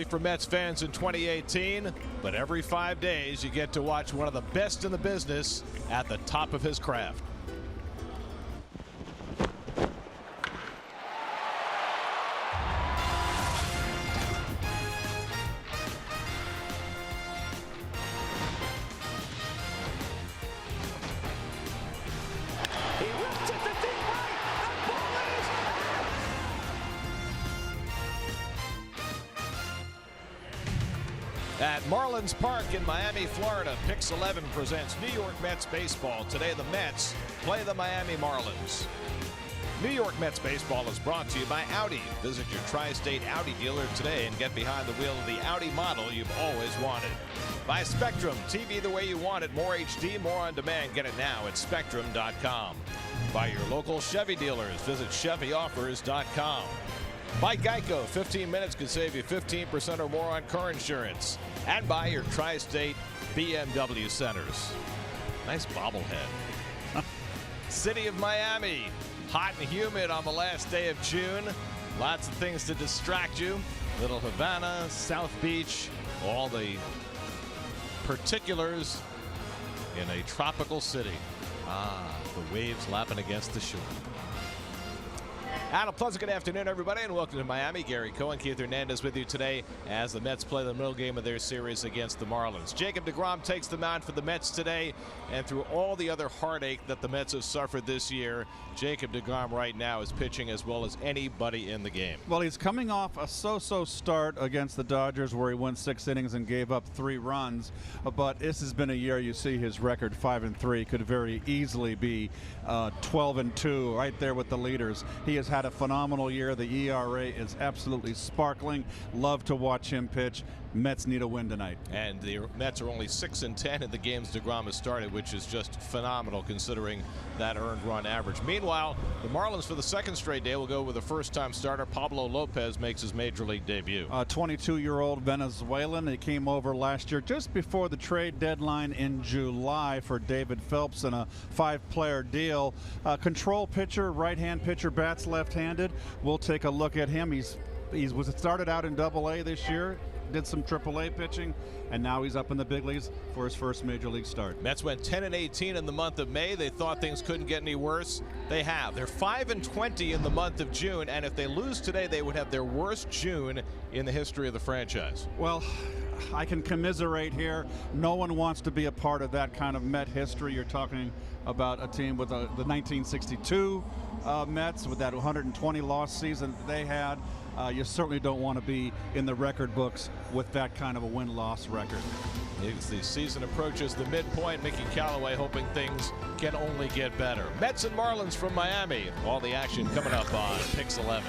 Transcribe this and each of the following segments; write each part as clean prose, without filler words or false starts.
For Mets fans in 2018, but every 5 days you get to watch one of the best in the business at the top of his craft. At Marlins Park in Miami, Florida, Pix 11 presents New York Mets baseball. Today the Mets play the Miami Marlins. New York Mets baseball is brought to you by Audi. Visit your tri-state Audi dealer today and get behind the wheel of the Audi model you've always wanted. By Spectrum, TV the way you want it, more HD, more on demand. Get it now at spectrum.com. By your local Chevy dealers, visit ChevyOffers.com. By Geico, 15 minutes could save you 15% or more on car insurance. And by your tri-state BMW centers. Nice bobblehead. City of Miami, hot and humid on the last day of June. Lots of things to distract you. Little Havana, South Beach, all the particulars in a tropical city. The waves lapping against the shore. And a pleasant good afternoon, everybody, and welcome to Miami. Gary Cohen, Keith Hernandez with you today as the Mets play the middle game of their series against the Marlins. Jacob deGrom takes the mound for the Mets today, and through all the other heartache that the Mets have suffered this year, Jacob deGrom right now is pitching as well as anybody in the game. Well, he's coming off a so-so start against the Dodgers where he went 6 innings and gave up 3 runs, but this has been a year you see his record 5-3 could very easily be 12-2 right there with the leaders. He has had a phenomenal year. The ERA is absolutely sparkling. Love to watch him pitch. Mets need a win tonight. And the Mets are only 6-10 in the games deGrom has started, which is just phenomenal considering that earned run average. Meanwhile, the Marlins for the second straight day will go with a first-time starter. Pablo Lopez makes his major league debut. 22-year-old Venezuelan. He came over last year just before the trade deadline in July for David Phelps in a 5-player deal. Control pitcher, right-hand pitcher, bats left-handed. We'll take a look at him. He was started out in Double-A this year. Did some Triple-A pitching, and now he's up in the big leagues for his first major league start. Mets went 10-18 in the month of May. They thought things couldn't get any worse. They have. They're 5-20 in the month of June, and if they lose today, they would have their worst June in the history of the franchise. Well, I can commiserate here. No one wants to be a part of that kind of Met history. You're talking about a team with the 1962 Mets with that 120 loss season they had. You certainly don't want to be in the record books with that kind of a win-loss record. As the season approaches the midpoint, Mickey Callaway hoping things can only get better. Mets and Marlins from Miami. All the action coming up on Pix 11.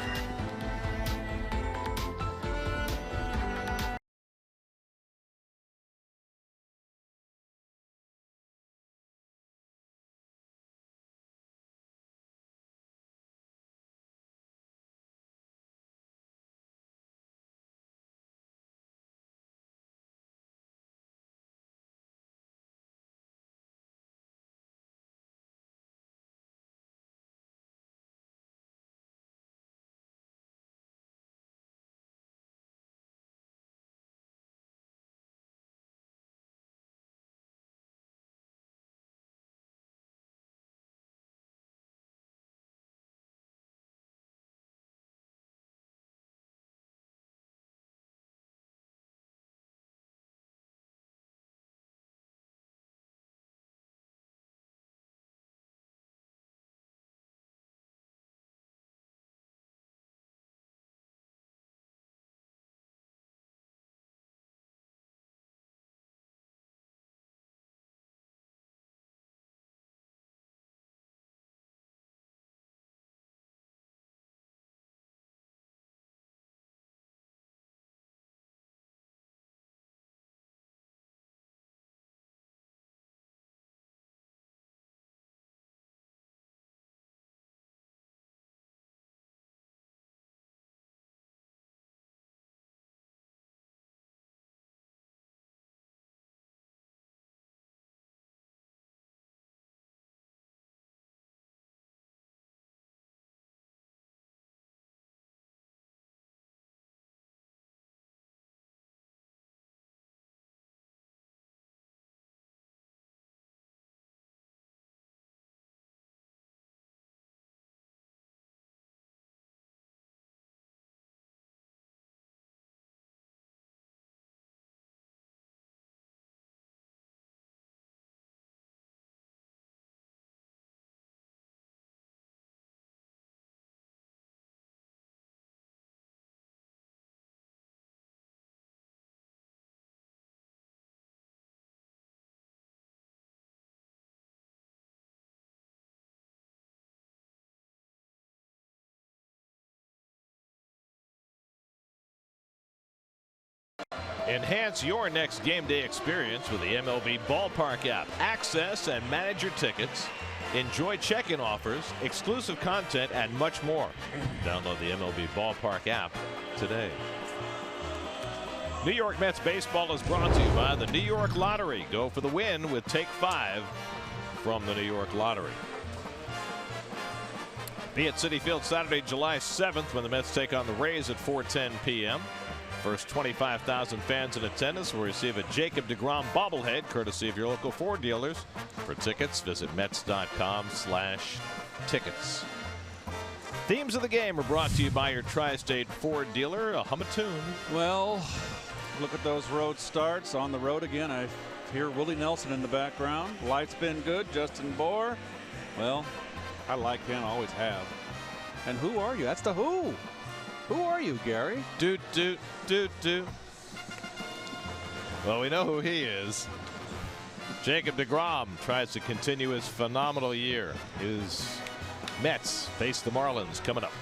Enhance your next game day experience with the MLB Ballpark app. Access and manage your tickets. Enjoy check-in offers, exclusive content, and much more. Download the MLB Ballpark app today. New York Mets baseball is brought to you by the New York Lottery. Go for the win with Take 5 from the New York Lottery. Be at Citi Field Saturday, July 7th when the Mets take on the Rays at 4:10 p.m. First 25,000 fans in attendance will receive a Jacob deGrom bobblehead courtesy of your local Ford dealers. For tickets, visit Mets.com/tickets. Themes of the game are brought to you by your Tri-State Ford dealer. Hum a tune. Well, look at those road starts. On the road again. I hear Willie Nelson in the background. Life's been good. Justin Bohr. Well, I like him. Always have. And who are you? That's the Who. Who are you, Gary? Do. Well, we know who he is. Jacob deGrom tries to continue his phenomenal year. His Mets face the Marlins coming up.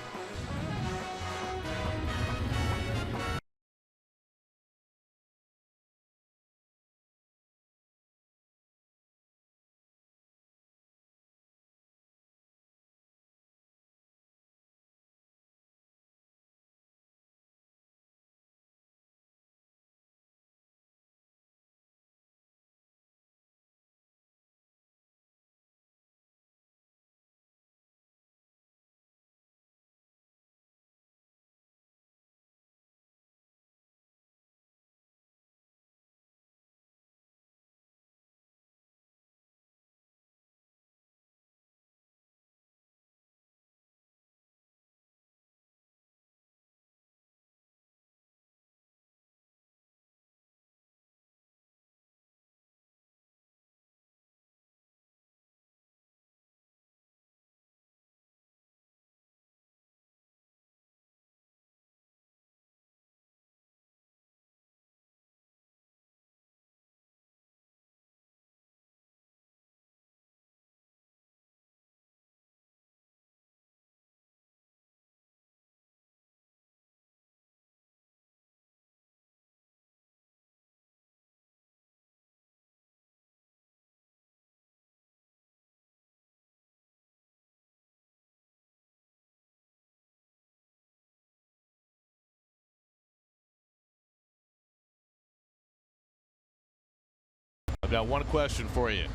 I've got one question for you.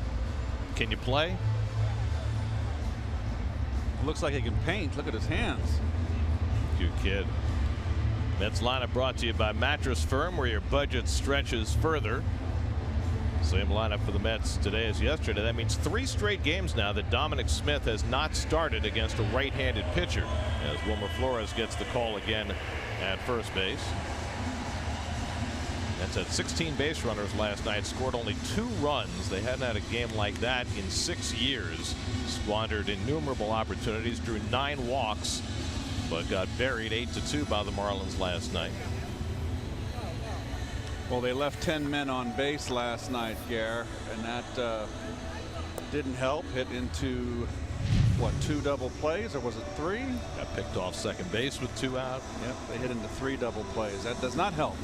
Can you play? Looks like he can paint. Look at his hands. You kid. Mets lineup brought to you by Mattress Firm, where your budget stretches further. Same lineup for the Mets today as yesterday. That means 3 straight games now that Dominic Smith has not started against a right-handed pitcher, as Wilmer Flores gets the call again at first base. Mets had 16 base runners last night, scored only 2 runs. They hadn't had a game like that in 6 years. Squandered innumerable opportunities, drew 9 walks, but got buried 8-2 by the Marlins last night. Well, they left 10 men on base last night, Gare, and that didn't help. Hit into, what, 2 double plays, or was it 3? Got picked off second base with 2 out. Yep, they hit into 3 double plays. That does not help.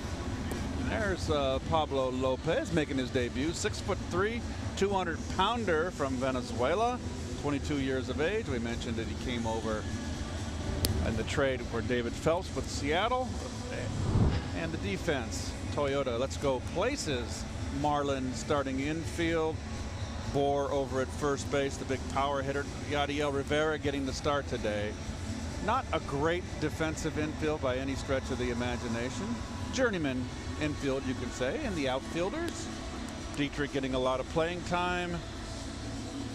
There's Pablo Lopez making his debut. 6'3", 200-pounder from Venezuela, 22 years of age. We mentioned that he came over in the trade for David Phelps with Seattle. And the defense, Toyota, let's go places. Marlin starting infield. Bohr over at first base, the big power hitter. Yadiel Rivera getting the start today. Not a great defensive infield by any stretch of the imagination. Journeyman infield, you can say, and the outfielders. Dietrich getting a lot of playing time.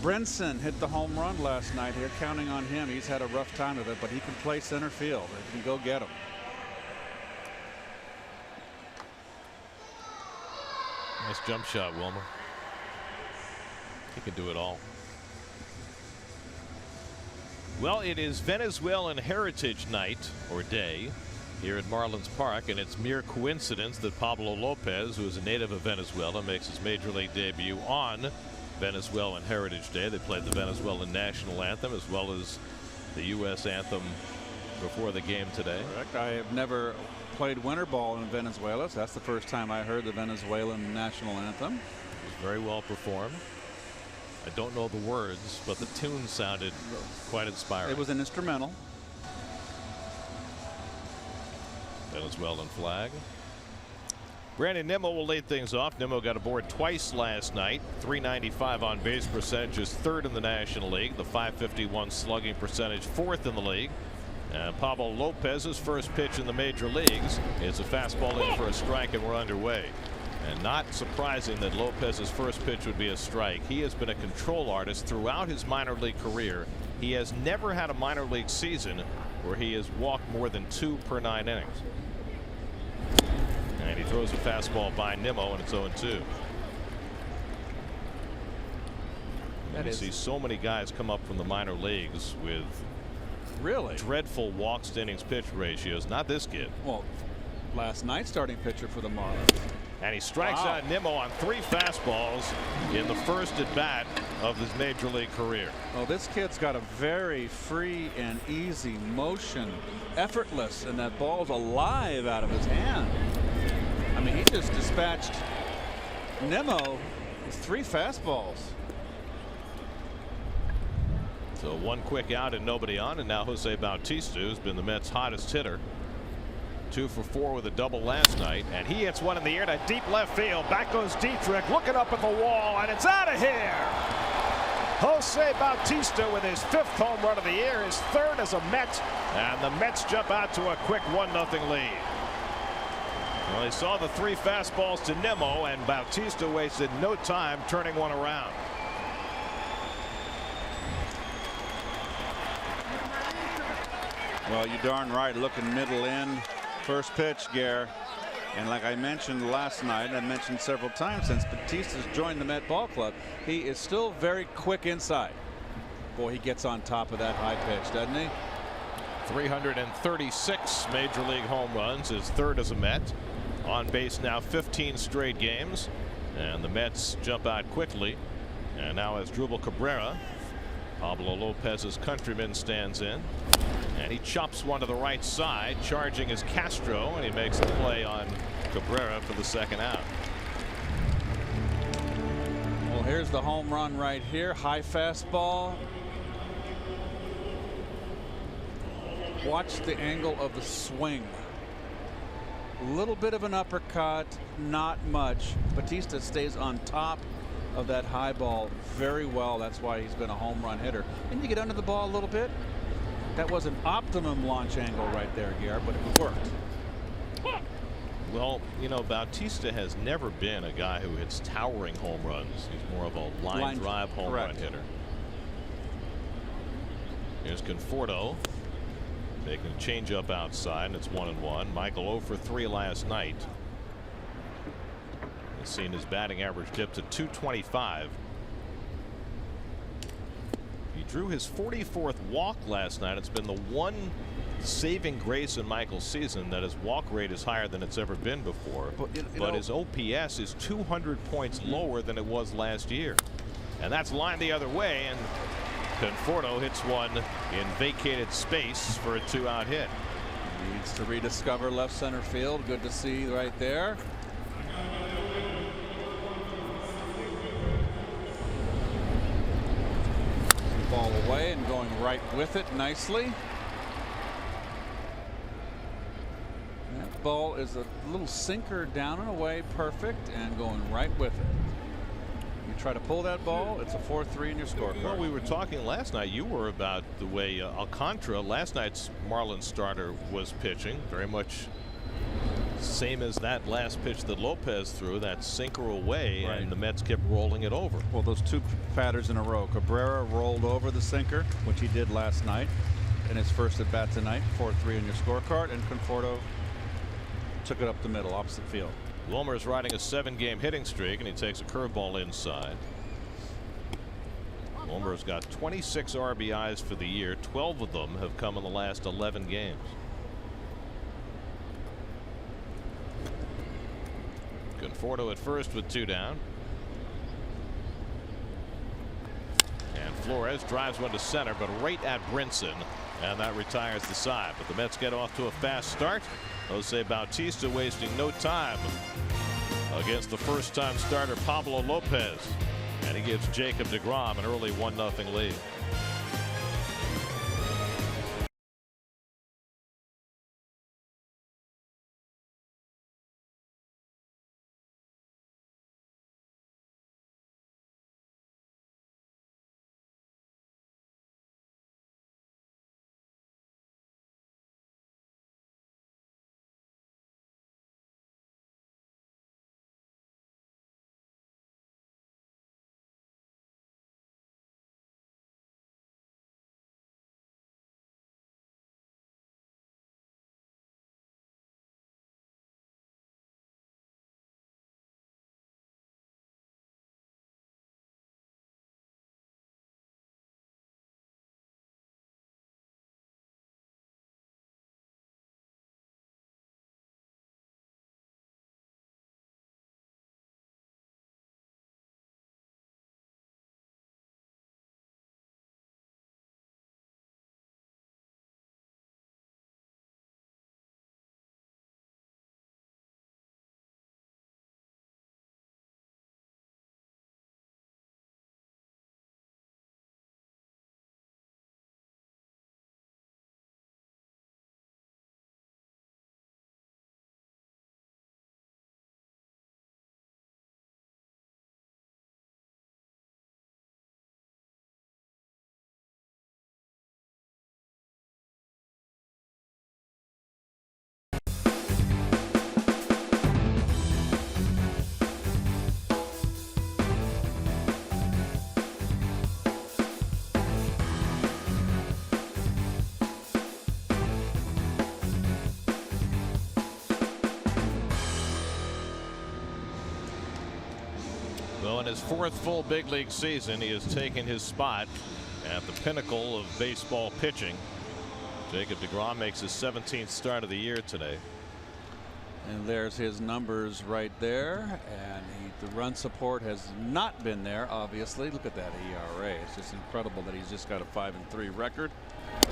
Brinson hit the home run last night here, counting on him. He's had a rough time of it, but he can play center field. They can go get him. Nice jump shot, Wilmer. He can do it all. Well, it is Venezuelan Heritage Night, or Day, here at Marlins Park, and it's mere coincidence that Pablo Lopez, who is a native of Venezuela, makes his major league debut on Venezuelan Heritage Day. They played the Venezuelan national anthem as well as the U.S. anthem before the game today. Correct. I have never played winter ball in Venezuela, so that's the first time I heard the Venezuelan national anthem. It was very well performed. I don't know the words, but the tune sounded quite inspiring. It was an instrumental. Venezuelan flag. Brandon Nimmo will lead things off. Nimmo got aboard twice last night. .395 on base percentage, is third in the National League. The .551 slugging percentage, fourth in the league. Pablo Lopez's first pitch in the major leagues is a fastball in for a strike, and we're underway. And not surprising that Lopez's first pitch would be a strike. He has been a control artist throughout his minor league career. He has never had a minor league season where he has walked more than 2 per 9 innings. And he throws a fastball by Nimmo, and it's 0-2. You see so many guys come up from the minor leagues with really dreadful walks to innings pitched ratios. Not this kid. Well, last night's starting pitcher for the Marlins. And he strikes out Nimmo on 3 fastballs in the first at bat of his major league career. Well, this kid's got a very free and easy motion, effortless, and that ball's alive out of his hand. I mean, he just dispatched Nimmo with 3 fastballs. So 1 quick out and nobody on, and now Jose Bautista, who's been the Mets' hottest hitter. 2 for 4 with a double last night, and he hits one in the air to deep left field. Back goes Dietrich, looking up at the wall, and it's out of here. Jose Bautista with his 5th home run of the year, his 3rd as a Met, and the Mets jump out to a quick 1-0 lead. Well, he saw the 3 fastballs to Nimmo, and Bautista wasted no time turning one around. Well, you darn right, looking middle in. First pitch, Gare. And like I mentioned last night, and I mentioned several times since Batista's joined the Met Ball Club, he is still very quick inside. Boy, he gets on top of that high pitch, doesn't he? 336 major league home runs, his 3rd as a Met. On base now 15 straight games, and the Mets jump out quickly. And now as Drupal Cabrera, Pablo Lopez's countryman, stands in, and he chops one to the right side, charging is Castro, and he makes the play on Cabrera for the 2nd out. Well, here's the home run right here. High fastball. Watch the angle of the swing. A little bit of an uppercut, not much. Batista stays on top of that high ball very well. That's why he's been a home run hitter. And you get under the ball a little bit. That was an optimum launch angle right there, Gare, but it worked. Well, you know, Bautista has never been a guy who hits towering home runs. He's more of a line drive home run hitter. Here's Conforto making a change up outside, and it's 1-1. Michael 0 for 3 last night. He's seen his batting average dip to .225. He drew his 44th walk last night. It's been the one saving grace in Michael's season that his walk rate is higher than it's ever been before. But his OPS is 200 points lower than it was last year. And that's lined the other way, and Conforto hits one in vacated space for a 2-out hit. Needs to rediscover left center field. Good to see right there. Ball away and going right with it nicely. That ball is a little sinker down and away, perfect, and going right with it. You try to pull that ball, it's a 4-3 in your scorecard. Well, we were talking last night, you were, about the way Alcantara, last night's Marlins starter, was pitching. Very much same as that last pitch that Lopez threw, that sinker away, and the Mets kept rolling it over. Well, those 2 batters in a row. Cabrera rolled over the sinker, which he did last night in his first at bat tonight. 4-3 in your scorecard, and Conforto took it up the middle, opposite field. Wilmer's riding a 7-game hitting streak, and he takes a curveball inside. Wilmer's got 26 RBIs for the year. 12 of them have come in the last 11 games. Conforto at first with 2 down. And Flores drives one to center, but right at Brinson. And that retires the side. But the Mets get off to a fast start. Jose Bautista wasting no time against the first-time starter Pablo Lopez. And he gives Jacob deGrom an early 1-0 lead. Well, in his fourth full big league season, he has taken his spot at the pinnacle of baseball pitching. Jacob deGrom makes his 17th start of the year today. And there's his numbers right there. And the run support has not been there, obviously. Look at that ERA. It's just incredible that he's just got a 5-3 record.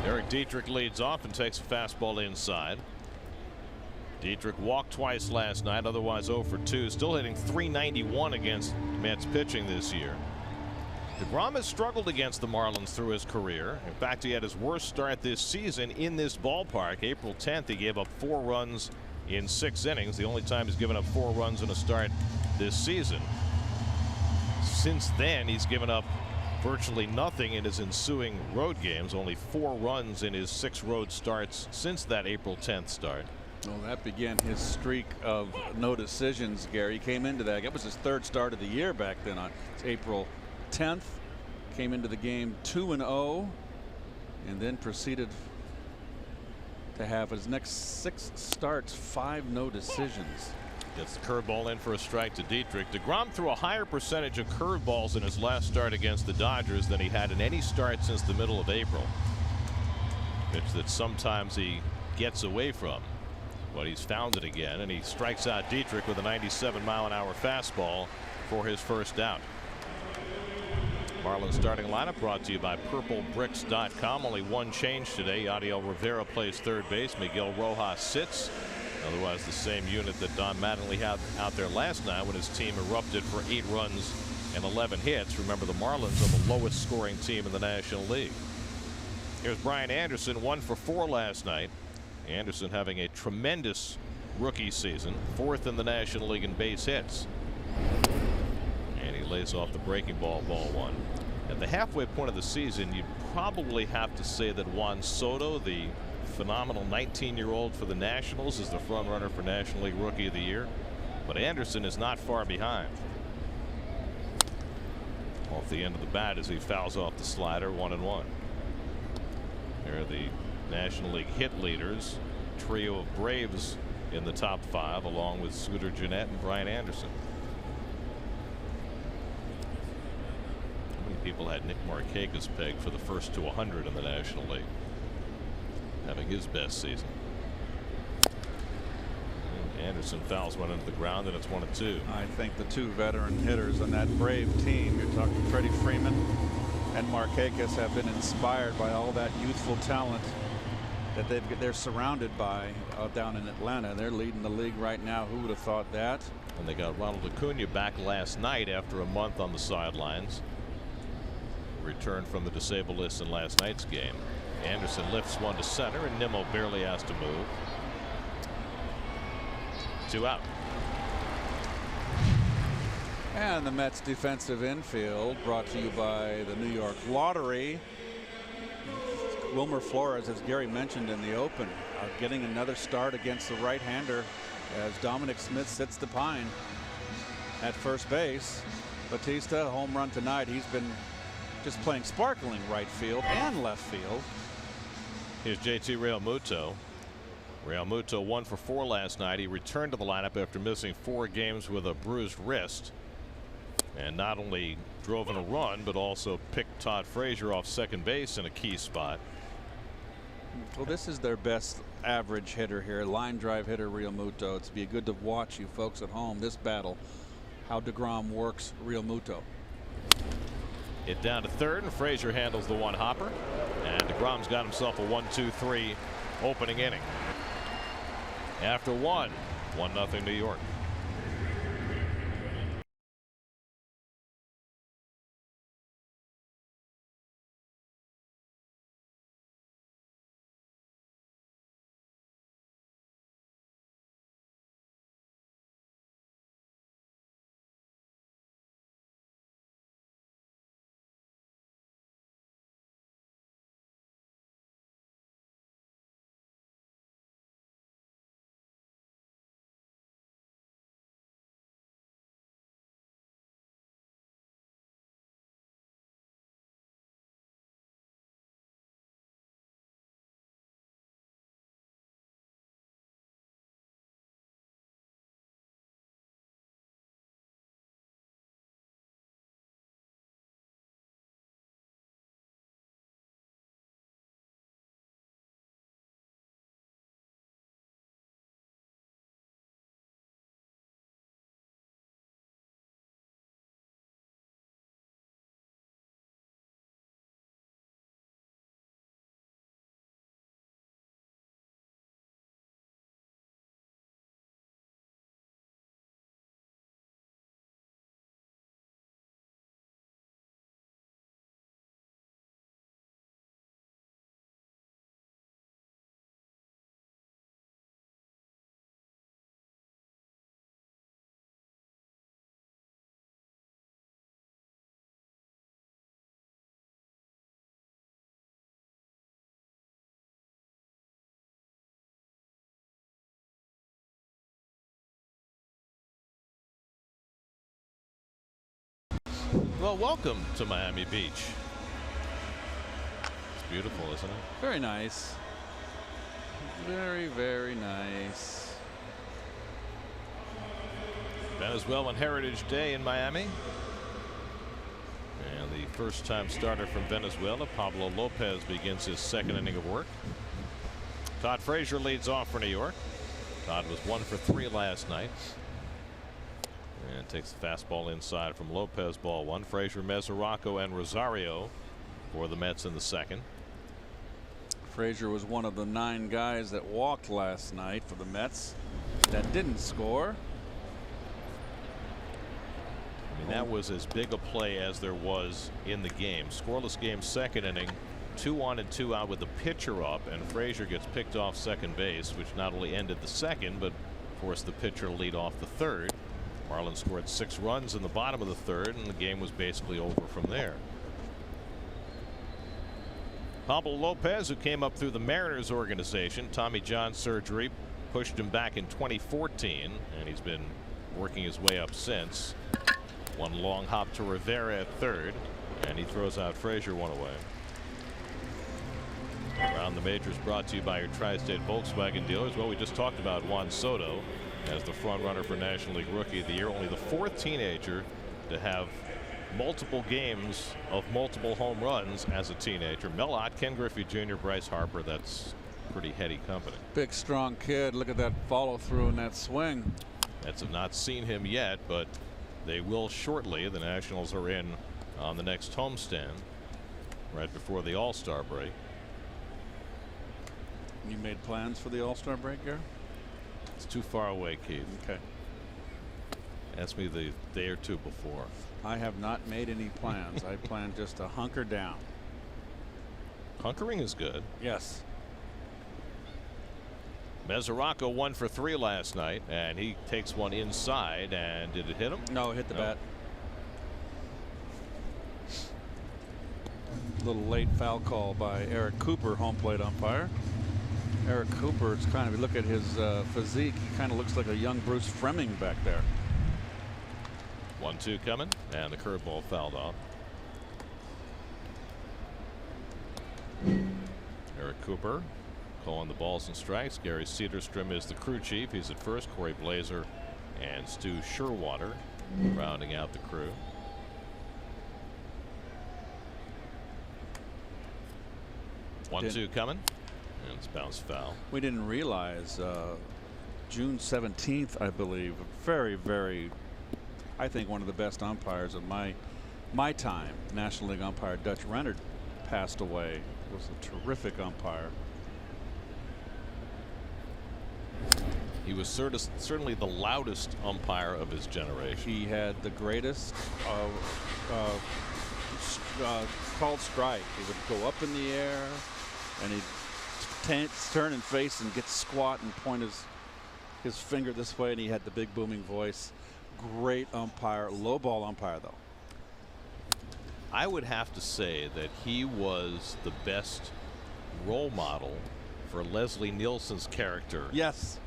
Eric Dietrich leads off and takes a fastball inside. Dietrich walked twice last night, otherwise 0 for 2. Still hitting .391 against Mets pitching this year. deGrom has struggled against the Marlins through his career. In fact, he had his worst start this season in this ballpark. April 10th, he gave up 4 runs in 6 innings. The only time he's given up 4 runs in a start this season. Since then, he's given up virtually nothing in his ensuing road games. Only 4 runs in his 6 road starts since that April 10th start. Well, that began his streak of no decisions, Gary. He came into that. It was his 3rd start of the year back then on April 10th. Came into the game 2-0 and then proceeded to have his next 6 starts 5 no decisions. Gets the curveball in for a strike to Dietrich. deGrom threw a higher percentage of curveballs in his last start against the Dodgers than he had in any start since the middle of April. Pitch that sometimes he gets away from. But he's found it again, and he strikes out Dietrich with a 97-mile-an-hour fastball for his first out. Marlins starting lineup brought to you by PurpleBricks.com. Only one change today. Yadiel Rivera plays third base. Miguel Rojas sits. Otherwise, the same unit that Don Mattingly had out there last night when his team erupted for 8 runs and 11 hits. Remember, the Marlins are the lowest scoring team in the National League. Here's Brian Anderson, 1 for 4 last night. Anderson having a tremendous rookie season, 4th in the National League in base hits. And he lays off the breaking ball, ball 1. At the halfway point of the season, you'd probably have to say that Juan Soto, the phenomenal 19-year-old for the Nationals, is the front runner for National League Rookie of the Year. But Anderson is not far behind. Off the end of the bat as he fouls off the slider, 1-1. Here are the National League hit leaders, trio of Braves in the top 5, along with Scooter Gennett and Brian Anderson. How many people had Nick Markakis pegged for the first to 100 in the National League, having his best season? And Anderson fouls one into the ground, and it's 1-2. I think the 2 veteran hitters on that Brave team, you're talking Freddie Freeman and Markakis have been inspired by all that youthful talent that they're surrounded by down in Atlanta. They're leading the league right now. Who would have thought that? And they got Ronald Acuna back last night after a month on the sidelines. Returned from the disabled list in last night's game. Anderson lifts one to center, and Nimmo barely has to move. 2 out. And the Mets defensive infield brought to you by the New York Lottery. Wilmer Flores, as Gary mentioned in the open, getting another start against the right-hander as Dominic Smith sits the pine at first base. Batista, home run tonight. He's been just playing sparkling right field and left field. Here's JT Realmuto. Realmuto 1 for 4 last night. He returned to the lineup after missing 4 games with a bruised wrist, and not only drove in a run but also picked Todd Frazier off second base in a key spot. Well, this is their best average hitter here, line drive hitter Realmuto. It's be good to watch, you folks at home, this battle, how DeGrom works Realmuto. Hit down to third, and Frazier handles the one hopper, and DeGrom's got himself a 1-2-3 opening inning. After 1-0 New York. Well, welcome to Miami Beach. It's beautiful, isn't it? Very nice. Very, very nice. Venezuelan Heritage Day in Miami. And the first-time starter from Venezuela, Pablo Lopez, begins his second inning of work. Todd Frazier leads off for New York. Todd was 1 for 3 last night. And takes the fastball inside from Lopez, ball 1. Frazier, Mesoraco, and Rosario for the Mets in the second. Frazier was one of the 9 guys that walked last night for the Mets that didn't score. I mean, that was as big a play as there was in the game. Scoreless game, second inning, 2 on and 2 out with the pitcher up, and Frazier gets picked off second base, which not only ended the second but forced the pitcher to lead off the third. Marlins scored 6 runs in the bottom of the third, and the game was basically over from there. Pablo Lopez, who came up through the Mariners organization, Tommy John surgery pushed him back in 2014, and he's been working his way up since. One long hop to Rivera at third, and he throws out Frazier one away. Around the Majors brought to you by your Tri-State Volkswagen dealers. Well, we just talked about Juan Soto as the front runner for National League Rookie of the Year. Only the 4th teenager to have multiple games of multiple home runs as a teenager. Mel Ott, Ken Griffey Jr., Bryce Harper. That's pretty heady company. Big, strong kid. Look at that follow through and that swing. Mets have not seen him yet, but they will shortly. The Nationals are in on the next homestand. right before the All-Star break. You made plans for the All-Star break, Gary? It's too far away, Keith. Okay. Ask me the day or two before. I have not made any plans. I plan just to hunker down. Hunkering is good. Yes. Mesoraco 1 for 3 last night, and he takes one inside. And did it hit him? No, it hit the bat. Little late foul call by Eric Cooper, home plate umpire. Eric Cooper, it's kind of, look at his physique, he kind of looks like a young Bruce Fleming back there. 1-2 coming, and the curveball fouled off. Eric Cooper calling the balls and strikes. Gary Cedarstrom is the crew chief. He's at first. Corey Blazer and Stu Sherwater rounding out the crew. One-two coming, and it's bounced foul. We didn't realize June 17th, I believe, very, very, I think one of the best umpires of my time, National League umpire Dutch Rennert, passed away. Was a terrific umpire. He was certainly the loudest umpire of his generation. He had the greatest called strike. He would go up in the air, and he'd turn and face and get squat and point his finger this way, and he had the big booming voice. Great umpire. Low ball umpire, though. I would have to say that he was the best role model for Leslie Nielsen's character. Yes.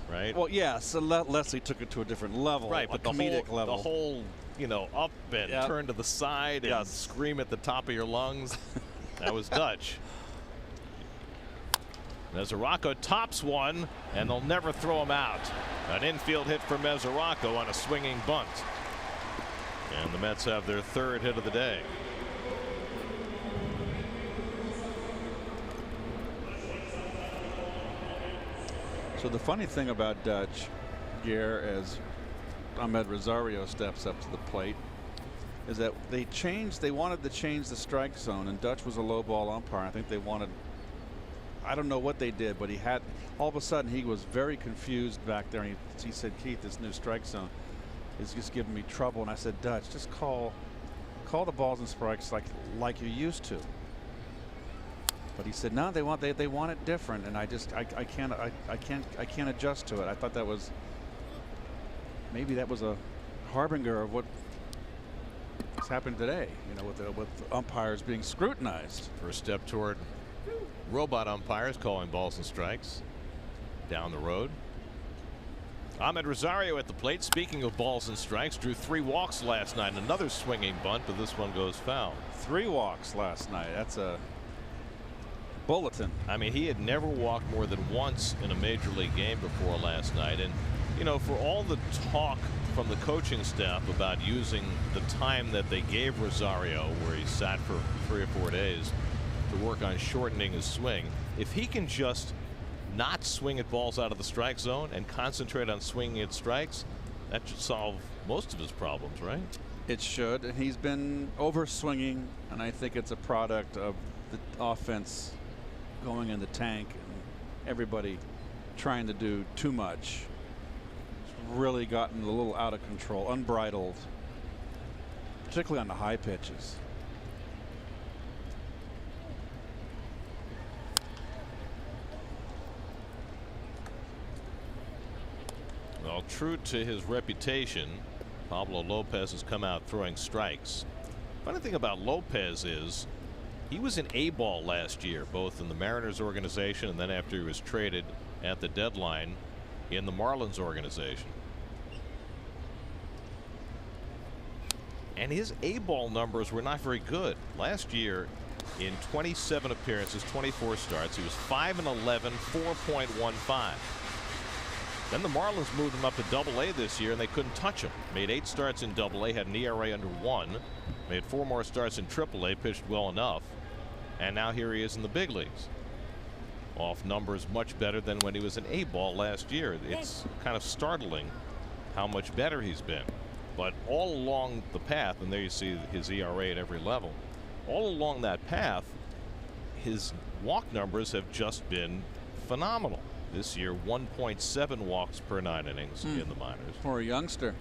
Right. Well, yes. So Leslie took it to a different level. Right, but the comedic level. The whole, you know, up and turn to the side and scream at the top of your lungs. That was Dutch. Mesoraco tops one, and they'll never throw him out. An infield hit for Mesoraco on a swinging bunt. And the Mets have their third hit of the day. So the funny thing about Dutch, Gare, as Ahmed Rosario steps up to the plate, is that they wanted to change the strike zone, and Dutch was a low ball umpire. I think they wanted, I don't know what they did, but all of a sudden he was very confused back there, and he said, Keith, this new strike zone is just giving me trouble. And I said, Dutch, just call the balls and strikes like you used to. But he said, no, they want it different, and I can't adjust to it. I thought maybe that was a harbinger of what's happened today, you know, with umpires being scrutinized. First step toward robot umpires calling balls and strikes down the road. Ahmed Rosario at the plate. Speaking of balls and strikes, drew 3 walks last night. Another swinging bunt, but this one goes foul. 3 walks last night. That's a bulletin. I mean, he had never walked more than once in a major league game before last night. And, you know, for all the talk from the coaching staff about using the time that they gave Rosario, where he sat for 3 or 4 days, to work on shortening his swing, if he can just not swing at balls out of the strike zone and concentrate on swinging at strikes, that should solve most of his problems, right? It should. And he's been over swinging, and I think it's a product of the offense going in the tank and everybody trying to do too much. It's really gotten a little out of control, unbridled, particularly on the high pitches. Well, true to his reputation, Pablo Lopez has come out throwing strikes. Funny thing about Lopez is he was an A-ball last year, both in the Mariners organization and then after he was traded at the deadline in the Marlins organization. And his A-ball numbers were not very good. Last year, in 27 appearances, 24 starts, he was 5-11, 4.15. Then the Marlins moved him up to Double-A this year, and they couldn't touch him. Made 8 starts in Double-A, had an ERA under 1. Made 4 more starts in Triple-A, pitched well enough. And now here he is in the big leagues. Off numbers much better than when he was an A-ball last year. It's kind of startling how much better he's been. But all along the path, and there you see his ERA at every level, all along that path, his walk numbers have just been phenomenal. This year, 1.7 walks per 9 innings in the minors. For a youngster.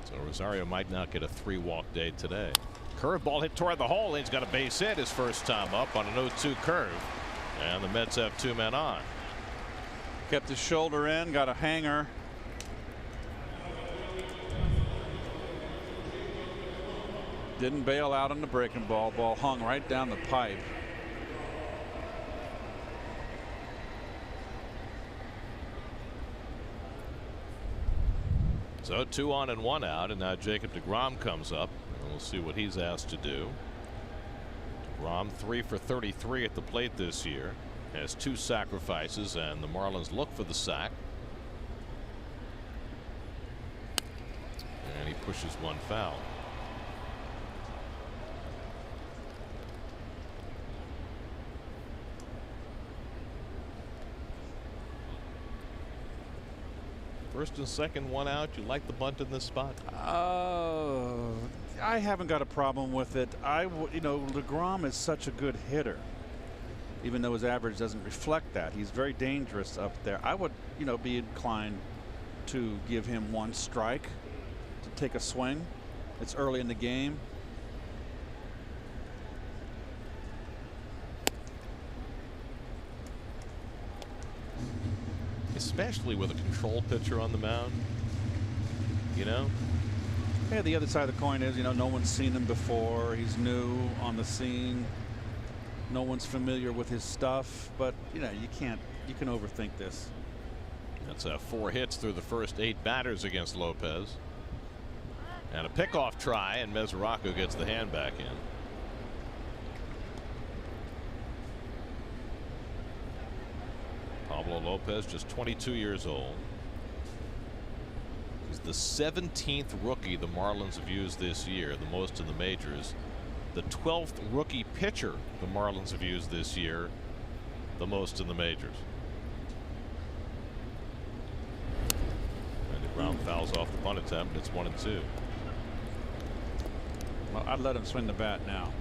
So Rosario might not get a 3-walk day today. Curveball hit toward the hole. He's got a base hit his first time up on an 0-2 curve. And the Mets have 2 men on. Kept his shoulder in, got a hanger. Didn't bail out on the breaking ball. Ball hung right down the pipe. So 2 on and 1 out, and now Jacob deGrom comes up, and we'll see what he's asked to do. deGrom 3 for 33 at the plate this year, has 2 sacrifices, and the Marlins look for the sack. And he pushes 1 foul. First and second, 1 out. You like the bunt in this spot? I haven't got a problem with it. You know, deGrom is such a good hitter, even though his average doesn't reflect that. He's very dangerous up there. I would, you know, be inclined to give him 1 strike to take a swing. It's early in the game. Especially with a control pitcher on the mound, you know. Yeah, the other side of the coin is, you know, no one's seen him before. He's new on the scene. No one's familiar with his stuff, but you know, you can overthink this. That's 4 hits through the first 8 batters against Lopez. And a pickoff try, and Mesoraco gets the hand back in. Pablo Lopez, just 22 years old. He's the 17th rookie the Marlins have used this year, the most in the majors. The 12th rookie pitcher the Marlins have used this year, the most in the majors. And deGrom fouls off the bunt attempt. It's 1-2. Well, I'd let him swing the bat now.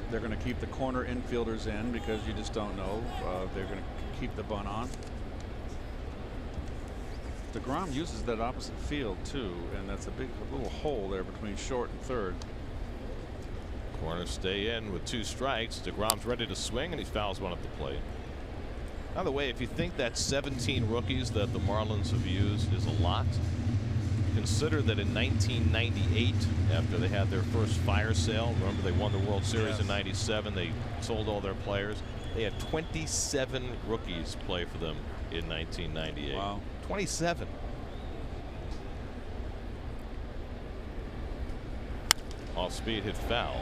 They're going to keep the corner infielders in because you just don't know. They're going to keep the bunt on. deGrom uses that opposite field too, and that's a little hole there between short and third. Corners stay in with 2 strikes. deGrom's ready to swing, and he fouls 1 at the plate. By the way, if you think that 17 rookies that the Marlins have used is a lot, consider that in 1998, after they had their first fire sale, remember they won the World Series in '97, they sold all their players. They had 27 rookies play for them in 1998. Wow. 27. Off speed, hit foul.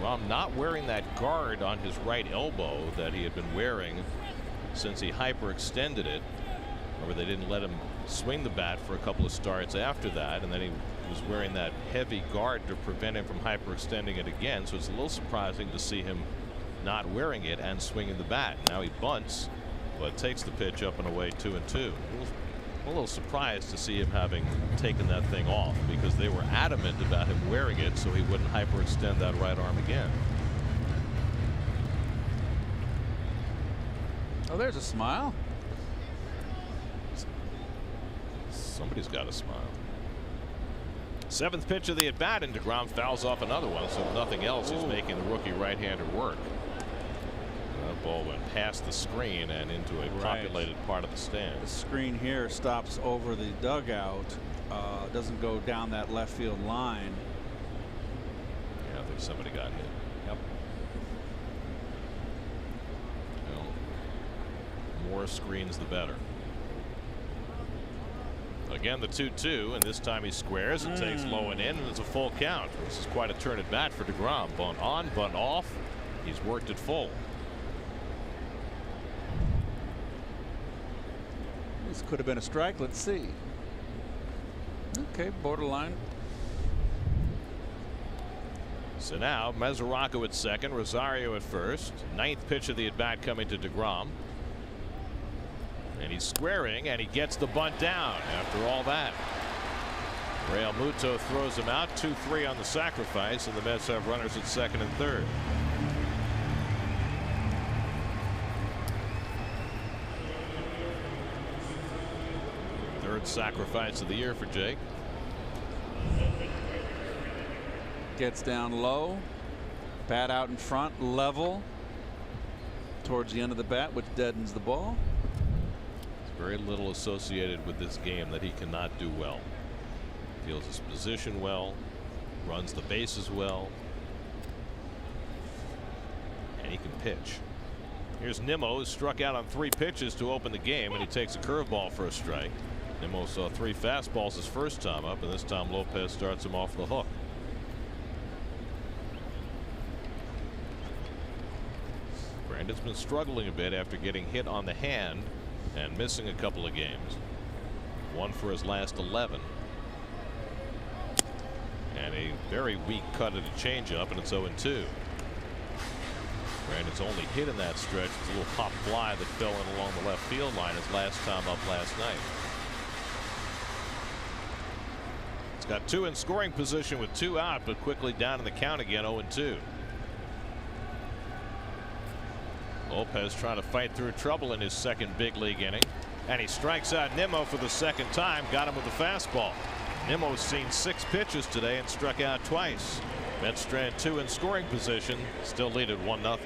deGrom not wearing that guard on his right elbow that he had been wearing since he hyperextended it. Remember, they didn't let him swing the bat for a couple of starts after that, and then he was wearing that heavy guard to prevent him from hyperextending it again. So it's a little surprising to see him not wearing it and swinging the bat. Now he bunts, but takes the pitch up and away 2-2. A little surprised to see him having taken that thing off, because they were adamant about him wearing it so he wouldn't hyperextend that right arm again. Oh, there's a smile. Somebody's got a smile. 7th pitch of the at bat, and deGrom fouls off another one. So if nothing else, he's making the rookie right-hander work. That ball went past the screen and into a populated part of the stand. The screen here stops over the dugout, doesn't go down that left field line. Yeah, I think somebody got hit. Yep. Well, more screens the better. Again, the 2-2, and this time he squares and takes low and in, and it's a full count. This is quite a turn at bat for deGrom. Bunt on, bunt off. He's worked it full. This could have been a strike. Let's see. Okay, borderline. So now Mesoraco at second, Rosario at first. Ninth pitch of the at bat coming to DeGrom. And he's squaring, and he gets the bunt down after all that. Real Muto throws him out. 2-3 on the sacrifice, and the Mets have runners at second and third. Third sacrifice of the year for Jake. Gets down low, bat out in front, level towards the end of the bat, which deadens the ball. There's very little associated with this game that he cannot do well. Feels his position well, runs the bases well, and he can pitch. Here's Nimmo, who struck out on 3 pitches to open the game, and he takes a curveball for a strike. Nimmo saw 3 fastballs his first time up, and this time Lopez starts him off the hook. Brandon's been struggling a bit after getting hit on the hand and missing a couple of games. 1 for his last 11. And a very weak cut at a changeup, and it's 0-2. Brandon's only hit in that stretch was a little pop fly that fell in along the left field line his last time up last night. He's got 2 in scoring position with 2 out, but quickly down in the count again, 0-2. Lopez trying to fight through trouble in his second big league inning, and he strikes out Nimmo for the second time. Got him with the fastball. Nimmo's seen 6 pitches today and struck out twice. Mets strand 2 in scoring position, still lead at 1-0.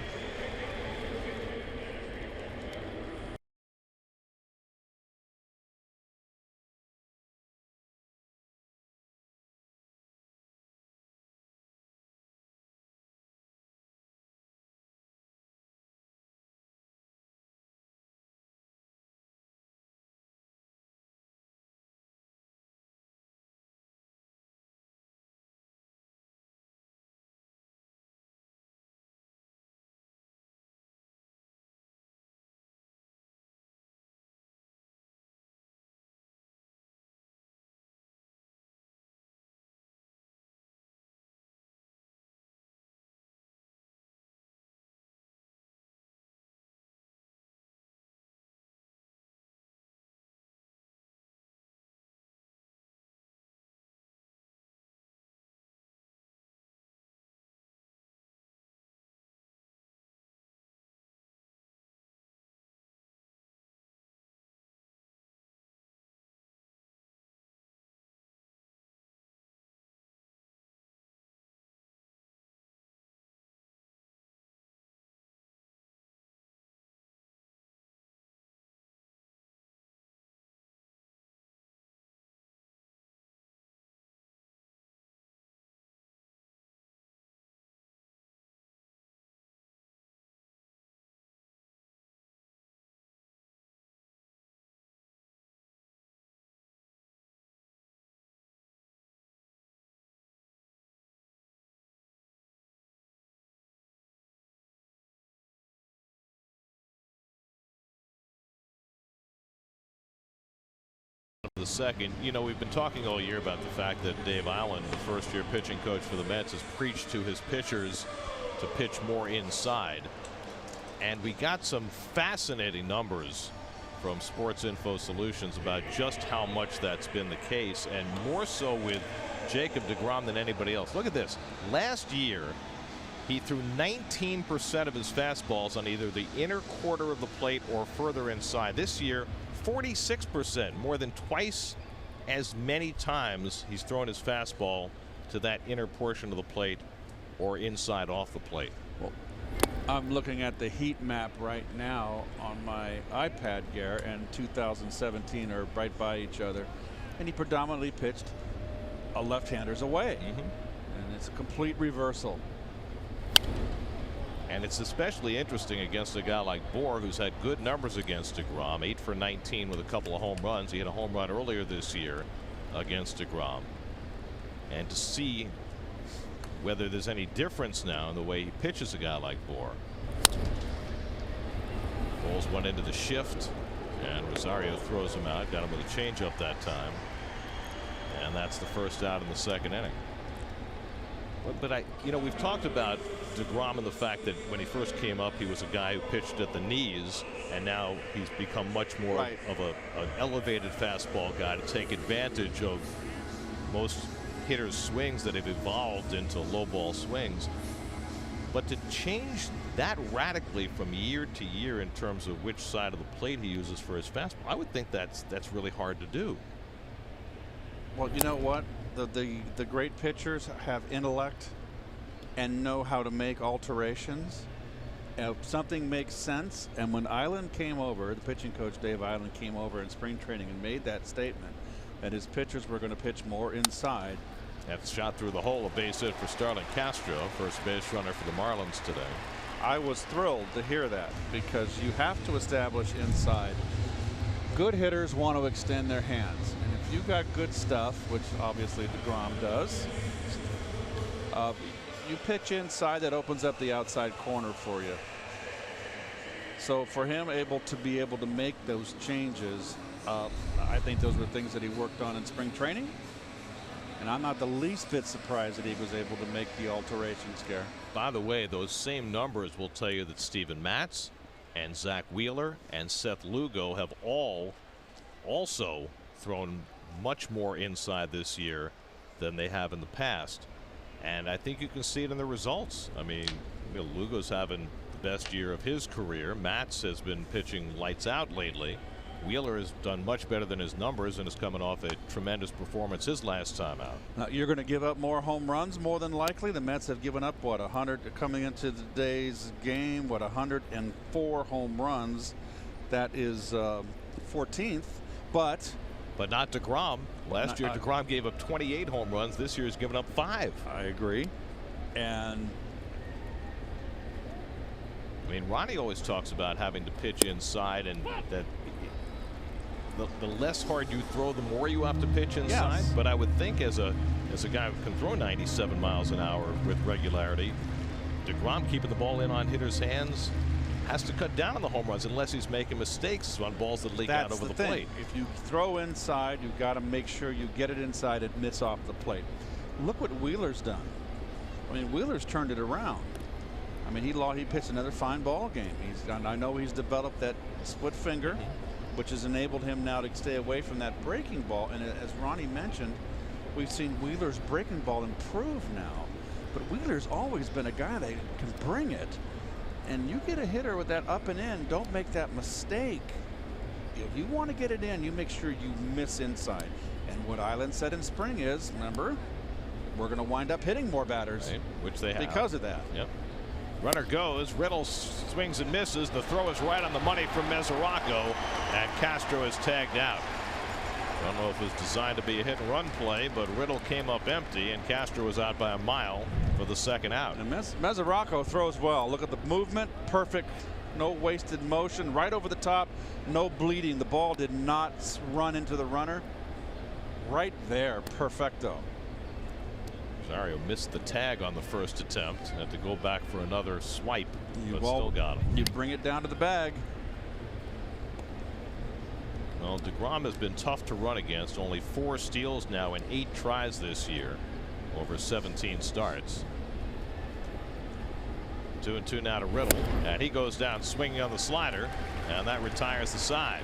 The second, you know, we've been talking all year about the fact that Dave Allen, the first-year pitching coach for the Mets, has preached to his pitchers to pitch more inside. And we got some fascinating numbers from Sports Info Solutions about just how much that's been the case, and more so with Jacob deGrom than anybody else. Look at this. Last year, he threw 19% of his fastballs on either the inner quarter of the plate or further inside. This year, 46%, more than twice as many times he's thrown his fastball to that inner portion of the plate or inside off the plate. Well, I'm looking at the heat map right now on my iPad, Gare, and 2017 are right by each other, and he predominantly pitched a left-handers away, and it's a complete reversal. And it's especially interesting against a guy like Bohr, who's had good numbers against deGrom. 8 for 19 with a couple of home runs. He had a home run earlier this year against deGrom. And to see whether there's any difference now in the way he pitches a guy like Bohr. Balls went into the shift, and Rosario throws him out. Got him with a changeup that time. And that's the first out in the second inning. We've talked about DeGrom and the fact that when he first came up, he was a guy who pitched at the knees, and now he's become much more of an elevated fastball guy to take advantage of most hitters' swings that have evolved into low ball swings. But to change that radically from year to year in terms of which side of the plate he uses for his fastball, I would think that's really hard to do. Well, you know what? The great pitchers have intellect and know how to make alterations. If something makes sense, and when Island came over, the pitching coach Dave Island came over in spring training and made that statement that his pitchers were going to pitch more inside. That's shot through the hole, a base hit for Starlin Castro, first base runner for the Marlins today. I was thrilled to hear that, because you have to establish inside. Good hitters want to extend their hands, and if you got good stuff, which obviously DeGrom does, you pitch inside, that opens up the outside corner for you. So for him to be able to make those changes, I think those were things that he worked on in spring training, and I'm not the least bit surprised that he was able to make the alterations, Gare. By the way, those same numbers will tell you that Steven Matz and Zach Wheeler and Seth Lugo have all also thrown much more inside this year than they have in the past. And I think you can see it in the results. I mean, Lugo's having the best year of his career. Matz has been pitching lights out lately. Wheeler has done much better than his numbers and is coming off a tremendous performance his last time out. Now, you're going to give up more home runs more than likely. The Mets have given up, what, 100 coming into today's game, 104 home runs. That is 14th, but not DeGrom. Last year DeGrom gave up 28 home runs. This year he's given up 5. I agree. And I mean, Ronnie always talks about having to pitch inside, and that the less hard you throw, the more you have to pitch inside. Yes. But I would think as a guy who can throw 97 miles an hour with regularity, DeGrom keeping the ball in on hitters' hands has to cut down on the home runs unless he's making mistakes on balls that leak out over the plate. If you throw inside, you've got to make sure you get it inside and miss off the plate. Look what Wheeler's done. I mean, Wheeler's turned it around. I mean, he pitched another fine ball game. I know he's developed that split finger, which has enabled him now to stay away from that breaking ball. And as Ronnie mentioned, we've seen Wheeler's breaking ball improve now. But Wheeler's always been a guy that can bring it. And you get a hitter with that up and in, don't make that mistake. If you want to get it in, you make sure you miss inside. And what Island said in spring is, remember, we're going to wind up hitting more batters. Right, which they have. Because of that. Yep. Runner goes. Riddle swings and misses. The throw is right on the money from Mesoraco, and Castro is tagged out. I don't know if it was designed to be a hit and run play, but Riddle came up empty, and Castro was out by a mile for the second out. And Mesoraco throws well. Look at the movement, perfect, no wasted motion, right over the top, no bleeding. The ball did not run into the runner. Right there, perfecto. Rosario missed the tag on the first attempt. Had to go back for another swipe, but Well, still got him. You bring it down to the bag. Well, DeGrom has been tough to run against. Only 4 steals now in 8 tries this year over 17 starts. 2-2 now to Riddle, and he goes down swinging on the slider, and that retires the side.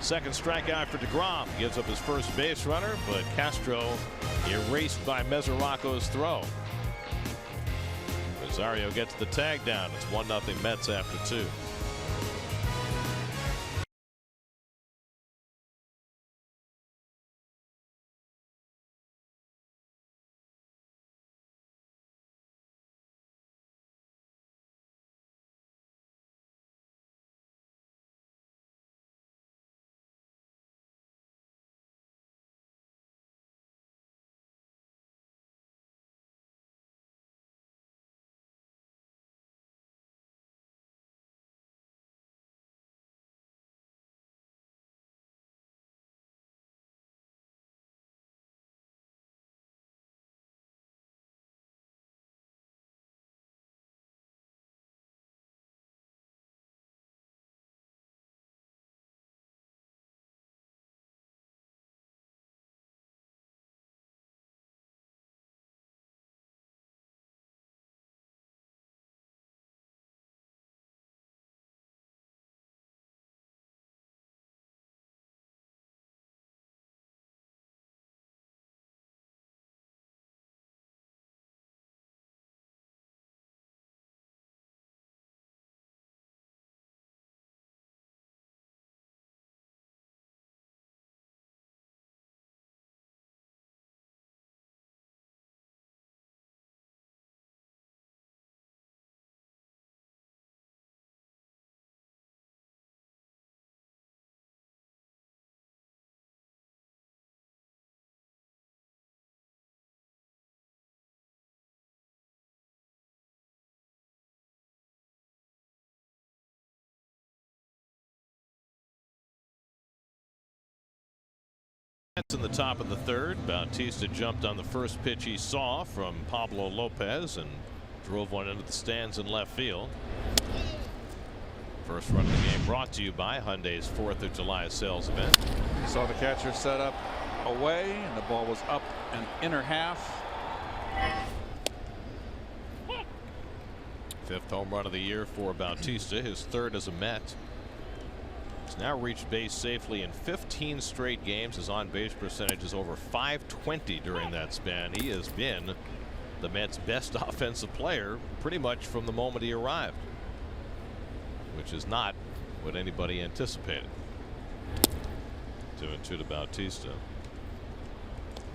Second strikeout for DeGrom. Gives up his first base runner, but Castro erased by Mesoraco's throw. Rosario gets the tag down. It's 1-0 Mets after 2. That's in the top of the third. Bautista jumped on the first pitch he saw from Pablo Lopez and drove one into the stands in left field. First run of the game brought to you by Hyundai's 4th of July sales event. Saw the catcher set up away, and the ball was up an inner half. 5th home run of the year for Bautista, his 3rd as a Met. He's now reached base safely in 15 straight games. His on-base percentage is over .520 during that span. He has been the Mets' best offensive player pretty much from the moment he arrived, which is not what anybody anticipated. 2-2 to Bautista.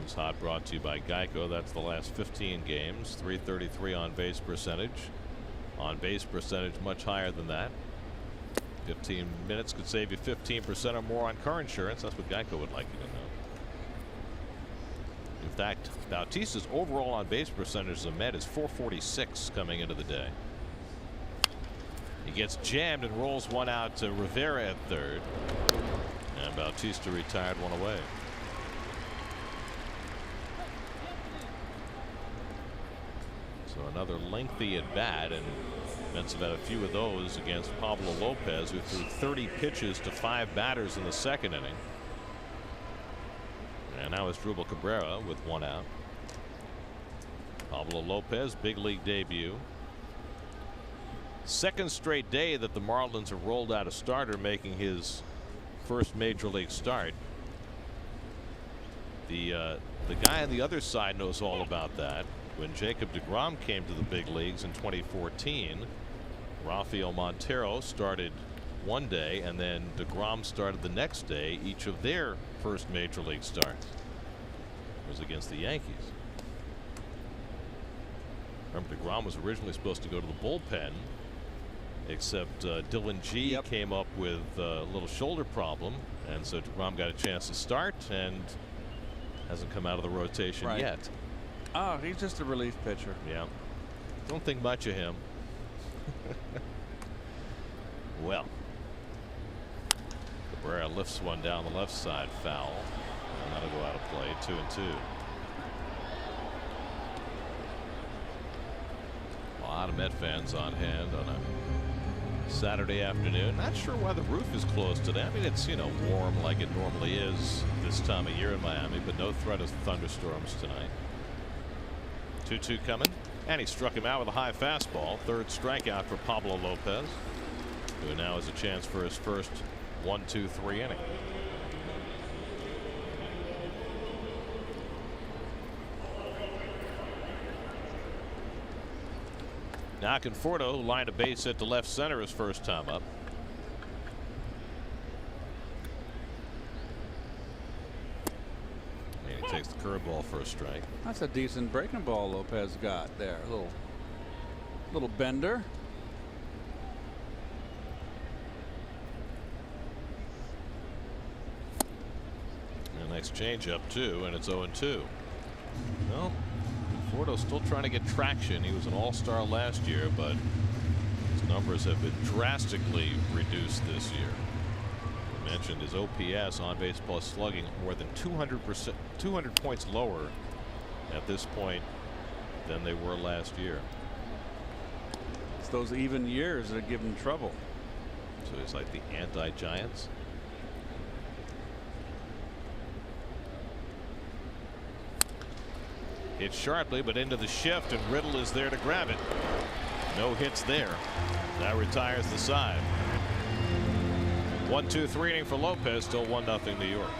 Who's hot, brought to you by Geico. That's the last 15 games. .333 on-base percentage. On-base percentage much higher than that. 15 minutes could save you 15% or more on car insurance. That's what Geico would like you to know. In fact, Bautista's overall on base percentage as a Met is .446 coming into the day. He gets jammed and rolls one out to Rivera at third, and Bautista retired one away. So another lengthy at bat, and Mets have had a few of those against Pablo Lopez, who threw 30 pitches to 5 batters in the second inning. And now it's Drupal Cabrera with 1 out. Pablo Lopez, big league debut. Second straight day that the Marlins have rolled out a starter, making his first major league start. The guy on the other side knows all about that. When Jacob deGrom came to the big leagues in 2014, Rafael Montero started one day, and then deGrom started the next day. Each of their first major league starts was against the Yankees. Remember, deGrom was originally supposed to go to the bullpen, except Dylan G came up with a little shoulder problem, and so deGrom got a chance to start and hasn't come out of the rotation yet. Oh, he's just a relief pitcher. Yeah. Don't think much of him. Well, Cabrera lifts one down the left side, foul, and that'll go out of play. 2-2. A lot of Met fans on hand on a Saturday afternoon. Not sure why the roof is closed today. I mean, it's, you know, warm like it normally is this time of year in Miami, but no threat of thunderstorms tonight. 2-2 coming, and he struck him out with a high fastball. 3rd strikeout for Pablo Lopez, who now has a chance for his first 1-2-3 inning. Now Conforto, who lined a base hit to left center his first time up. And he takes the curveball for a strike. That's a decent breaking ball Lopez got there. A little bender. And nice changeup too, and it's 0-2. Well, Conforto's still trying to get traction. He was an all-star last year, but his numbers have been drastically reduced this year. We mentioned his OPS, on base plus slugging, more than 200 points lower at this point than they were last year. It's those even years that give him trouble. So he's like the anti-Giants. Hit sharply, but into the shift, and Riddle is there to grab it. No hits there. That retires the side. 1-2-3 inning for Lopez, still 1-0 New York.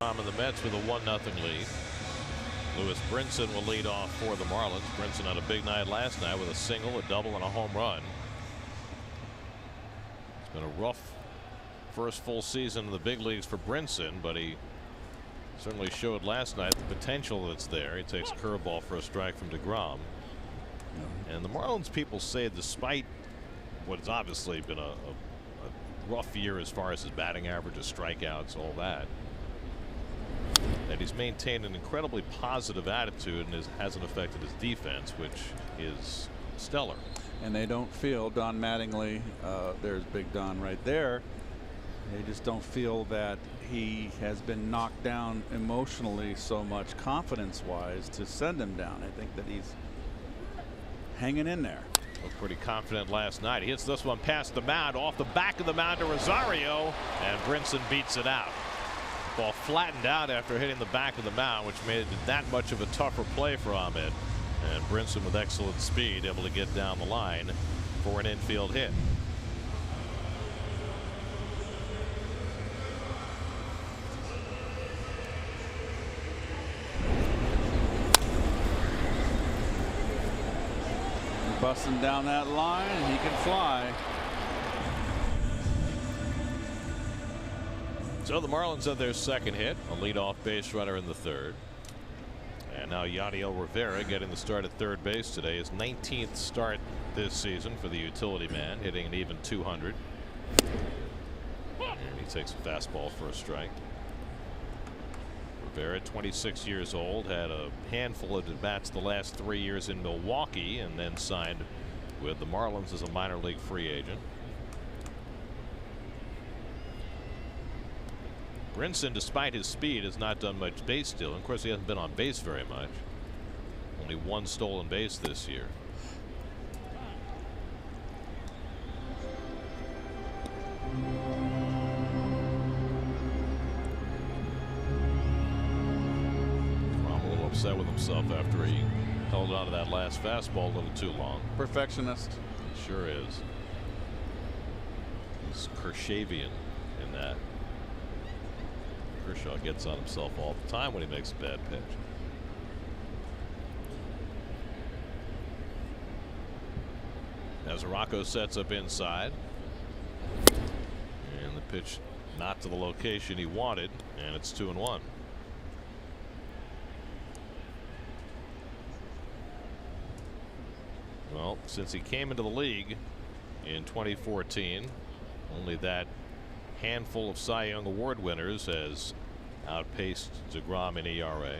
And the Mets with a 1-0 lead. Lewis Brinson will lead off for the Marlins. Brinson had a big night last night with a single, a double, and a home run. It's been a rough first full season in the big leagues for Brinson, but he certainly showed last night the potential that's there. He takes a curveball for a strike from DeGrom. And the Marlins people say, despite what has obviously been a rough year as far as his batting average, his strikeouts, all that he's maintained an incredibly positive attitude and hasn't affected his defense, which is stellar. And they don't feel, Don Mattingly, there's Big Don right there, they just don't feel that he has been knocked down emotionally so much, confidence-wise, to send him down. I think that he's hanging in there. Looked pretty confident last night. He hits this one past the mound, off the back of the mound to Rosario, and Brinson beats it out. Ball flattened out after hitting the back of the mound, which made it that much of a tougher play for Ahmed. And Brinson, with excellent speed, able to get down the line for an infield hit. Busting down that line, and he can fly. So the Marlins have their second hit, a leadoff base runner in the third. And now Yadiel Rivera getting the start at third base today, his 19th start this season for the utility man, hitting an even 200. And he takes a fastball for a strike. Rivera, 26 years old, had a handful of at-bats the last 3 years in Milwaukee, and then signed with the Marlins as a minor league free agent. Brinson, despite his speed, has not done much base stealing. Of course, he hasn't been on base very much. Only one stolen base this year. I'm a little upset with himself after he held on to that last fastball a little too long. Perfectionist. He sure is. He's Kershavian in that. Kershaw gets on himself all the time when he makes a bad pitch. As Rocco sets up inside, and the pitch not to the location he wanted, and it's 2-1. Well, since he came into the league in 2014, only that handful of Cy Young Award winners has outpaced DeGrom in ERA.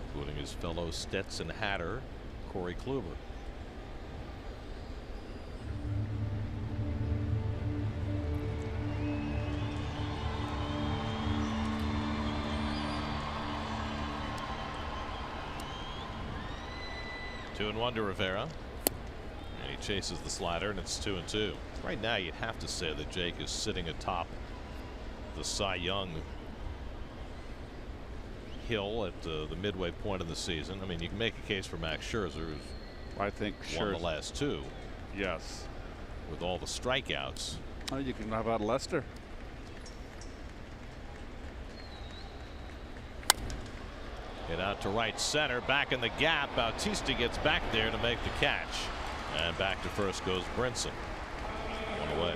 Including his fellow Stetson Hatter, Corey Kluber. Two and 1 to Rivera, and he chases the slider, and it's 2-2. Right now, you'd have to say that Jake is sitting atop the Cy Young hill at the midway point of the season. I mean, you can make a case for Max Scherzer, who's I think won the last two. Yes. With all the strikeouts. Oh, you can have out Lester. Hit out to right center, back in the gap. Bautista gets back there to make the catch, and back to first goes Brinson. One away.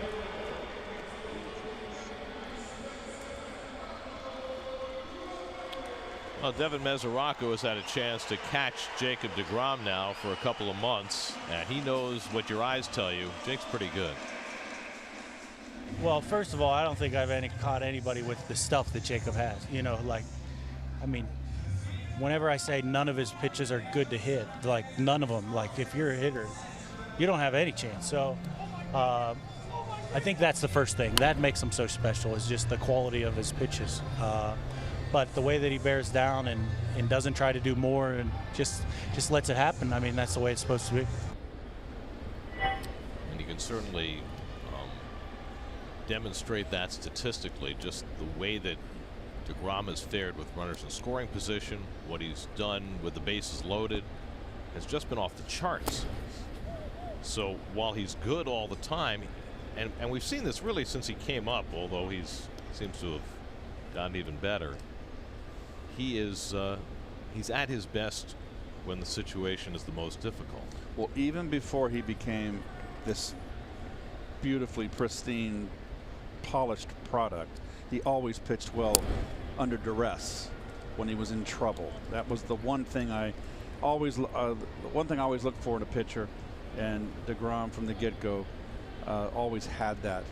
Well, Devin Mesoraco has had a chance to catch Jacob DeGrom now for a couple of months, and he knows what your eyes tell you. Jake's pretty good. Well, first of all, I don't think I've caught anybody with the stuff that Jacob has. You know, like, I mean, whenever I say none of his pitches are good to hit, like none of them, like if you're a hitter, you don't have any chance. So I think that's the first thing that makes him so special, is just the quality of his pitches. But the way that he bears down and doesn't try to do more and just lets it happen. I mean, that's the way it's supposed to be. And you can certainly demonstrate that statistically, just the way that DeGrom has fared with runners in scoring position, what he's done with the bases loaded, has just been off the charts. So while he's good all the time, and we've seen this really since he came up, although seems to have gotten even better. He's at his best when the situation is the most difficult. Well, even before he became this beautifully pristine, polished product, he always pitched well under duress when he was in trouble. That was the one thing I always looked for in a pitcher, and DeGrom from the get-go always had that.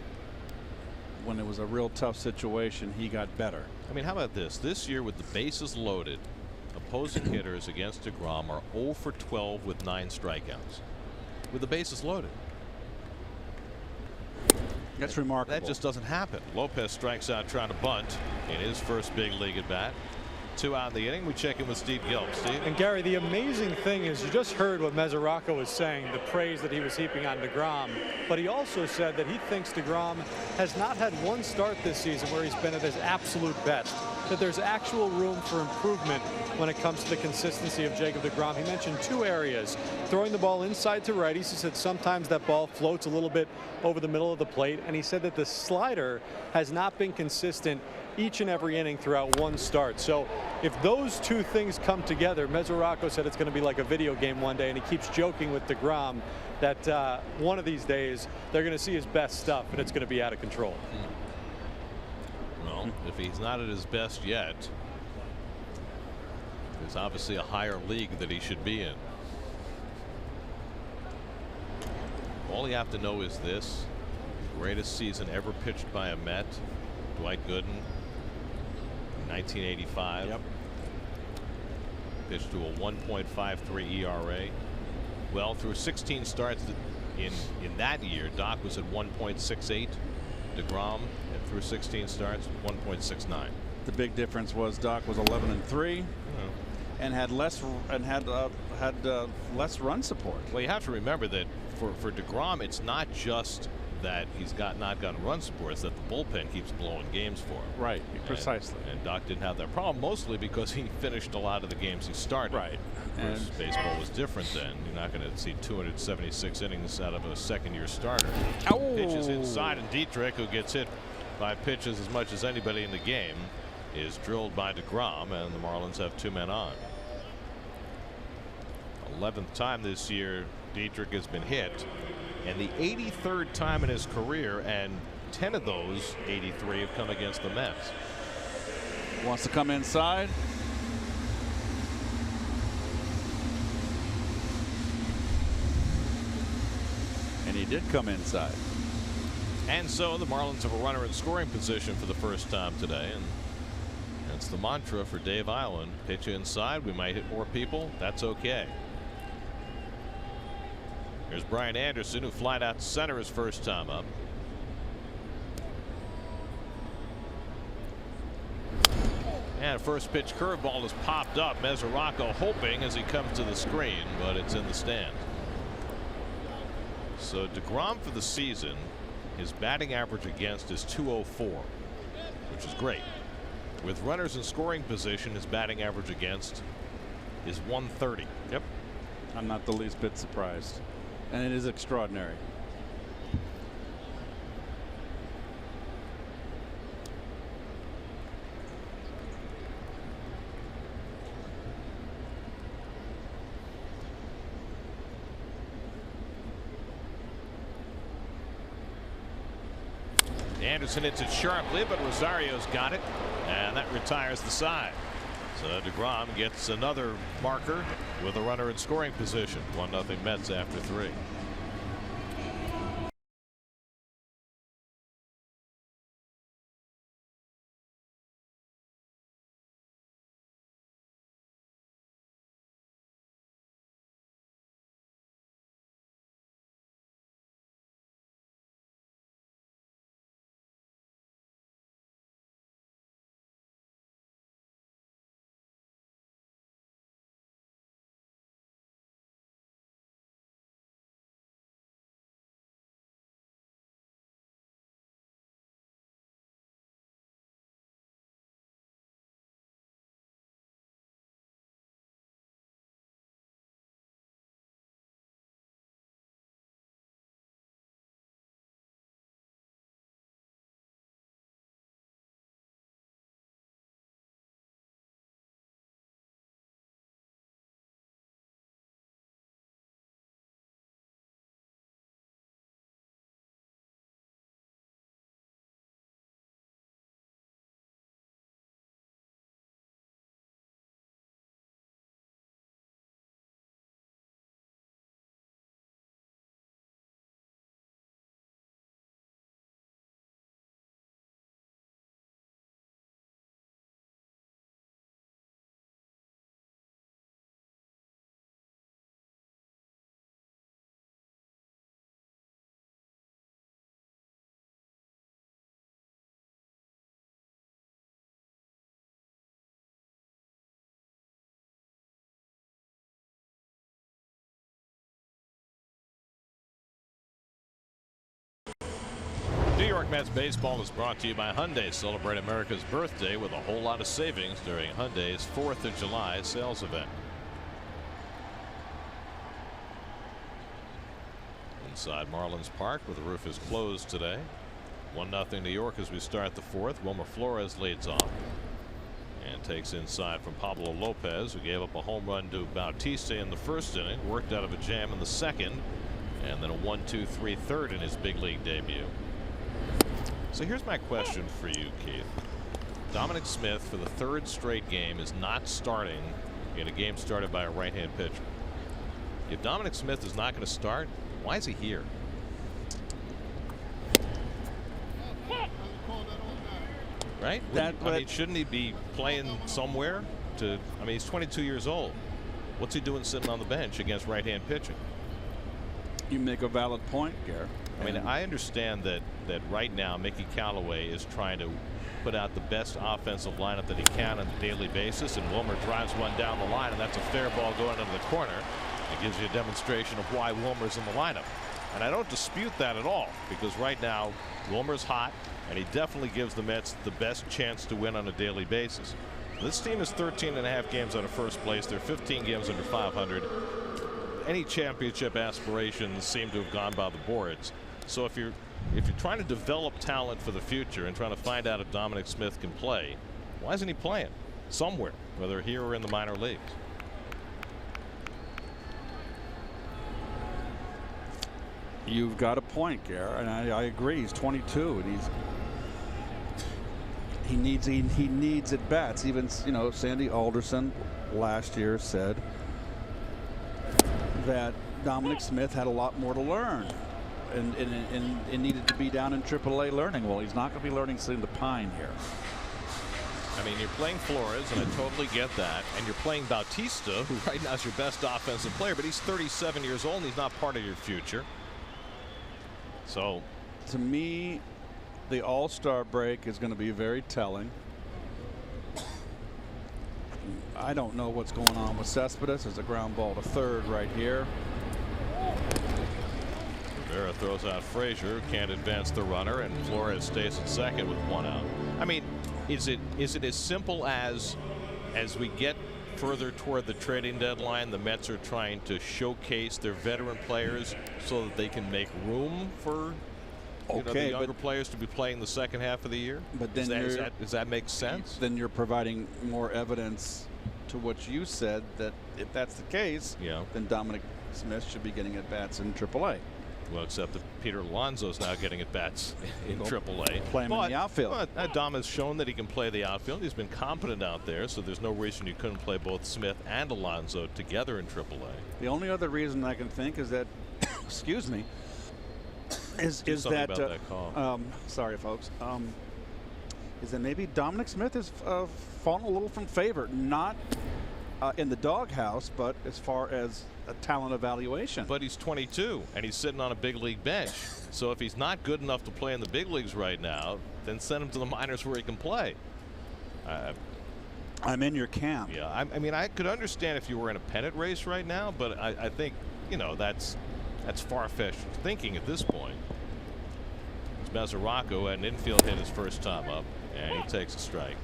When it was a real tough situation, he got better. I mean, how about this? This year with the bases loaded, opposing hitters against DeGrom are 0 for 12 with 9 strikeouts. With the bases loaded. That's remarkable. That just doesn't happen. Lopez strikes out trying to bunt in his first big league at bat. 2 out in the inning. We check in with Steve Gelb. Steve? And Gary, the amazing thing is you just heard what Mesoraco was saying, the praise that he was heaping on DeGrom. But he also said that he thinks DeGrom has not had one start this season where he's been at his absolute best. That there's actual room for improvement when it comes to the consistency of Jacob DeGrom. He mentioned 2 areas. Throwing the ball inside to righties. He said sometimes that ball floats a little bit over the middle of the plate. And he said that the slider has not been consistent each and every inning throughout one start. So if those 2 things come together, Mesoraco said it's going to be like a video game one day, and he keeps joking with DeGrom that one of these days they're going to see his best stuff and it's going to be out of control. Well, if he's not at his best yet, there's obviously a higher league that he should be in. All you have to know is this: greatest season ever pitched by a Met, Dwight Gooden, 1985. Yep. Pitched to a 1.53 ERA. Well, through 16 starts in that year, Doc was at 1.68. DeGrom through 16 starts, 1.69. The big difference was Doc was 11-3, and had less less run support. Well, you have to remember that for DeGrom, it's not just that he's not gotten run support, it's that the bullpen keeps blowing games for him. Right, precisely. And Doc didn't have that problem, mostly because he finished a lot of the games he started. Right. And baseball was different then. You're not going to see 276 innings out of a second-year starter. Oh. Pitches inside, and Dietrich, who gets hit by pitches as much as anybody in the game, is drilled by DeGrom, and the Marlins have 2 men on. 11th time this year Dietrich has been hit, and the 83rd time in his career, and 10 of those 83 have come against the Mets. Wants to come inside. And he did come inside. And so the Marlins have a runner in scoring position for the first time today, and that's the mantra for Dave Island. Pitch inside, we might hit more people, that's okay. Here's Brian Anderson, who flied out to center his first time up. And first pitch curveball is popped up. Mesoraco hoping as he comes to the screen, but it's in the stand. So DeGrom for the season, his batting average against is .204, which is great. With runners in scoring position, his batting average against is .130. Yep. I'm not the least bit surprised. And it is extraordinary. Anderson hits it sharply, but Rosario's got it, and that retires the side. So DeGrom gets another marker with a runner in scoring position. 1-0 Mets after 3. York Mets baseball is brought to you by Hyundai. Celebrate America's birthday with a whole lot of savings during Hyundai's 4th of July sales event. Inside Marlins Park, where the roof is closed today. 1-0 New York as we start the 4th. Wilmer Flores leads off and takes inside from Pablo Lopez, who gave up a home run to Bautista in the first inning, worked out of a jam in the second, and then a 1-2-3 third in his big league debut. So here's my question for you, Keith. Dominic Smith, for the 3rd straight game, is not starting in a game started by a right-hand pitcher. If Dominic Smith is not going to start, why is he here? Right? I mean, shouldn't he be playing somewhere? I mean, he's 22 years old. What's he doing sitting on the bench against right-hand pitching? You make a valid point, Garrett. I mean, I understand that right now Mickey Callaway is trying to put out the best offensive lineup that he can on a daily basis, and Wilmer drives one down the line, and that's a fair ball going into the corner. It gives you a demonstration of why Wilmer's in the lineup. And I don't dispute that at all, because right now Wilmer's hot, and he definitely gives the Mets the best chance to win on a daily basis. This team is 13.5 games out of first place. They're 15 games under 500. Any championship aspirations seem to have gone by the boards. So if you're trying to develop talent for the future and trying to find out if Dominic Smith can play, why isn't he playing somewhere, whether here or in the minor leagues? You've got a point, Garrett, and I agree. He's 22, and he needs at bats. Even, you know, Sandy Alderson last year said that Dominic Smith had a lot more to learn and needed to be down in AAA learning. Well, he's not going to be learning sitting the pine here. I mean, you're playing Flores, and I totally get that, and you're playing Bautista, who right now is your best offensive player, but he's 37 years old and he's not part of your future. So to me, the All-Star break is going to be very telling. I don't know what's going on with Cespedes. There's a ground ball to third right here. Rivera throws out Frazier, can't advance the runner, and Flores stays at second with 1 out. I mean, is it as simple as we get further toward the trading deadline, the Mets are trying to showcase their veteran players so that they can make room for the younger players to be playing the second half of the year? But then does that make sense? Then you're providing more evidence to what you said, that if that's the case, then Dominic Smith should be getting at bats in AAA. Well, except that Peter Alonso's now getting at bats in AAA. Play him in the outfield. Dom has shown that he can play the outfield. He's been competent out there, so there's no reason you couldn't play both Smith and Alonso together in AAA. The only other reason I can think is that, excuse me, is that sorry, folks. Is that maybe Dominic Smith has fallen a little from favor, not in the doghouse, but as far as a talent evaluation. But he's 22 and he's sitting on a big league bench. So if he's not good enough to play in the big leagues right now, then send him to the minors where he can play. I'm in your camp. Yeah, I mean, I could understand if you were in a pennant race right now, but I think, that's far-fetched thinking at this point. It's Mesoraco had an infield hit his first time up, and he takes a strike.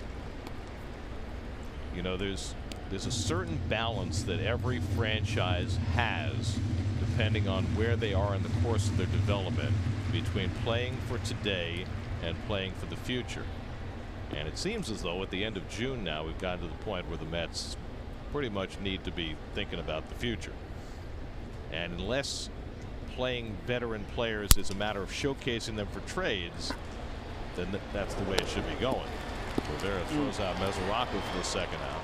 There's a certain balance that every franchise has, depending on where they are in the course of their development, between playing for today and playing for the future. And it seems as though at the end of June now we've gotten to the point where the Mets pretty much need to be thinking about the future. And unless playing veteran players is a matter of showcasing them for trades, then that's the way it should be going. Rivera throws out Mesoraco for the second out.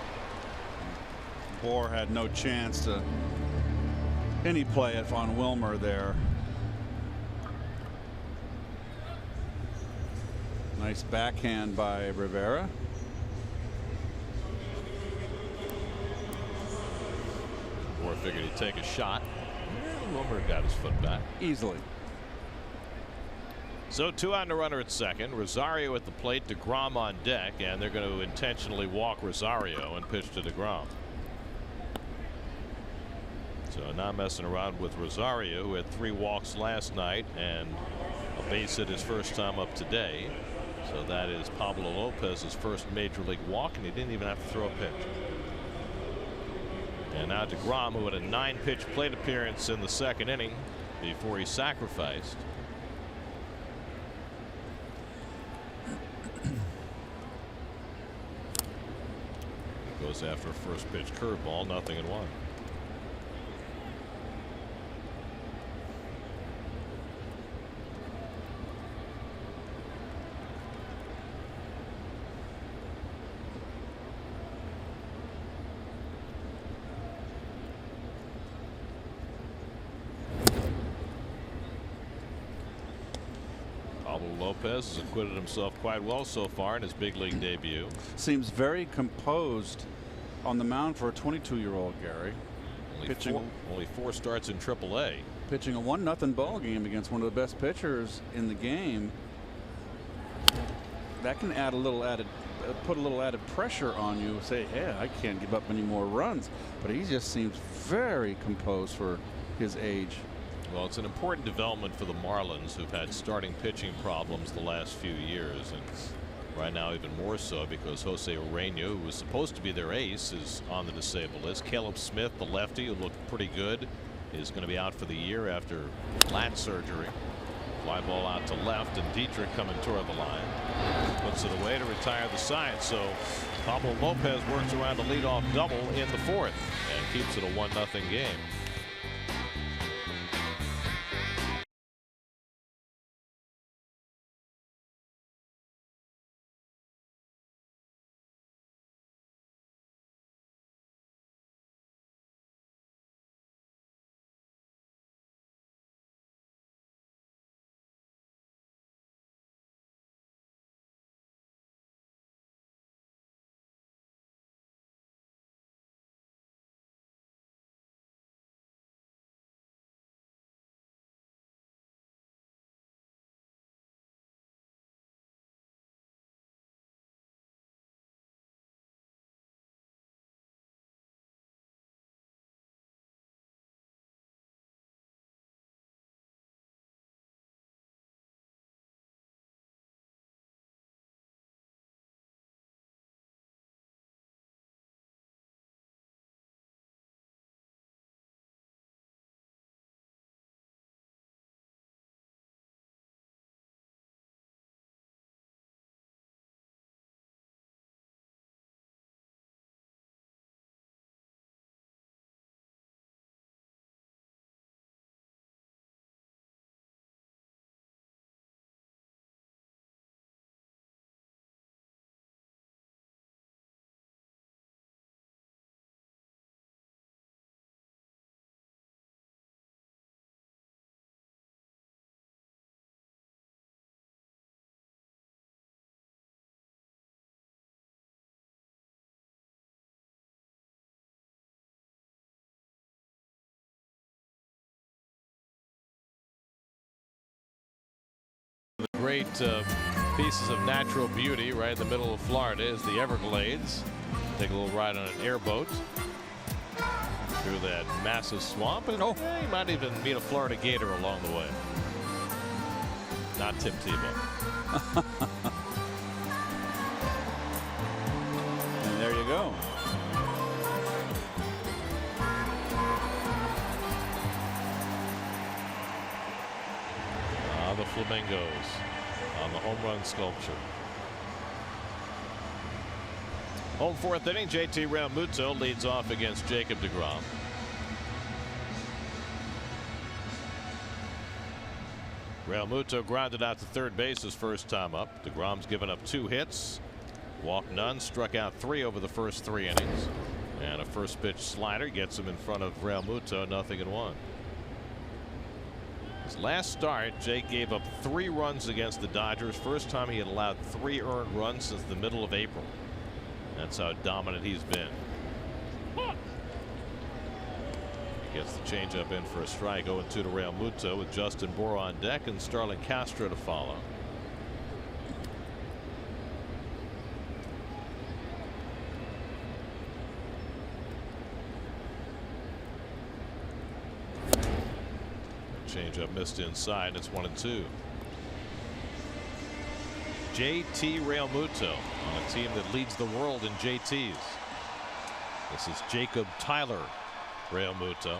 Bohr had no chance to any play it on Wilmer there. Nice backhand by Rivera. Bohr figured he'd take a shot. Wilmer got his foot back easily. So 2 out and a runner at second. Rosario at the plate, DeGrom on deck, and they're going to intentionally walk Rosario and pitch to DeGrom. So not messing around with Rosario, who had 3 walks last night and a base hit his first time up today. So that is Pablo Lopez's first major league walk, and he didn't even have to throw a pitch. And now DeGrom, who had a 9-pitch plate appearance in the second inning before he sacrificed. Goes after a first pitch curveball, 0-1. Lopez has acquitted himself quite well so far in his big league debut. Seems very composed on the mound for a 22-year-old, Gary. Only four starts in AAA. Pitching a 1-0 ball game against one of the best pitchers in the game. That can add a little put a little added pressure on you. Say, hey, I can't give up any more runs. But he just seems very composed for his age. Well, it's an important development for the Marlins, who've had starting pitching problems the last few years, and right now even more so because Jose Urena, who was supposed to be their ace, is on the disabled list. Caleb Smith, the lefty, who looked pretty good, is going to be out for the year after lat surgery. Fly ball out to left, and Dietrich coming toward the line. Puts it away to retire the side. So Pablo Lopez works around the leadoff double in the fourth and keeps it a 1-0 game. Great pieces of natural beauty right in the middle of Florida is the Everglades. Take a little ride on an airboat through that massive swamp, and you might even meet a Florida gator along the way. Not Tim Tebow. And there you go. The Flamingos on the home run sculpture. Home fourth inning, JT Realmuto leads off against Jacob DeGrom. Realmuto grounded out to third base his first time up. DeGrom's given up 2 hits, walked none, struck out 3 over the first 3 innings, and a first pitch slider gets him in front of Realmuto, 0-1. His last start, Jake gave up 3 runs against the Dodgers. First time he had allowed 3 earned runs since the middle of April. That's how dominant he's been. Gets the changeup in for a strike. 0-2 to Realmuto with Justin Bour on deck and Starlin Castro to follow. Changeup missed inside. It's 1-2. JT Realmuto on a team that leads the world in JTs. This is Jacob Tyler Realmuto.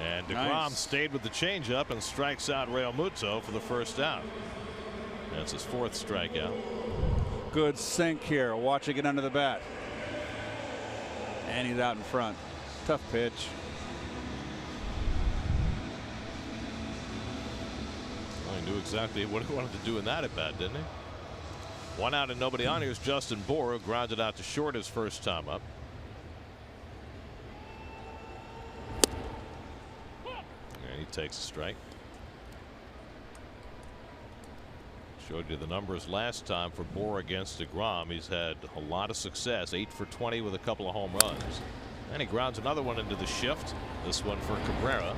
And DeGrom stayed with the changeup and strikes out Realmuto for the first out. That's his 4th strikeout. Good sink here. Watch it get under the bat. And he's out in front. Tough pitch. Well, he knew exactly what he wanted to do in that at bat, didn't he? 1 out and nobody on. Here's Justin Bour, who grounded out to short his first time up. And he takes a strike. Showed you the numbers last time for Bour against DeGrom. He's had a lot of success, 8 for 20 with a couple of home runs. And he grounds another one into the shift. This one for Cabrera.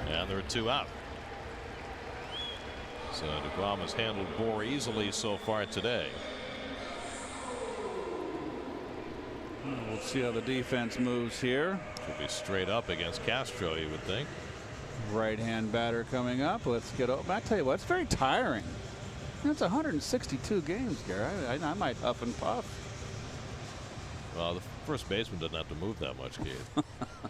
And there are 2 out. So DeGrom has handled Bour easily so far today. We'll see how the defense moves here. Should be straight up against Castro, you would think. Right-hand batter coming up. Let's get over. I tell you what, it's very tiring. That's 162 games, Gary. I might huff and puff. Well, the first baseman doesn't have to move that much, Keith.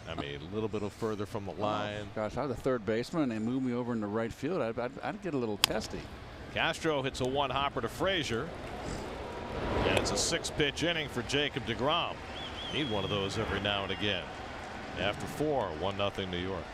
I mean, a little bit further from the line. Oh, gosh, I was a third baseman and they moved me over into right field. I'd get a little testy. Castro hits a 1-hopper to Frazier. And it's a 6-pitch inning for Jacob DeGrom. Need one of those every now and again. After 4, 1-0 New York.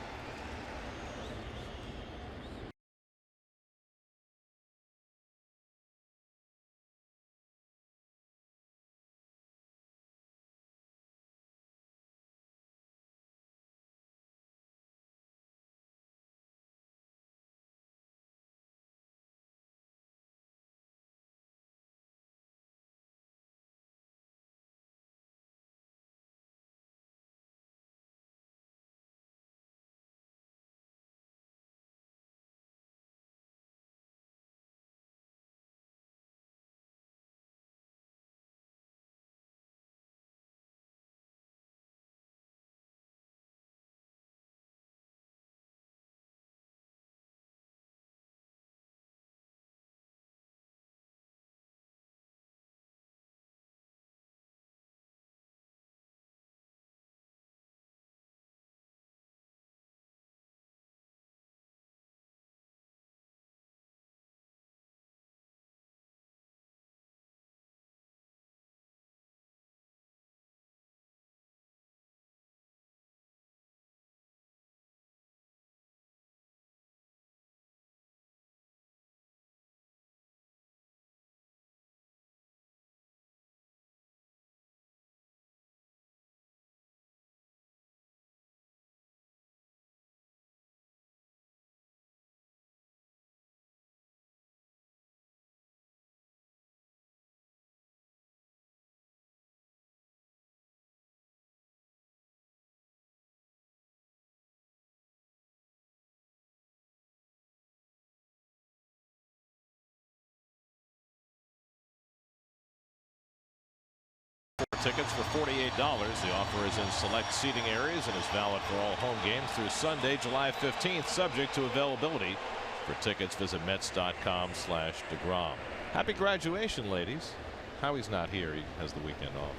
Tickets for $48. The offer is in select seating areas and is valid for all home games through Sunday, July 15th, subject to availability. For tickets, visit Mets.com/DeGrom. Happy graduation, ladies. Howie's not here. He has the weekend off.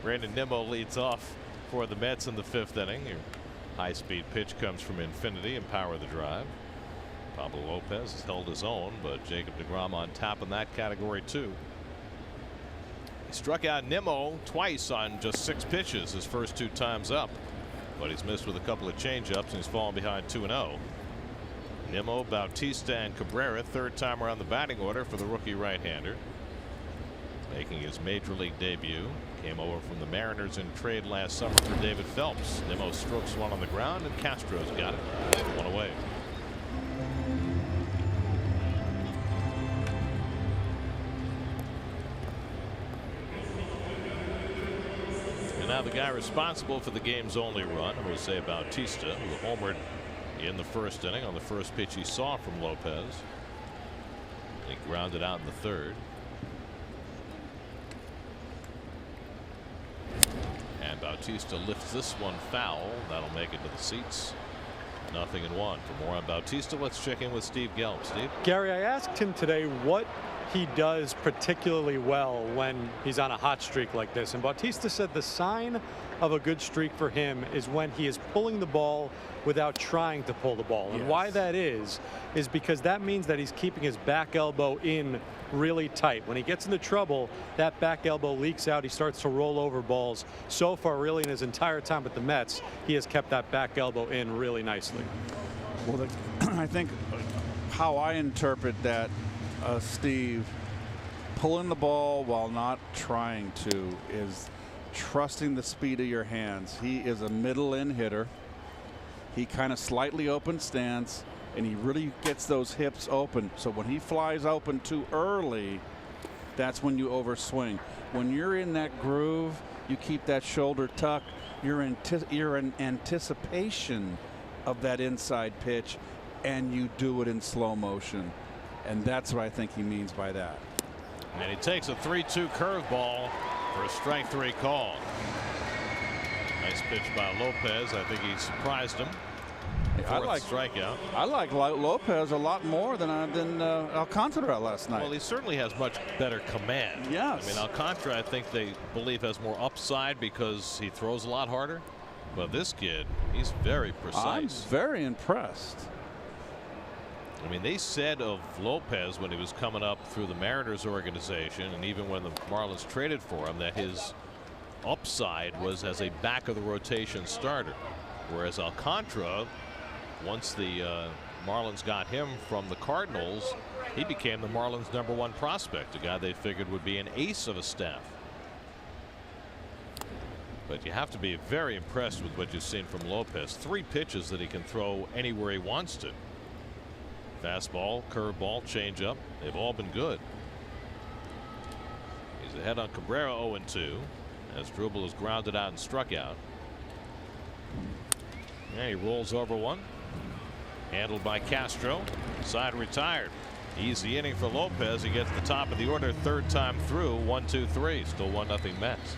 Brandon Nimmo leads off for the Mets in the 5th inning. Your high-speed pitch comes from Infinity and Power the Drive. Pablo Lopez has held his own, but Jacob DeGrom on top in that category too. He struck out Nimmo twice on just 6 pitches his first 2 times up, but he's missed with a couple of changeups and he's fallen behind 2-0. Nimmo, Bautista, and Cabrera, 3rd time around the batting order for the rookie right-hander. Making his major league debut, came over from the Mariners in trade last summer for David Phelps. Nimmo strokes one on the ground and Castro's got it. 1 away. Now the guy responsible for the game's only run, Jose Bautista, who homered in the 1st inning on the first pitch he saw from Lopez. He grounded out in the 3rd. And Bautista lifts this one foul. That'll make it to the seats. 0-1. For more on Bautista, let's check in with Steve Gelb. Steve? Gary, I asked him today what he does particularly well when he's on a hot streak like this, and Bautista said the sign of a good streak for him is when he is pulling the ball without trying to pull the ball. And why that is because that means that he's keeping his back elbow in really tight. When he gets into trouble, that back elbow leaks out. He starts to roll over balls. So far, really, in his entire time with the Mets, he has kept that back elbow in really nicely. Well, I think how I interpret that, Steve, pulling the ball while not trying to is trusting the speed of your hands. He is a middle in hitter. He kind of slightly open stance, and he really gets those hips open. So when he flies open too early, that's when you overswing. When you're in that groove, you keep that shoulder tucked. You're in anticipation of that inside pitch, and you do it in slow motion. And that's what I think he means by that. And he takes a 3-2 curveball for a strike 3 call. Nice pitch by Lopez. I think he surprised him. I like strikeout. I like Lopez a lot more than Alcantara last night. Well, he certainly has much better command. Yes. I mean, Alcantara, I think they believe, has more upside because he throws a lot harder. But this kid, he's very precise. I'm very impressed. I mean, they said of Lopez when he was coming up through the Mariners organization, and even when the Marlins traded for him, that his upside was as a back of the rotation starter. Whereas Alcantara, once the Marlins got him from the Cardinals, he became the Marlins' #1 prospect, a guy they figured would be an ace of a staff. But you have to be very impressed with what you've seen from Lopez. 3 pitches that he can throw anywhere he wants to. Fastball, curveball, changeup, they've all been good. He's ahead on Cabrera 0-2 as Drubel is grounded out and struck out. Yeah, he rolls over one. Handled by Castro. Side retired. Easy inning for Lopez. He gets the top of the order 3rd time through. 1-2-3. Still 1-0 Mets.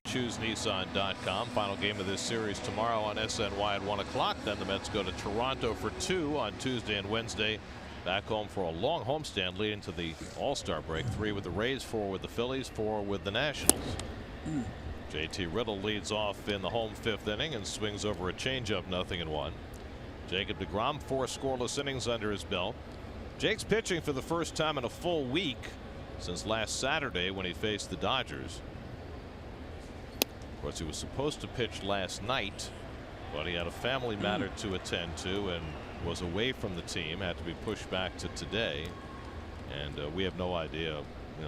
ChooseNissan.com. Final game of this series tomorrow on SNY at 1 o'clock. Then the Mets go to Toronto for 2 on Tuesday and Wednesday. Back home for a long homestand leading to the All-Star break. 3 with the Rays, 4 with the Phillies, 4 with the Nationals. JT Riddle leads off in the home 5th inning and swings over a changeup 0-1. Jacob deGrom 4 scoreless innings under his belt. Jake's pitching for the first time in a full week since last Saturday when he faced the Dodgers. Of course, he was supposed to pitch last night, but he had a family matter to attend to and was away from the team, had to be pushed back to today. And we have no idea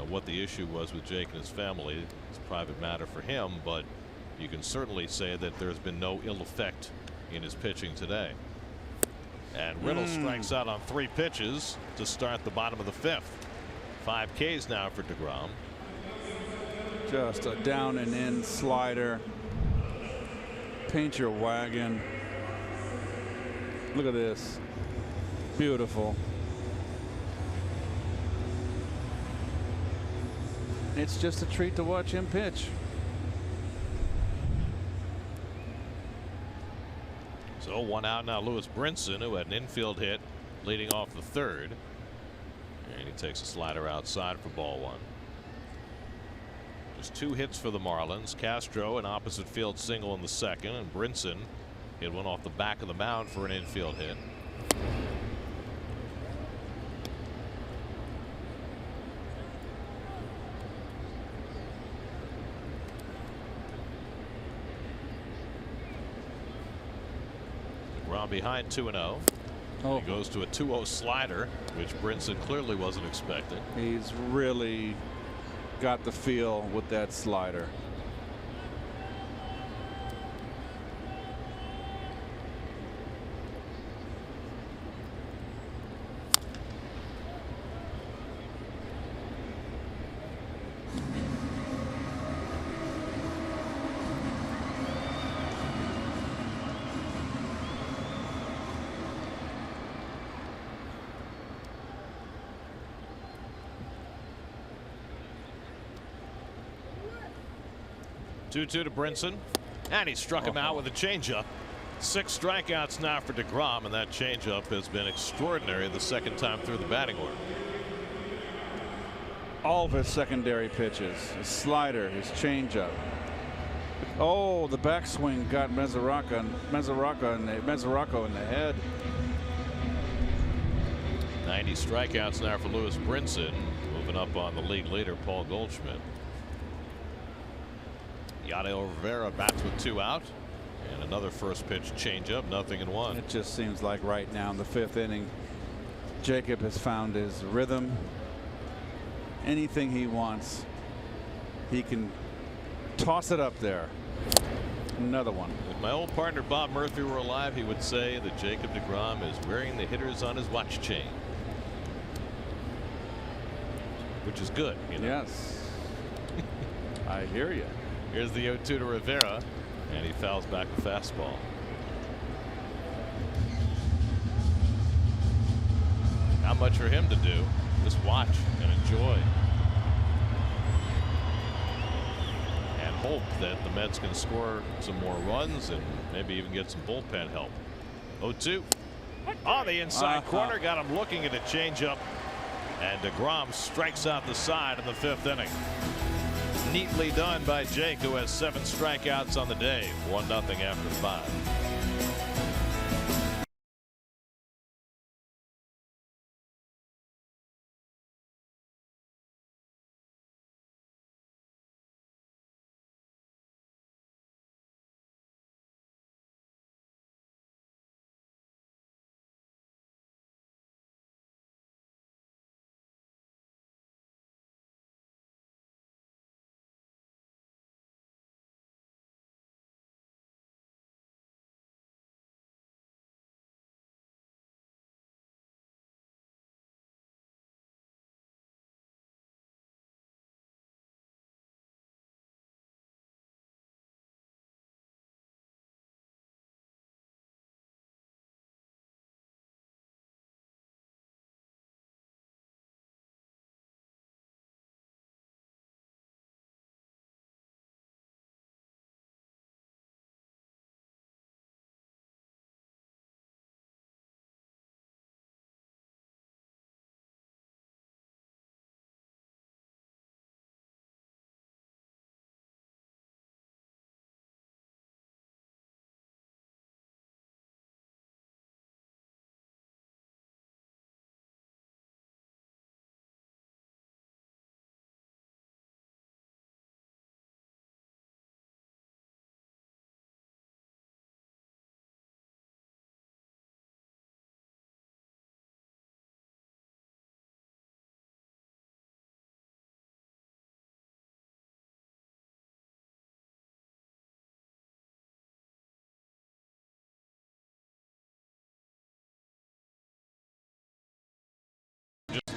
what the issue was with Jake and his family. It's a private matter for him, but you can certainly say that there's been no ill effect in his pitching today. And Riddle strikes out on 3 pitches to start the bottom of the 5th. 5 Ks now for DeGrom. Just a down and in slider. Paint your wagon. Look at this. Beautiful. It's just a treat to watch him pitch. So 1 out now. Lewis Brinson, who had an infield hit leading off the 3rd. And he takes a slider outside for ball 1. Just 2 hits for the Marlins. Castro an opposite field single in the 2nd, and Brinson hit one off the back of the mound for an infield hit. DeGrom behind 2-0. He goes to a 2-0 slider, which Brinson clearly wasn't expecting. He's really got the feel with that slider. Two to Brinson, and he struck him out with a changeup. 6 strikeouts now for DeGrom, and that changeup has been extraordinary the 2nd time through the batting order. All of his secondary pitches, his slider, his changeup. Oh, the backswing got Mesoraco in the head. 90 strikeouts now for Lewis Brinson, moving up on the league leader Paul Goldschmidt. Yadiel Rivera bats with 2 out, and another first pitch changeup, 0-1. It just seems like right now in the 5th inning, Jacob has found his rhythm. Anything he wants, he can toss it up there. Another one. If my old partner Bob Murphy were alive, he would say that Jacob DeGrom is wearing the hitters on his watch chain, which is good. Yes. I hear you. Here's the 0-2 to Rivera, and he fouls back the fastball. Not much for him to do. Just watch and enjoy. And hope that the Mets can score some more runs and maybe even get some bullpen help. 0-2 on the inside corner, got him looking at a changeup, and DeGrom strikes out the side in the 5th inning. Neatly done by Jake, who has 7 strikeouts on the day. 1-0 after 5.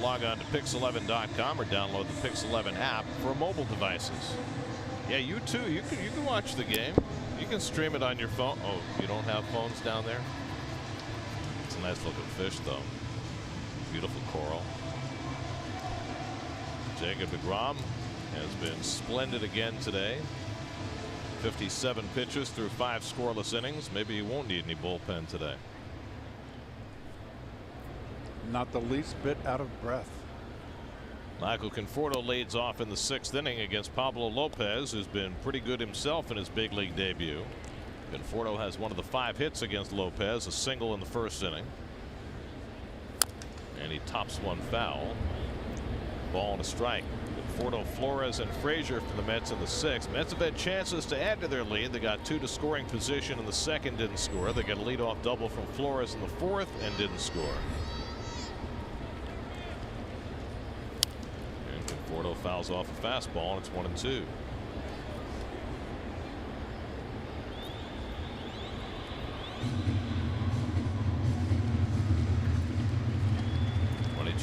log on to pix11.com or download the Pix11 app for mobile devices. Yeah, you too. You can watch the game. You can stream it on your phone. Oh, you don't have phones down there? It's a nice looking fish, though. Beautiful coral. Jacob deGrom has been splendid again today. 57 pitches through 5 scoreless innings. Maybe he won't need any bullpen today. Not the least bit out of breath. Michael Conforto leads off in the 6th inning against Pablo Lopez, who's been pretty good himself in his big league debut. Conforto has one of the 5 hits against Lopez, a single in the 1st inning. And he tops one foul. Ball and a strike. Conforto, Flores, and Frazier for the Mets in the 6th. Mets have had chances to add to their lead. They got 2 to scoring position in the 2nd, didn't score. They got a leadoff double from Flores in the 4th and didn't score. And Conforto fouls off a fastball, and it's 1-2.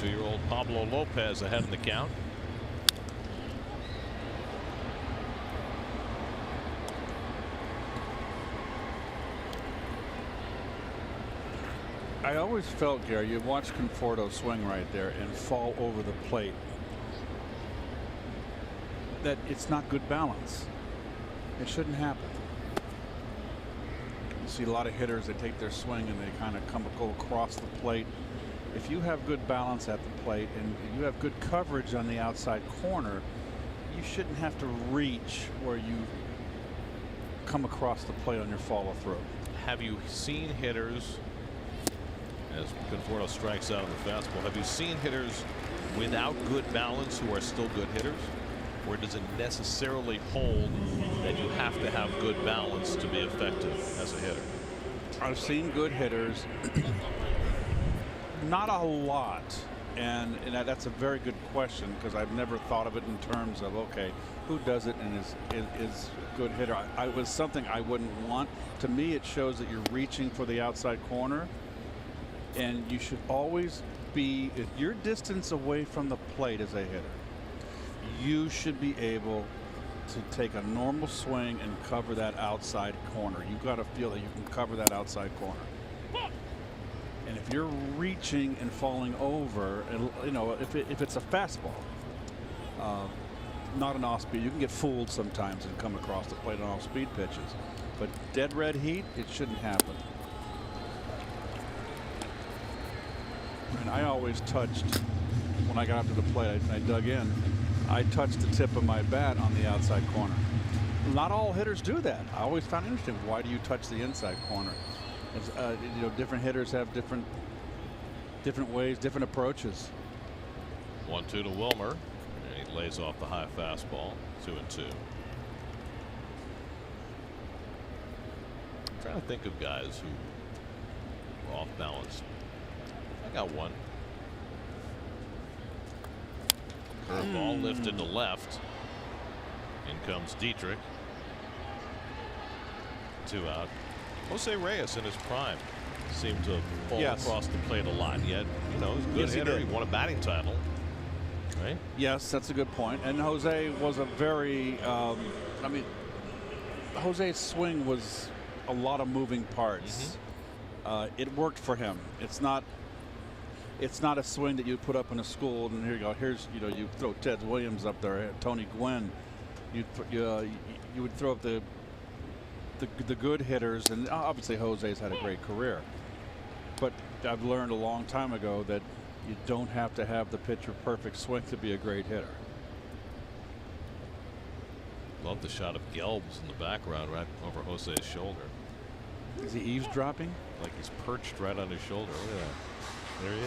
Year-old Pablo Lopez ahead in the count. I always felt, Gary, you watch Conforto swing right there and fall over the plate, that it's not good balance. It shouldn't happen. You see a lot of hitters that take their swing and they kind of go across the plate. If you have good balance at the plate and you have good coverage on the outside corner, you shouldn't have to reach where you come across the plate on your follow through. Have you seen hitters, as Conforto strikes out on the fastball, have you seen hitters without good balance who are still good hitters? Or does it necessarily hold that you have to have good balance to be effective as a hitter? I've seen good hitters. Not a lot, and that's a very good question, because I've never thought of it in terms of, okay, who does it and is a good hitter. I was something I wouldn't want. To me, it shows that you're reaching for the outside corner, and you should always be, if you're distance away from the plate as a hitter, you should be able to take a normal swing and cover that outside corner. You've got to feel that you can cover that outside corner. And if you're reaching and falling over, and you know, if it's a fastball, not an off-speed, you can get fooled sometimes and come across the plate on off-speed pitches. But dead red heat, it shouldn't happen. And I always touched, when I got up to the plate, I dug in, I touched the tip of my bat on the outside corner. Not all hitters do that. I always found it interesting. Why do you touch the inside corner? It's, you know, different hitters have different ways, different approaches. 1-2 to Wilmer, and he lays off the high fastball. 2-2. I'm trying to think of guys who are off balance. I got one. Curveball lifted to left. In comes Dietrich. 2 out. Jose Reyes in his prime seemed to fall across the plate a lot. Yet, you know, he's a good hitter. He won a batting title, right? Yes, that's a good point. And Jose was a very, I mean, Jose's swing was a lot of moving parts. It worked for him. It's not a swing that you put up in a school and here you go. Here's, you know, you throw Ted Williams up there, Tony Gwynn. You would throw up the good hitters, and obviously Jose's had a great career, but I've learned a long time ago that you don't have to have the pitcher perfect swing to be a great hitter. Love the shot of Gelbs in the background right over Jose's shoulder. Is he eavesdropping? Like he's perched right on his shoulder. Look at that. There he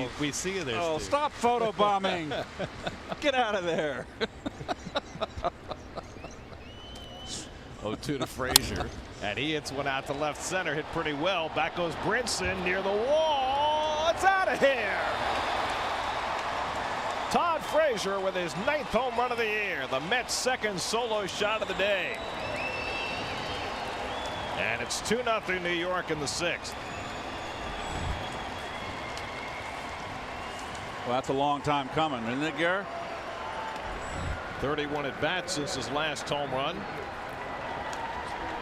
is. We see you there. Oh, Steve. stop photobombing. Get out of there. 0-2 to Frazier, and he hits one out to left center, hit pretty well. Back goes Brinson near the wall. It's out of here. Todd Frazier with his 9th home run of the year, the Mets' 2nd solo shot of the day. And it's 2-0 New York in the 6th. Well, that's a long time coming, isn't it, Gary? 31 at bats since his last home run.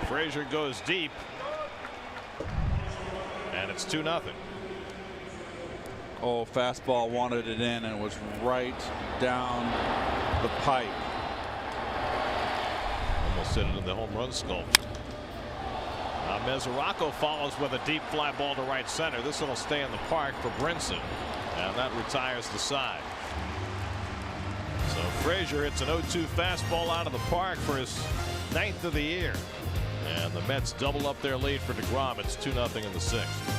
Frazier goes deep, and it's 2-0. Oh, fastball wanted it in, and it was right down the pipe. Almost hit it in the home run sculpt. Now Mesoraco follows with a deep fly ball to right center. This one will stay in the park for Brinson, and that retires the side. So Frazier hits an 0-2 fastball out of the park for his 9th of the year. And the Mets double up their lead for DeGrom. It's 2-0 in the 6th.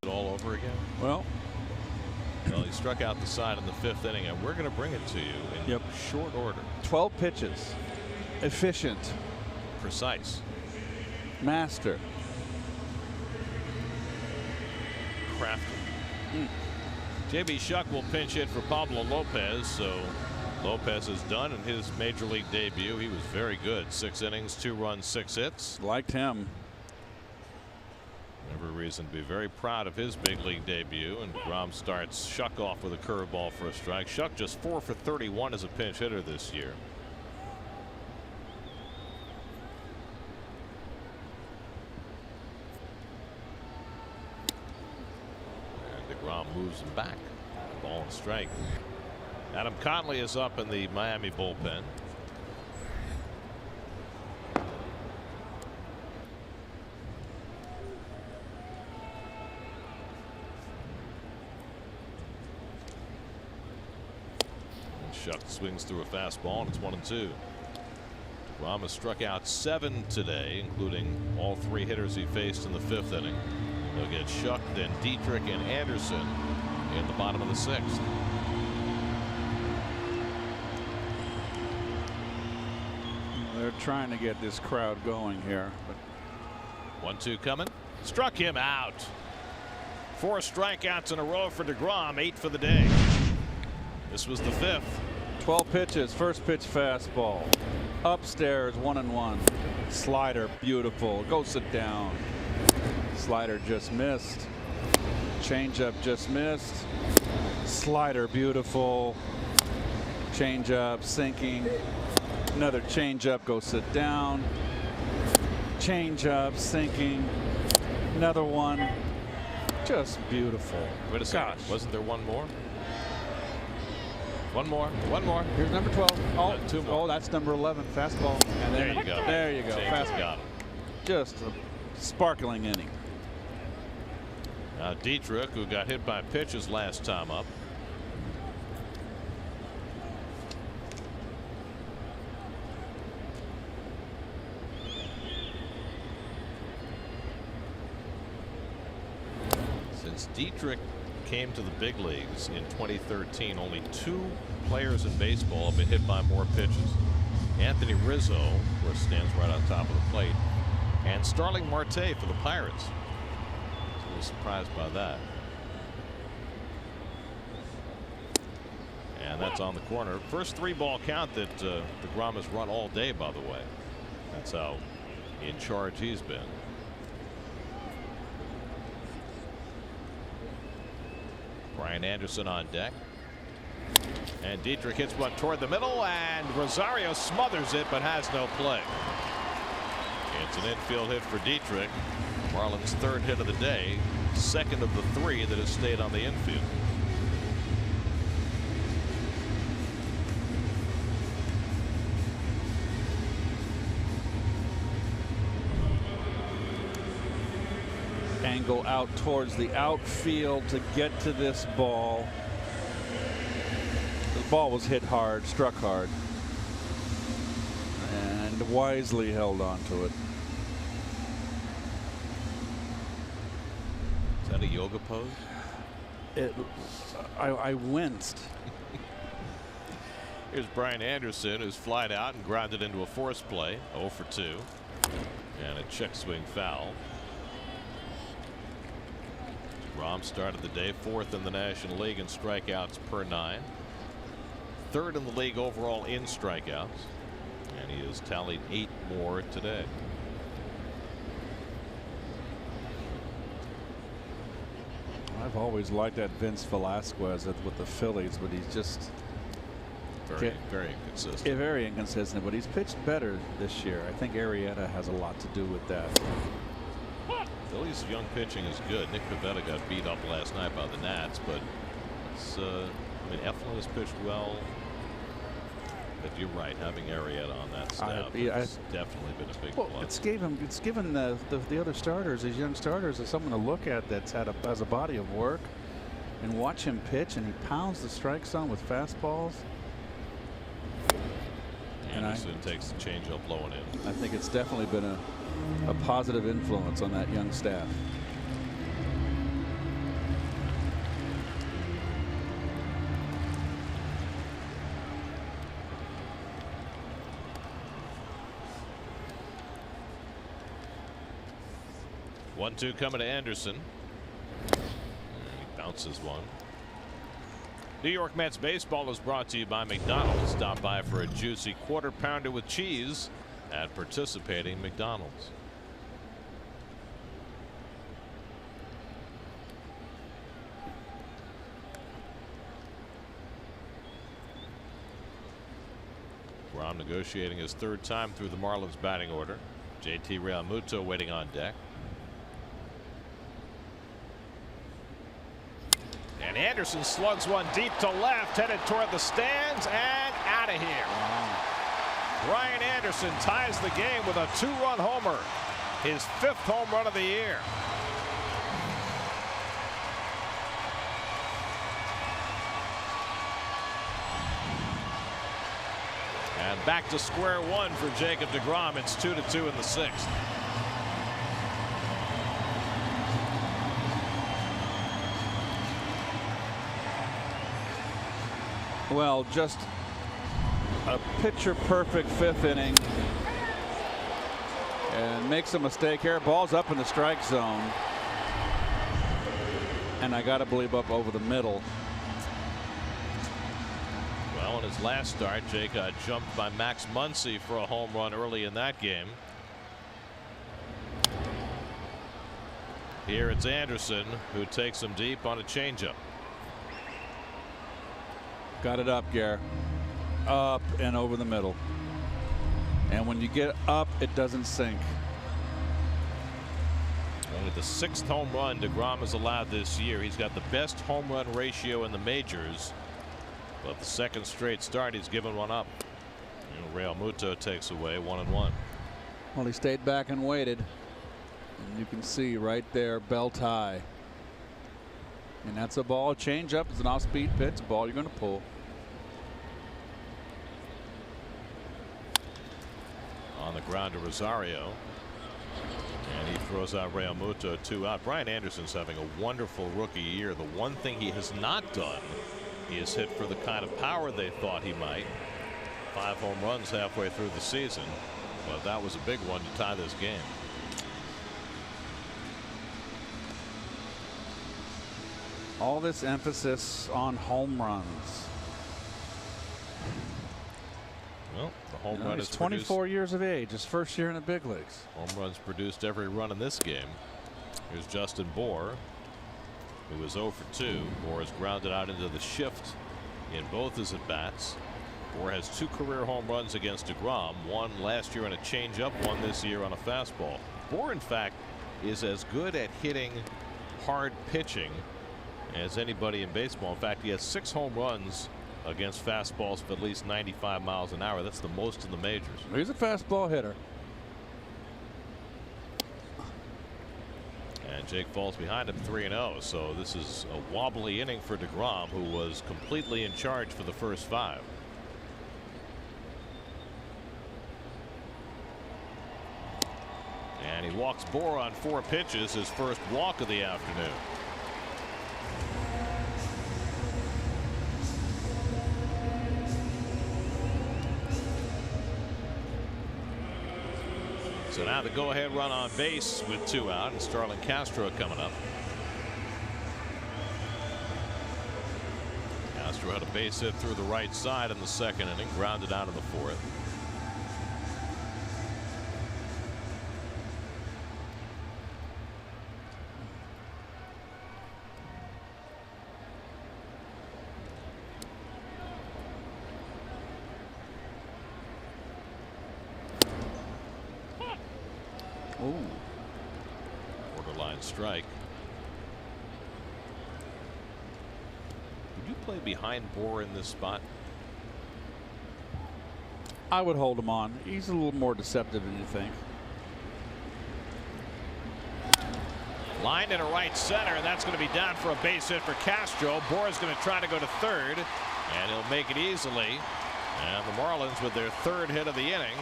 It all over again. Well, he struck out the side in the 5th inning, and we're going to bring it to you in short order. 12 pitches. Efficient. Precise. Master. Crafty. J.B. Shuck will pinch hit for Pablo Lopez. So Lopez is done in his major league debut. He was very good. 6 innings, 2 runs, 6 hits. Liked him. Every reason to be very proud of his big league debut. And DeGrom starts Shuck off with a curveball for a strike. Shuck just 4 for 31 as a pinch hitter this year. And DeGrom moves him back. Ball and strike. Adam Conley is up in the Miami bullpen. Shuck swings through a fastball, and it's 1-2. DeGrom has struck out 7 today, including all 3 hitters he faced in the 5th inning. They'll get Shuck, then Dietrich, and Anderson in the bottom of the 6th. They're trying to get this crowd going here. 1-2 coming. Struck him out. 4 strikeouts in a row for DeGrom, 8 for the day. This was the 5th. 12 pitches. First pitch fastball. Upstairs, 1-1. Slider, beautiful. Go sit down. Slider just missed. Changeup just missed. Slider, beautiful. Changeup sinking. Another changeup. Go sit down. Changeup sinking. Another one. Just beautiful. Wait a second. Gosh. Wasn't there one more? One more. Here's number 12. Oh, 2 more. Oh, that's number 11. Fastball. And There you go. There you go. James Fastball. got him. Just a sparkling inning. Now Dietrich, who got hit by pitches last time up. Dietrich came to the big leagues in 2013, only 2 players in baseball have been hit by more pitches. Anthony Rizzo, of course, stands right on top of the plate, and Starling Marte for the Pirates. So a little surprised by that. And that's on the corner. First 3-ball count that DeGrom has run all day, by the way. That's how in charge he's been. Brian Anderson on deck. And Dietrich hits one toward the middle, and Rosario smothers it but has no play. It's an infield hit for Dietrich. Marlins' 3rd hit of the day, 2nd of the 3 that has stayed on the infield. Angle out towards the outfield to get to this ball. The ball was hit hard, struck hard, and wisely held on to it. Is that a yoga pose? I winced. Here's Brian Anderson, who's flied out and grounded into a force play. 0 for 2. And a check swing foul. DeGrom started the day 4th in the National League in strikeouts per 9. 3rd in the league overall in strikeouts. And he has tallied 8 more today. I've always liked that Vince Velasquez with the Phillies, but he's just very inconsistent. Very inconsistent, but he's pitched better this year. I think Arrieta has a lot to do with that. Phillies' young pitching is good. Nick Pivetta got beat up last night by the Nats, but it's, I mean, Eflin has pitched well. But you're right, having Arrieta on that staff has definitely been a big plus. It's given the other starters, these young starters, as someone to look at that's has a body of work, and watch him pitch, and he pounds the strike zone with fastballs. Anderson takes the changeup low and in. I think it's definitely been a positive influence on that young staff. One-two coming to Anderson. He bounces one. New York Mets baseball is brought to you by McDonald's. Stop by for a juicy quarter pounder with cheese at participating McDonald's. Grom negotiating his 3rd time through the Marlins batting order. JT Realmuto waiting on deck. And Anderson slugs one deep to left, headed toward the stands and out of here. Brian Anderson ties the game with a 2-run homer, his 5th home run of the year. And back to square one for Jacob deGrom. It's 2-2 in the 6th. Well, just a picture perfect 5th inning, and makes a mistake here. Ball's up in the strike zone, and I got to believe up over the middle. Well, in his last start, Jake got jumped by Max Muncy for a home run early in that game. Here it's Anderson who takes him deep on a changeup. Got it up, Gare. Up and over the middle. And when you get up, it doesn't sink. Only the 6th home run deGrom has allowed this year. He's got the best home run ratio in the majors. But the 2nd straight start, he's given one up. Realmuto takes away 1-1. Well, he stayed back and waited. And you can see right there, belt high. And that's a ball. Change up. It's an off-speed pitch. A ball you're going to pull. On the ground to Rosario. And he throws out Realmuto, 2 out. Brian Anderson's having a wonderful rookie year. The one thing he has not done is hit for the kind of power they thought he might. 5 home runs halfway through the season, but that was a big one to tie this game. All this emphasis on home runs. Well, the home run He's is 24 years of age, his first year in the big leagues. Home runs produced every run in this game. Here's Justin Bour, who is 0 for 2. Bour has grounded out into the shift in both his at-bats. Bour has 2 career home runs against DeGrom, 1 last year on a changeup, 1 this year on a fastball. Bour, in fact, is as good at hitting hard pitching as anybody in baseball. In fact, he has 6 home runs against fastballs of at least 95 miles an hour. That's the most in the majors. He's a fastball hitter. And Jake falls behind him 3-0. So this is a wobbly inning for DeGrom, who was completely in charge for the first 5. And he walks Bour on 4 pitches, his first walk of the afternoon. So now the go-ahead run on base with 2 out, and Starlin Castro coming up. Castro had a base hit through the right side in the 2nd inning, grounded out in the 4th. Borderline strike. Would you play behind Bour in this spot? I would hold him on. He's a little more deceptive than you think. Line into right center, and that's going to be down for a base hit for Castro. Bour is going to try to go to third, and he'll make it easily. And the Marlins, with their 3rd hit of the inning,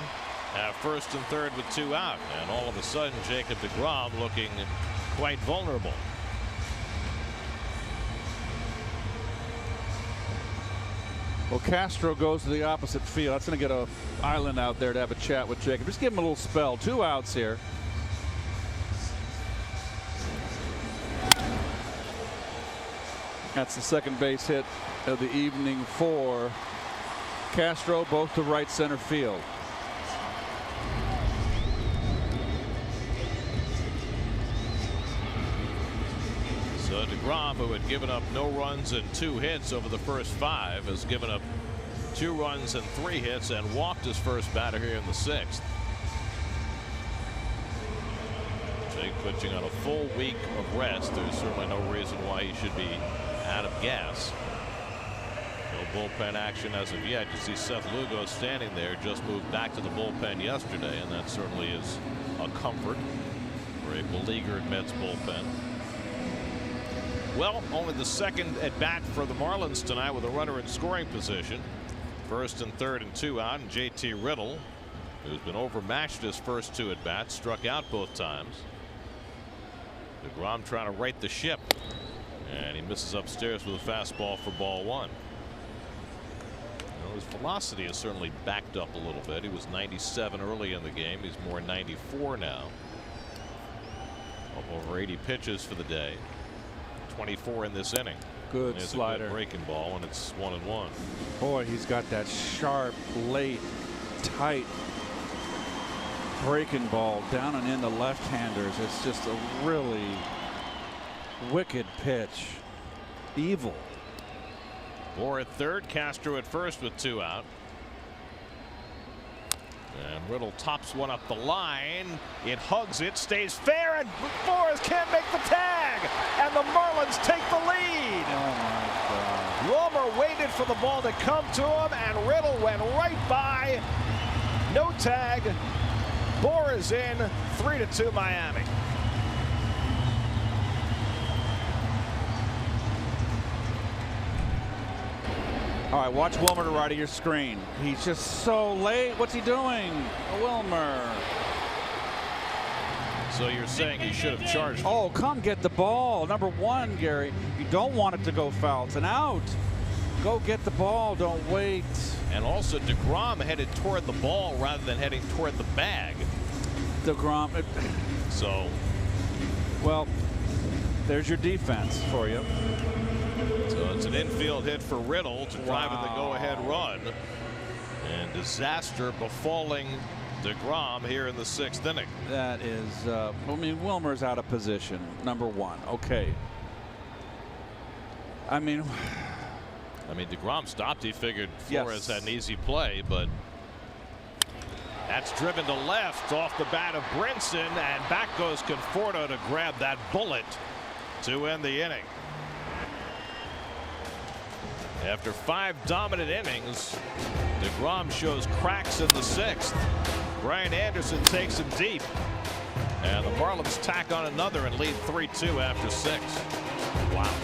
have 1st and 3rd with 2 out. And all of a sudden, Jacob deGrom looking quite vulnerable. Well, Castro goes to the opposite field. That's going to get a island out there to have a chat with Jacob. Just give him a little spell. 2 outs here. That's the 2nd base hit of the evening for Castro, both to right center field. So DeGrom, who had given up no runs and 2 hits over the first 5, has given up 2 runs and 3 hits and walked his first batter here in the 6th. Jake pitching on a full week of rest. There's certainly no reason why he should be out of gas. No bullpen action as of yet. You see Seth Lugo standing there, just moved back to the bullpen yesterday, and that certainly is a comfort for a beleaguered Mets bullpen. Well, only the 2nd at bat for the Marlins tonight, with a runner in scoring position. 1st and 3rd and 2 out, and JT Riddle, who's been overmatched his first 2 at bats, struck out both times. DeGrom trying to right the ship, and he misses upstairs with a fastball for ball 1. His velocity has certainly backed up a little bit. He was 97 early in the game. He's more 94 now. Up over 80 pitches for the day. 24 in this inning. Good slider. A good breaking ball, and it's 1-1. Boy, he's got that sharp, late, tight breaking ball down and in the left-handers. It's just a really wicked pitch. Evil. Bour at 3rd, Castro at 1st with 2 out. And Riddle tops one up the line. It hugs it, stays fair, and Bour can't make the tag. And the Marlins take the lead. Oh, my God. Wilmer waited for the ball to come to him, and Riddle went right by. No tag. Bour is in. 3-2 Miami. All right, watch Wilmer to right of your screen. He's just so late. What's he doing? Wilmer. So you're saying he should have charged him. Oh, come get the ball. Number one, Gary, you don't want it to go foul. It's an out. Go get the ball. Don't wait. And also DeGrom headed toward the ball rather than heading toward the bag. DeGrom. So, well, there's your defense for you. So it's an infield hit for Riddle to drive in the go-ahead run. And disaster befalling DeGrom here in the 6th inning. That is, I mean, Wilmer's out of position, number one. Okay. I mean, DeGrom stopped. He figured Flores Yes. had an easy play, but that's driven to left off the bat of Brinson, and back goes Conforto to grab that bullet to end the inning. After 5 dominant innings, DeGrom shows cracks in the 6th. Brian Anderson takes him deep, and the Marlins tack on another and lead 3-2 after 6. Wow.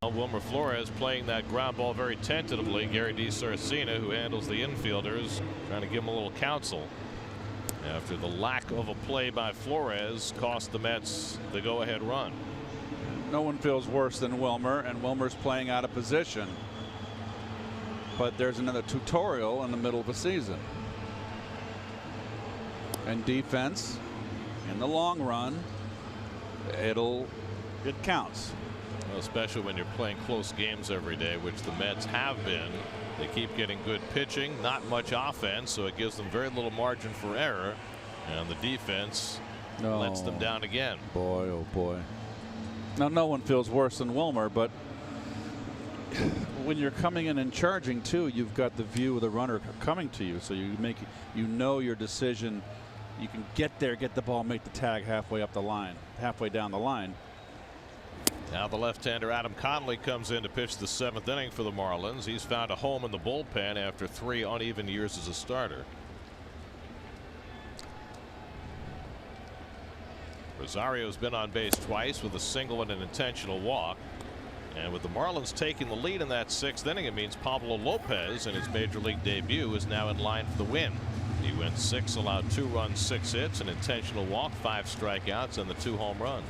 Wilmer Flores playing that ground ball very tentatively. Gary DiSarcina, who handles the infielders, trying to give him a little counsel after the lack of a play by Flores cost the Mets the go-ahead run. No one feels worse than Wilmer, and Wilmer's playing out of position. But there's another tutorial in the middle of a season. And defense, in the long run, it counts. Especially when you're playing close games every day, which the Mets have been. They keep getting good pitching, not much offense, so it gives them very little margin for error, and the defense lets them down again. Boy, oh boy. Now, no one feels worse than Wilmer, but when you're coming in and charging too, you've got the view of the runner coming to you, so you know your decision. You can get there, get the ball, make the tag halfway up the line, halfway down the line. Now the left-hander Adam Conley comes in to pitch the 7th inning for the Marlins. He's found a home in the bullpen after 3 uneven years as a starter. Rosario's been on base twice with a single and an intentional walk. And with the Marlins taking the lead in that 6th inning, it means Pablo Lopez in his major league debut is now in line for the win. He went 6, allowed 2 runs, 6 hits, an intentional walk, 5 strikeouts, and the 2 home runs.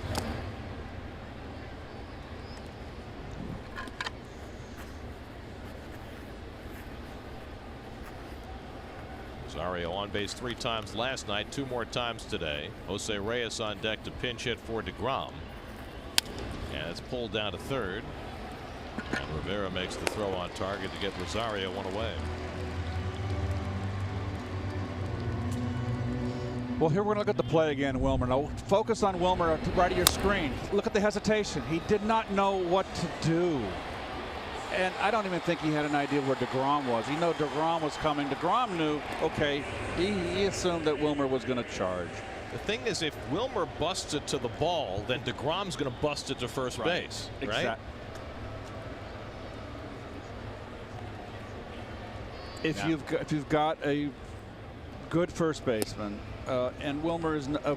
Rosario on base 3 times last night, 2 more times today. Jose Reyes on deck to pinch hit for DeGrom. And it's pulled down to third. And Rivera makes the throw on target to get Rosario 1 away. Well, here we're going to look at the play again, Wilmer. Now focus on Wilmer to right of your screen. Look at the hesitation. He did not know what to do. And I don't even think he had an idea where DeGrom was. He knew DeGrom was coming. DeGrom knew, okay, he assumed that Wilmer was going to charge. The thing is, if Wilmer busts it to the ball, then DeGrom's going to bust it to first base, right? If you've got a good first baseman, and Wilmer is a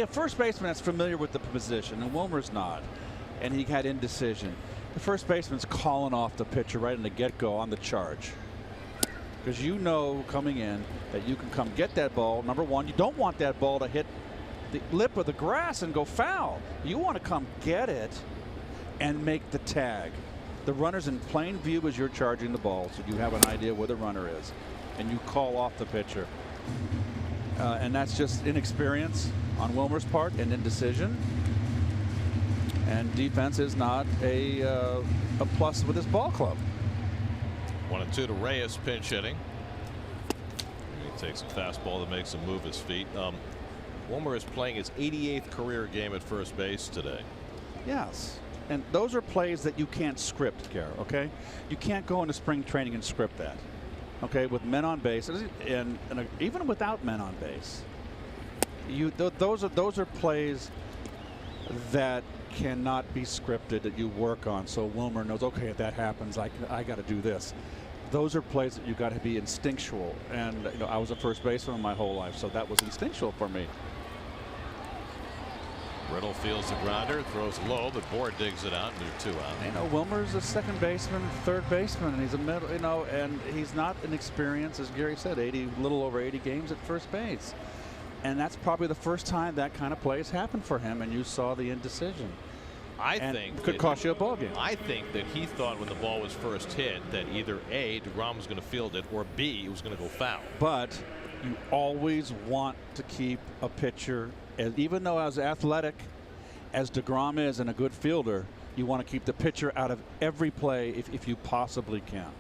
first baseman that's familiar with the position, and Wilmer's not, and he had indecision. The first baseman's calling off the pitcher right in the get-go on the charge, because you know coming in that you can come get that ball. Number one, you don't want that ball to hit the lip of the grass and go foul. You want to come get it and make the tag. The runner's in plain view as you're charging the ball, so you have an idea where the runner is, and you call off the pitcher. And that's just inexperience on Wilmer's part and indecision. And defense is not a plus with his ball club. 1-2 to Reyes, pinch hitting. He takes a fastball that makes him move his feet. Wilmer is playing his 88th career game at first base today. Yes. And those are plays that you can't script, Garrett, okay? You can't go into spring training and script that, okay, with men on base, and even without men on base. Those are plays that cannot be scripted, that you work on. So Wilmer knows, okay, if that happens, I got to do this. Those are plays that you got to be instinctual. And you know, I was a first baseman my whole life, so that was instinctual for me. Riddle fields the grounder, throws low, but Bohr digs it out, and they're 2 out. You know, Wilmer's a second baseman, third baseman, and he's a middle, you know, and he's not an experience, as Gary said, little over 80 games at first base. And that's probably the first time that kind of play has happened for him, and you saw the indecision. I think it could cost you a ball game. I think that he thought when the ball was first hit that either A, DeGrom was going to field it, or B, it was going to go foul. But you always want to keep a pitcher, and even though as athletic as DeGrom is and a good fielder, you want to keep the pitcher out of every play if you possibly can.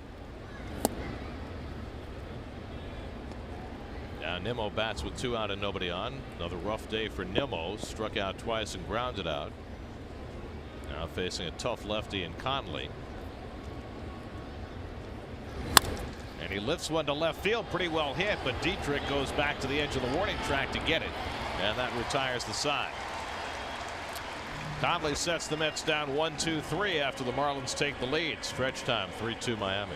Now Nimmo bats with 2 out and nobody on. Another rough day for Nimmo. Struck out twice and grounded out. Now facing a tough lefty in Conley. And he lifts one to left field, pretty well hit, but Dietrich goes back to the edge of the warning track to get it, and that retires the side. Conley sets the Mets down 1-2-3 after the Marlins take the lead. Stretch time 3-2 Miami.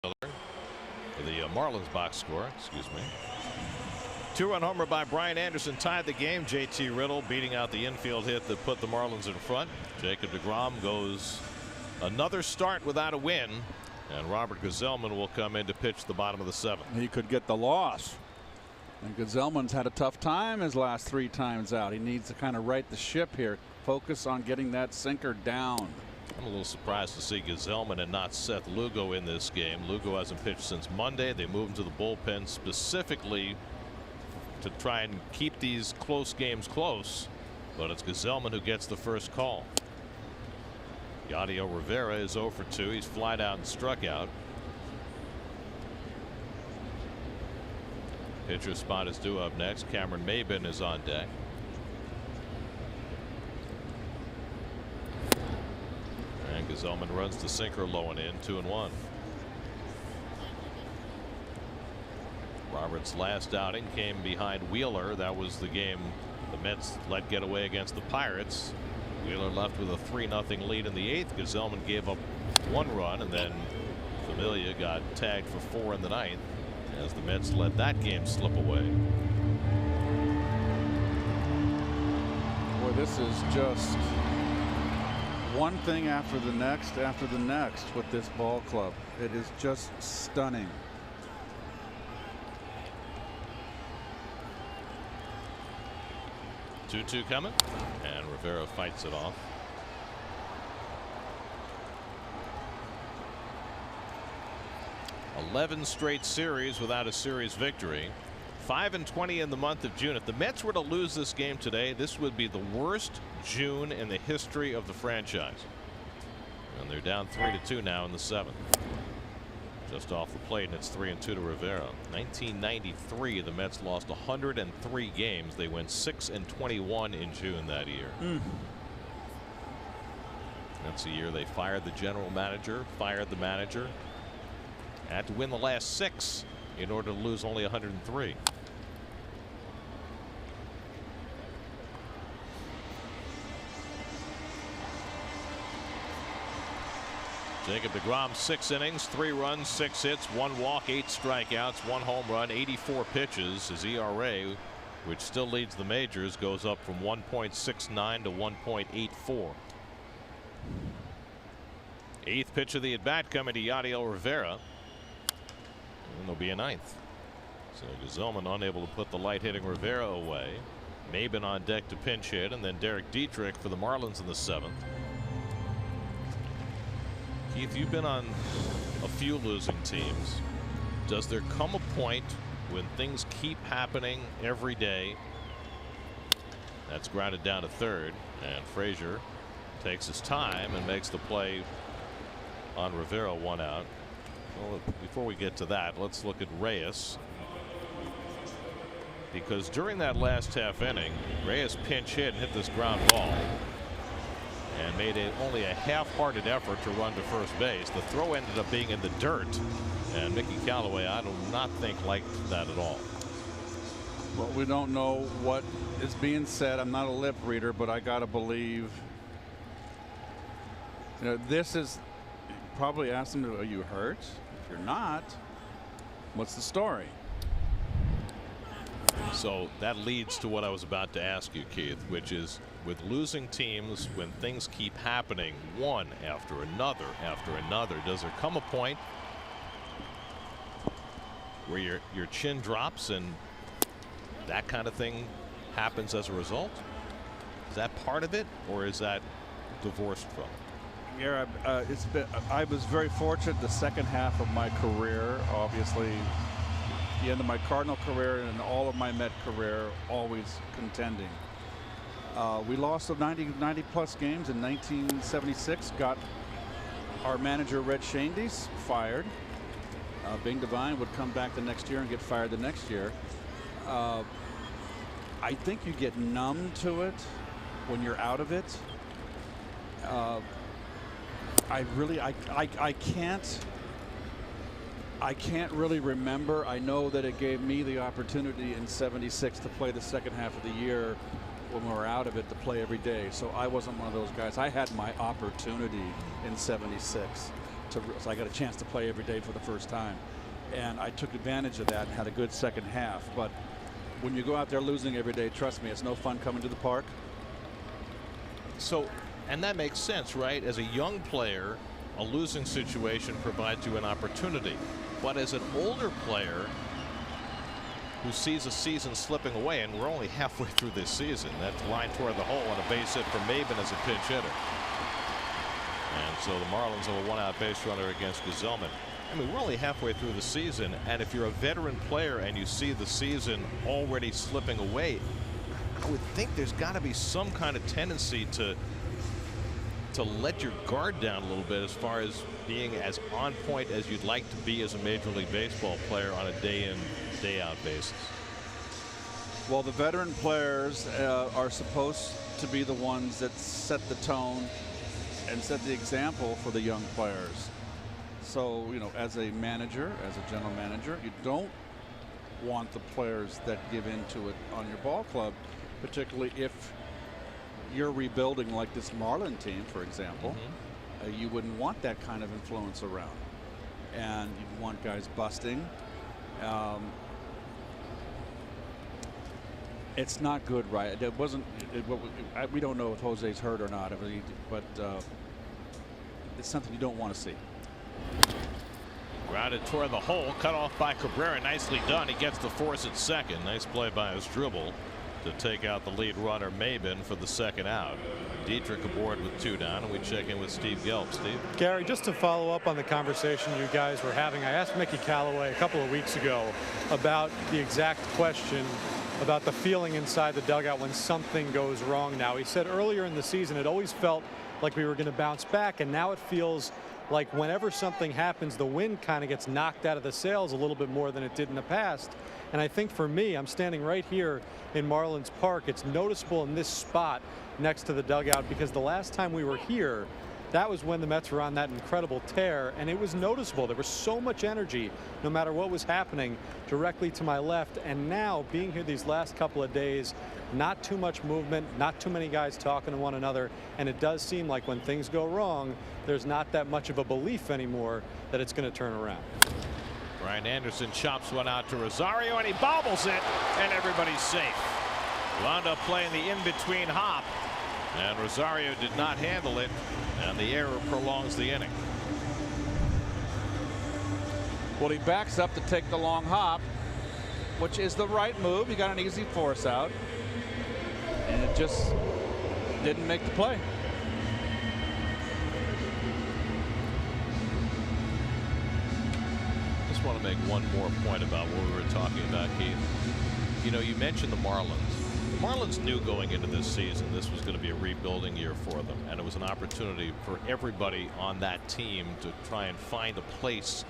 For the Marlins box score, excuse me. Two-run homer by Brian Anderson tied the game. JT Riddle beating out the infield hit that put the Marlins in front. Jacob deGrom goes another start without a win, and Robert Gsellman will come in to pitch the bottom of the seventh. He could get the loss. And Gsellman's had a tough time his last 3 times out. He needs to kind of right the ship here. Focus on getting that sinker down. I'm a little surprised to see Gsellman and not Seth Lugo in this game. Lugo hasn't pitched since Monday. They moved him to the bullpen specifically to try and keep these close games close, but it's Gsellman who gets the first call. Yadiel Rivera is 0 for 2. He's flied out and struck out. Pitcher spot is due up next. Cameron Maybin is on deck. And Gsellman runs the sinker low and in, 2-1. Roberts' last outing came behind Wheeler. That was the game the Mets let get away against the Pirates. Wheeler left with a 3-0 lead in the 8th. Gsellman gave up 1 run, and then Familia got tagged for 4 in the 9th as the Mets let that game slip away. Boy, this is just one thing after the next with this ball club. It is just stunning. Two coming, and Rivera fights it off. "11 straight series without a series victory. 5-20 in the month of June. If the Mets were to lose this game today, this would be the worst June in the history of the franchise. And they're down 3-2 now in the 7th. Just off the plate, and it's 3-2 to Rivera. 1993, the Mets lost 103 games. They went 6-21 in June that year. That's the year they fired the general manager, fired the manager. Had to win the last 6 in order to lose only 103. Jacob deGrom, 6 innings, 3 runs, 6 hits, 1 walk, 8 strikeouts, 1 home run, 84 pitches. His ERA, which still leads the majors, goes up from 1.69 to 1.84. 8th pitch of the at bat coming to Yadiel Rivera, and there'll be a 9th. So Gsellman unable to put the light hitting Rivera away. Maybin on deck to pinch hit, and then Derek Dietrich for the Marlins in the 7th. Keith, you've been on a few losing teams. Does there come a point when things keep happening every day? That's grounded down to third, and Frazier takes his time and makes the play on Rivera, 1 out. Well, before we get to that, let's look at Reyes, because during that last half inning, Reyes pinch hit and hit this ground ball and made only a half-hearted effort to run to first base. The throw ended up being in the dirt, and Mickey Callaway, I do not think, liked that at all. Well, we don't know what is being said. I'm not a lip reader, but I gotta believe, you know, this is probably asked him, are you hurt? If you're not, what's the story? So that leads to what I was about to ask you, Keith, which is, with losing teams, when things keep happening one after another, does there come a point where your chin drops and that kind of thing happens as a result? Is that part of it, or is that divorced from it? Yeah, I was very fortunate the second half of my career, obviously the end of my Cardinal career and all of my Met career, always contending. We lost 90 plus games in 1976. Got our manager Red Shandies fired. Bing Devine would come back the next year and get fired the next year. I think you get numb to it when you're out of it. I can't really remember. I know that it gave me the opportunity in '76 to play the second half of the year when we were out of it, to play every day. So I wasn't one of those guys. I had my opportunity in '76 so I got a chance to play every day for the first time, and I took advantage of that and had a good second half. But when you go out there losing every day, trust me, it's no fun coming to the park. So, and that makes sense, right? As a young player, a losing situation provides you an opportunity. But as an older player who sees a season slipping away, and we're only halfway through this season, that line toward the hole and a base hit from Maben as a pinch hitter. And so the Marlins have a one-out base runner against Gazelman. I mean, we're only halfway through the season, and if you're a veteran player and you see the season already slipping away, I would think there's got to be some kind of tendency to let your guard down a little bit as far as being as on point as you'd like to be as a Major League Baseball player on a day-in, day-out basis. Well, the veteran players are supposed to be the ones that set the tone and set the example for the young players. So, you know, as a manager, as a general manager, you don't want the players that give into it on your ball club, particularly if you're rebuilding like this Marlin team, for example. You wouldn't want that kind of influence around, and you want guys busting. It's not good, right? It wasn't. We don't know if Jose's hurt or not, but it's something you don't want to see. Grounded toward the hole, cut off by Cabrera. Nicely done. He gets the force at second. Nice play by Asdrubal to take out the lead runner Maben for the second out. Dietrich aboard with 2 down, and we check in with Steve Gelb. Steve. Gary, just to follow up on the conversation you guys were having, I asked Mickey Callaway a couple of weeks ago about the exact question about the feeling inside the dugout when something goes wrong. Now, he said earlier in the season it always felt like we were going to bounce back, and now it feels like whenever something happens, the wind kind of gets knocked out of the sails a little bit more than it did in the past. And I think for me, I'm standing right here in Marlins Park. It's noticeable in this spot next to the dugout because the last time we were here, that was when the Mets were on that incredible tear, and it was noticeable. There was so much energy, no matter what was happening, directly to my left. And now, being here these last couple of days, not too much movement, not too many guys talking to one another, and it does seem like when things go wrong, there's not that much of a belief anymore that it's going to turn around. Brian Anderson chops one out to Rosario, and he bobbles it, and everybody's safe. Wound up playing the in-between hop, and Rosario did not handle it, and the error prolongs the inning. Well, he backs up to take the long hop, which is the right move. He got an easy force out, and it just didn't make the play. Just want to make one more point about what we were talking about, Keith. You know, you mentioned the Marlins. The Marlins knew going into this season this was going to be a rebuilding year for them, and it was an opportunity for everybody on that team to try and find a place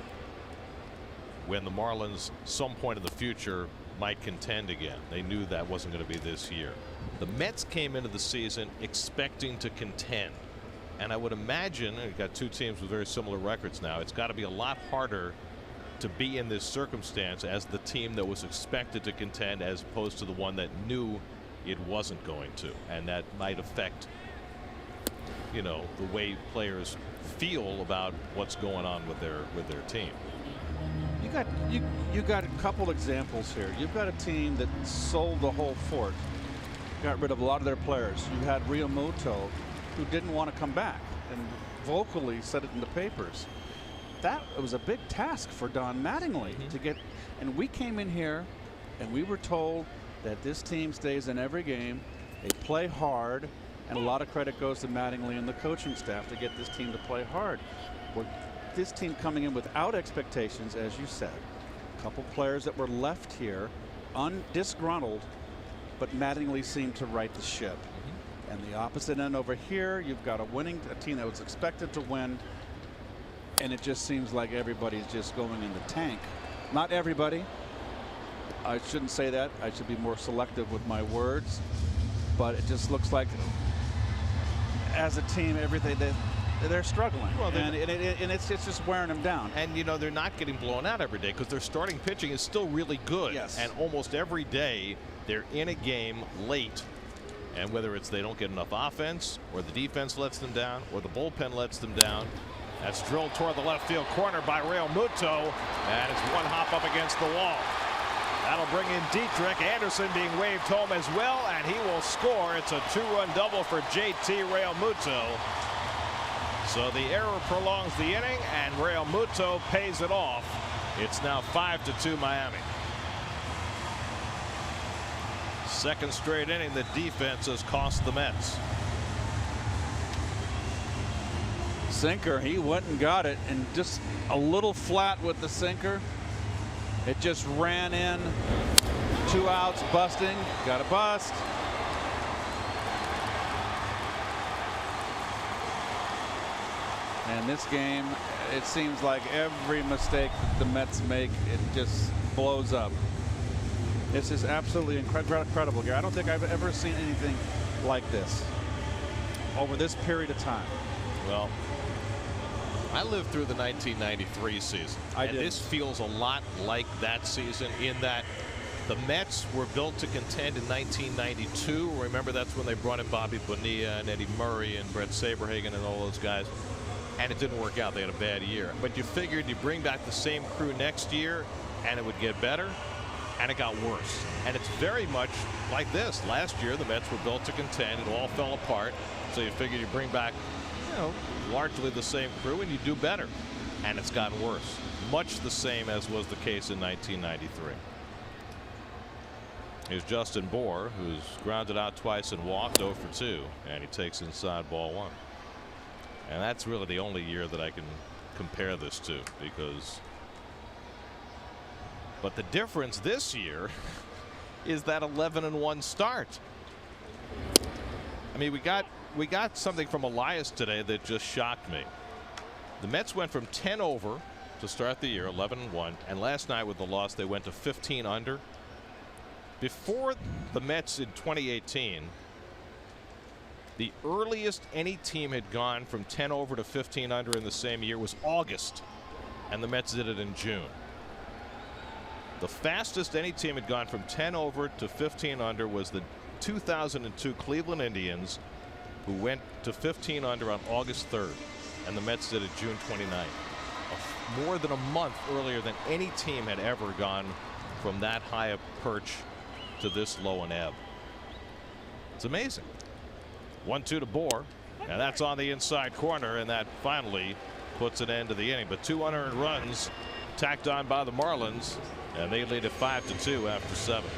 when the Marlins, some point in the future, might contend again. They knew that wasn't going to be this year. The Mets came into the season expecting to contend, and I would imagine, you've got 2 teams with very similar records now, it's got to be a lot harder to be in this circumstance as the team that was expected to contend as opposed to the one that knew it wasn't going to, and that might affect, you know, the way players feel about what's going on with their team. You got a couple examples here. You've got a team that sold the whole fort, got rid of a lot of their players. You had Real Muto, who didn't want to come back and vocally said it in the papers. That was a big task for Don Mattingly to get, and we came in here and we were told that this team stays in every game, they play hard, and a lot of credit goes to Mattingly and the coaching staff to get this team to play hard. This team coming in without expectations, as you said, a couple players that were left here disgruntled, but Mattingly seemed to right the ship. And the opposite end over here, you've got a team that was expected to win, and it just seems like everybody's just going in the tank. Not everybody. I shouldn't say that. I should be more selective with my words. But it just looks like, as a team, everything they're struggling. Well, and it's just wearing them down. And you know, they're not getting blown out every day because their starting pitching is still really good. Yes. And almost every day they're in a game late. And whether it's they don't get enough offense, or the defense lets them down, or the bullpen lets them down. That's drilled toward the left field corner by Real Muto, and it's one hop up against the wall. That'll bring in Dietrich. Anderson being waved home as well, and he will score. It's a 2-run double for JT Realmuto. So the error prolongs the inning, and Realmuto pays it off. It's now 5-2 Miami. Second straight inning, the defense has cost the Mets. Sinker, he went and got it, and just a little flat with the sinker. It just ran in. 2 outs, busting. Got a bust. And this game, it seems like every mistake that the Mets make, it just blows up. This is absolutely incredible, Gary. I don't think I've ever seen anything like this over this period of time. Well, I lived through the 1993 season. And this feels a lot like that season in that the Mets were built to contend in 1992. Remember, that's when they brought in Bobby Bonilla and Eddie Murray and Brett Saberhagen and all those guys. And it didn't work out. They had a bad year. But you figured you bring back the same crew next year and it would get better. And it got worse. And it's very much like this. Last year, the Mets were built to contend. It all fell apart. So you figured you bring back, you know, largely the same crew and you do better. And it's gotten worse. Much the same as was the case in 1993. Here's Justin Bour, who's grounded out twice and walked 0 for 2. And he takes inside ball 1. And that's really the only year that I can compare this to, because. But the difference this year is that 11-1 start. I mean, we got something from Elias today that just shocked me. The Mets went from 10 over to start the year, 11-1, and last night with the loss they went to 15 under. Before the Mets in 2018, the earliest any team had gone from 10 over to 15 under in the same year was August, and the Mets did it in June. The fastest any team had gone from 10 over to 15 under was the 2002 Cleveland Indians, who went to 15 under on August 3rd, and the Mets did it June 29th. More than a month earlier than any team had ever gone from that high a perch to this low an ebb. It's amazing. 1-2 to Bour, and that's on the inside corner, and that finally puts an end to the inning. But 2 unearned runs tacked on by the Marlins, and they lead it 5-2 after 7.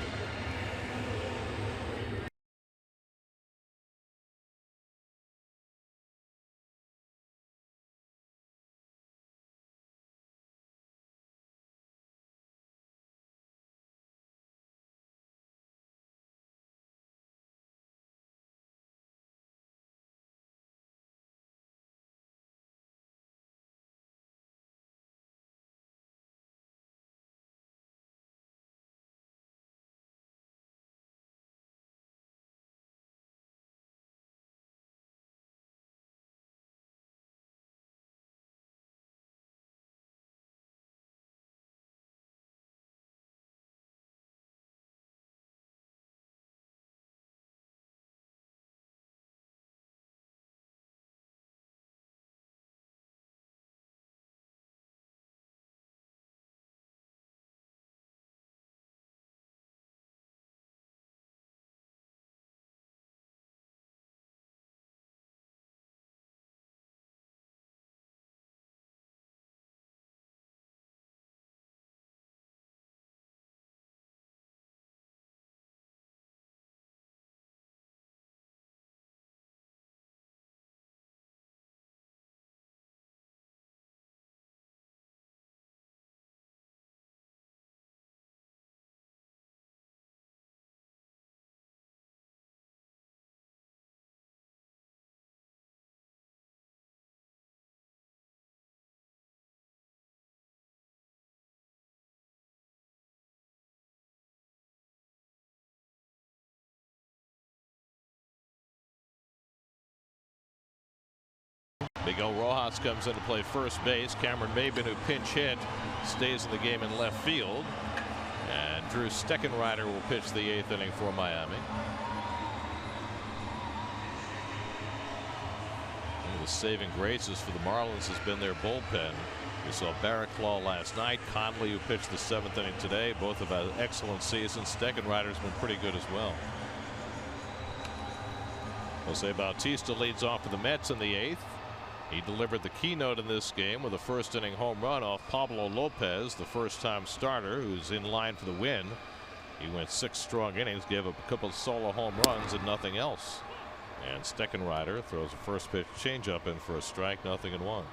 Miguel Rojas comes in to play first base. Cameron Maben, who pinch hit, stays in the game in left field. And Drew Steckenrider will pitch the 8th inning for Miami. One of the saving graces for the Marlins has been their bullpen. We saw Barraclaw last night. Conley, who pitched the 7th inning today, both have had excellent seasons. Steckenrider's been pretty good as well. Jose Bautista leads off for the Mets in the 8th. He delivered the keynote in this game with a first inning home run off Pablo Lopez, the first-time starter who's in line for the win. He went 6 strong innings, gave up a couple of solo home runs and nothing else. And Steckenrider throws a first pitch changeup in for a strike, 0-1.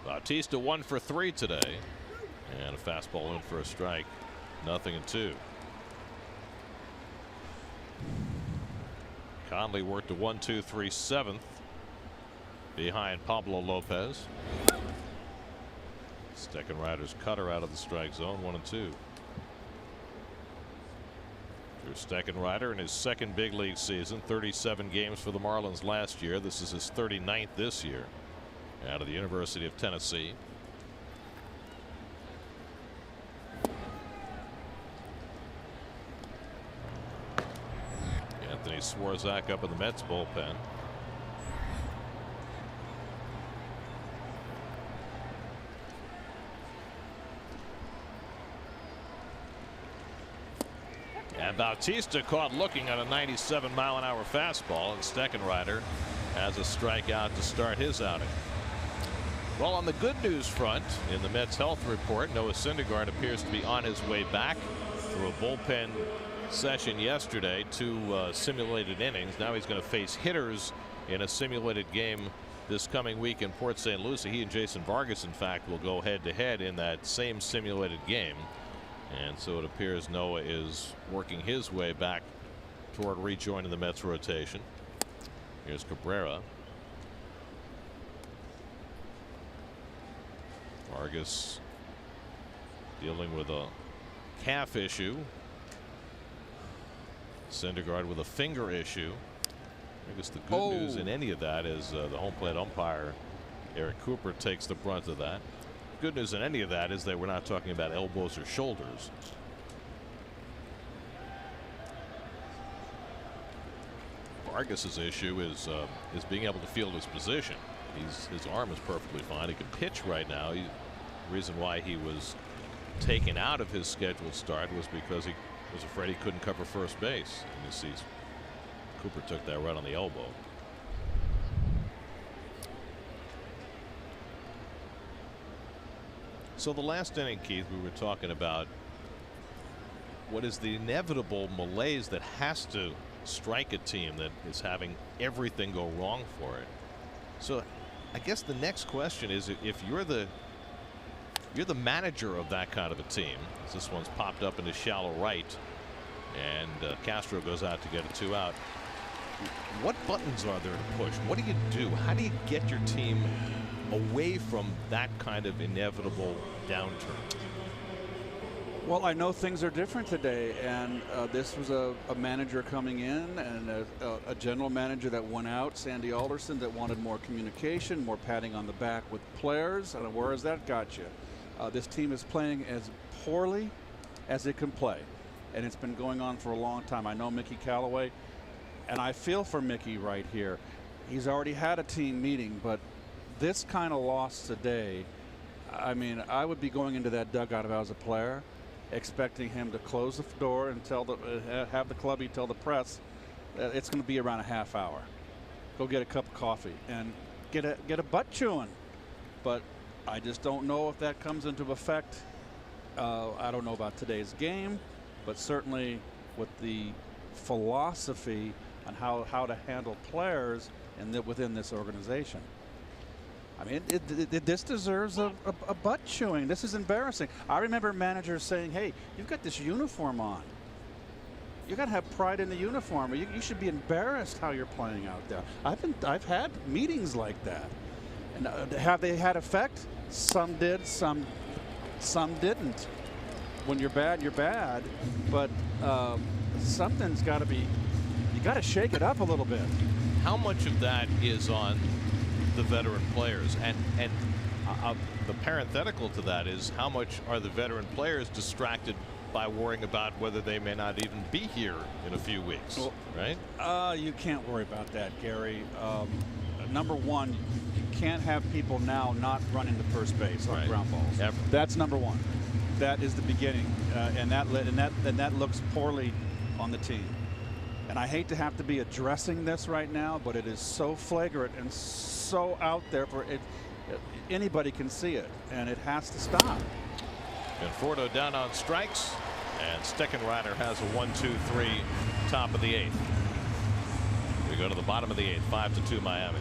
Bautista 1 for 3 today, and a fastball in for a strike, 0-2. Conley worked a 1-2-3 7th behind Pablo Lopez. Steckenrider's cutter out of the strike zone, 1-2. Here's Steckenrider in his 2nd big league season, 37 games for the Marlins last year. This is his 39th this year. Out of the University of Tennessee. Anthony Swarzak up in the Mets bullpen. And Bautista caught looking at a 97-mile-an-hour fastball, and Steckenrider has a strikeout to start his outing. Well, on the good news front, in the Mets health report, Noah Syndergaard appears to be on his way back through a bullpen session yesterday, 2 simulated innings. Now he's going to face hitters in a simulated game this coming week in Port St. Lucie. He and Jason Vargas, in fact, will go head-to-head in that same simulated game. And so it appears Noah is working his way back toward rejoining the Mets rotation. Here's Cabrera. Vargas dealing with a calf issue. Syndergaard with a finger issue. I guess the good news in any of that is the home plate umpire Eric Cooper takes the brunt of that. Good news in any of that is that we're not talking about elbows or shoulders. Vargas's issue is being able to field his position. His arm is perfectly fine. He can pitch right now. The reason why he was taken out of his scheduled start was because he was afraid he couldn't cover first base. And you see Cooper took that right on the elbow. So the last inning, Keith, we were talking about what is the inevitable malaise that has to strike a team that is having everything go wrong for it. So I guess the next question is, if you're the manager of that kind of a team, as this one's popped up into shallow right, and Castro goes out to get a 2 out. What buttons are there to push? What do you do? How do you get your team away from that kind of inevitable downturn? Well, I know things are different today, and this was a manager coming in and a general manager that went out, Sandy Alderson, that wanted more communication, more patting on the back with players. And where has that got you? This team is playing as poorly as it can play, and it's been going on for a long time. I know Mickey Callaway, and I feel for Mickey right here. He's already had a team meeting, but this kind of loss today, I mean, I would be going into that dugout if I was a player, expecting him to close the door and have the clubby tell the press that it's going to be around a half hour. Go get a cup of coffee and get a butt chewing. But I just don't know if that comes into effect. I don't know about today's game, but certainly with the philosophy on how to handle players within this organization. I mean, this deserves a butt chewing. This is embarrassing. I remember managers saying, hey, you've got this uniform on. You got to have pride in the uniform. You should be embarrassed how you're playing out there. I've had meetings like that. And have they had effect? Some did, some didn't. When you're bad, you're bad. But something's got to be, you got to shake it up a little bit. How much of that is on the veteran players, and the parenthetical to that is, how much are the veteran players distracted by worrying about whether they may not even be here in a few weeks? Well, right? You can't worry about that, Gary. number one, you can't have people now not running to first base on ground balls. Ever. That's number one. That is the beginning, and that looks poorly on the team. And I hate to have to be addressing this right now, but it is so flagrant and so out there for it. Anybody can see it, and it has to stop. Manfred down on strikes, and Steckenrider has a 1-2-3 top of the 8th. We go to the bottom of the 8th, 5-2 Miami.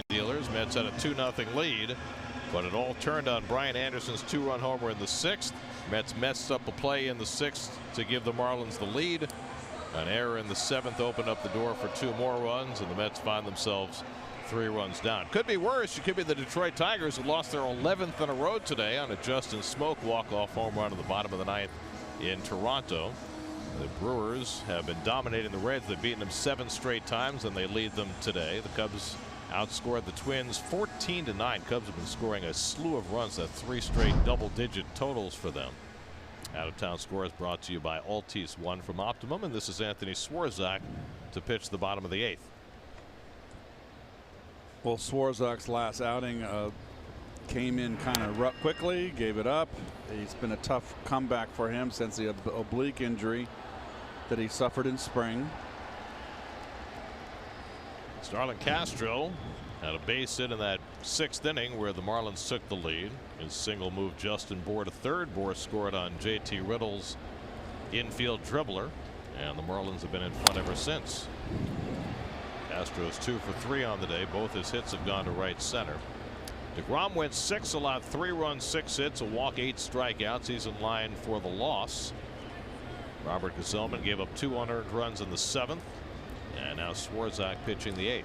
Dealers, Mets had a 2-0 lead, but it all turned on Brian Anderson's 2-run homer in the 6th. Mets messed up a play in the 6th to give the Marlins the lead. An error in the 7th opened up the door for 2 more runs, and the Mets find themselves 3 runs down. Could be worse. It could be the Detroit Tigers, who lost their 11th in a row today on a Justin Smoke walk-off home run in the bottom of the 9th in Toronto. The Brewers have been dominating the Reds. They've beaten them 7 straight times, and they lead them today. The Cubs outscored the Twins 14-9. Cubs have been scoring a slew of runs. That's 3 straight double-digit totals for them. Out-of-town scores brought to you by Altice One from Optimum, and this is Anthony Swarzak to pitch the bottom of the 8th. Well, Swarzak's last outing came in kind of quickly, gave it up. It's been a tough comeback for him since the oblique injury that he suffered in spring. Starlin Castro had a base hit in that 6th inning where the Marlins took the lead. His single moved Justin Bohr to third. Bohr scored on JT Riddle's infield dribbler, and the Marlins have been in front ever since. Castro's 2 for 3 on the day. Both his hits have gone to right center. DeGrom went 6, allowed 3 runs, 6 hits, a walk, 8 strikeouts. He's in line for the loss. Robert Gesellman gave up 2 unearned runs in the 7th. And now Swarzak pitching the 8th.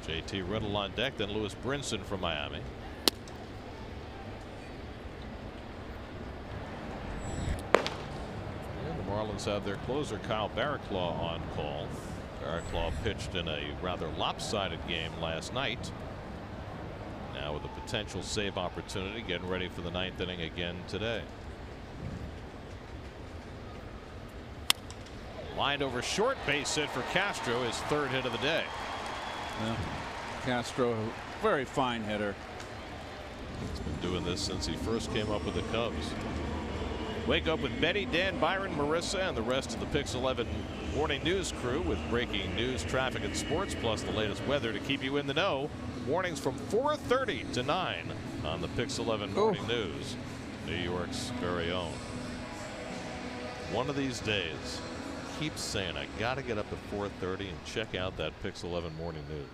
JT Riddle on deck, then Lewis Brinson from Miami. And the Marlins have their closer Kyle Barraclough on call. Barraclough pitched in a rather lopsided game last night. Now with a potential save opportunity, getting ready for the 9th inning again today. Lined over short, base hit for Castro, his 3rd hit of the day. Yeah. Castro, very fine hitter. He's been doing this since he first came up with the Cubs. Wake up with Betty, Dan, Byron, Marissa, and the rest of the Pix 11 Morning News crew with breaking news, traffic, and sports, plus the latest weather to keep you in the know. Mornings from 4:30 to 9 on the Pix 11 Morning News, New York's very own. One of these days, keep saying I gotta get up at 4:30 and check out that Pix 11 Morning News.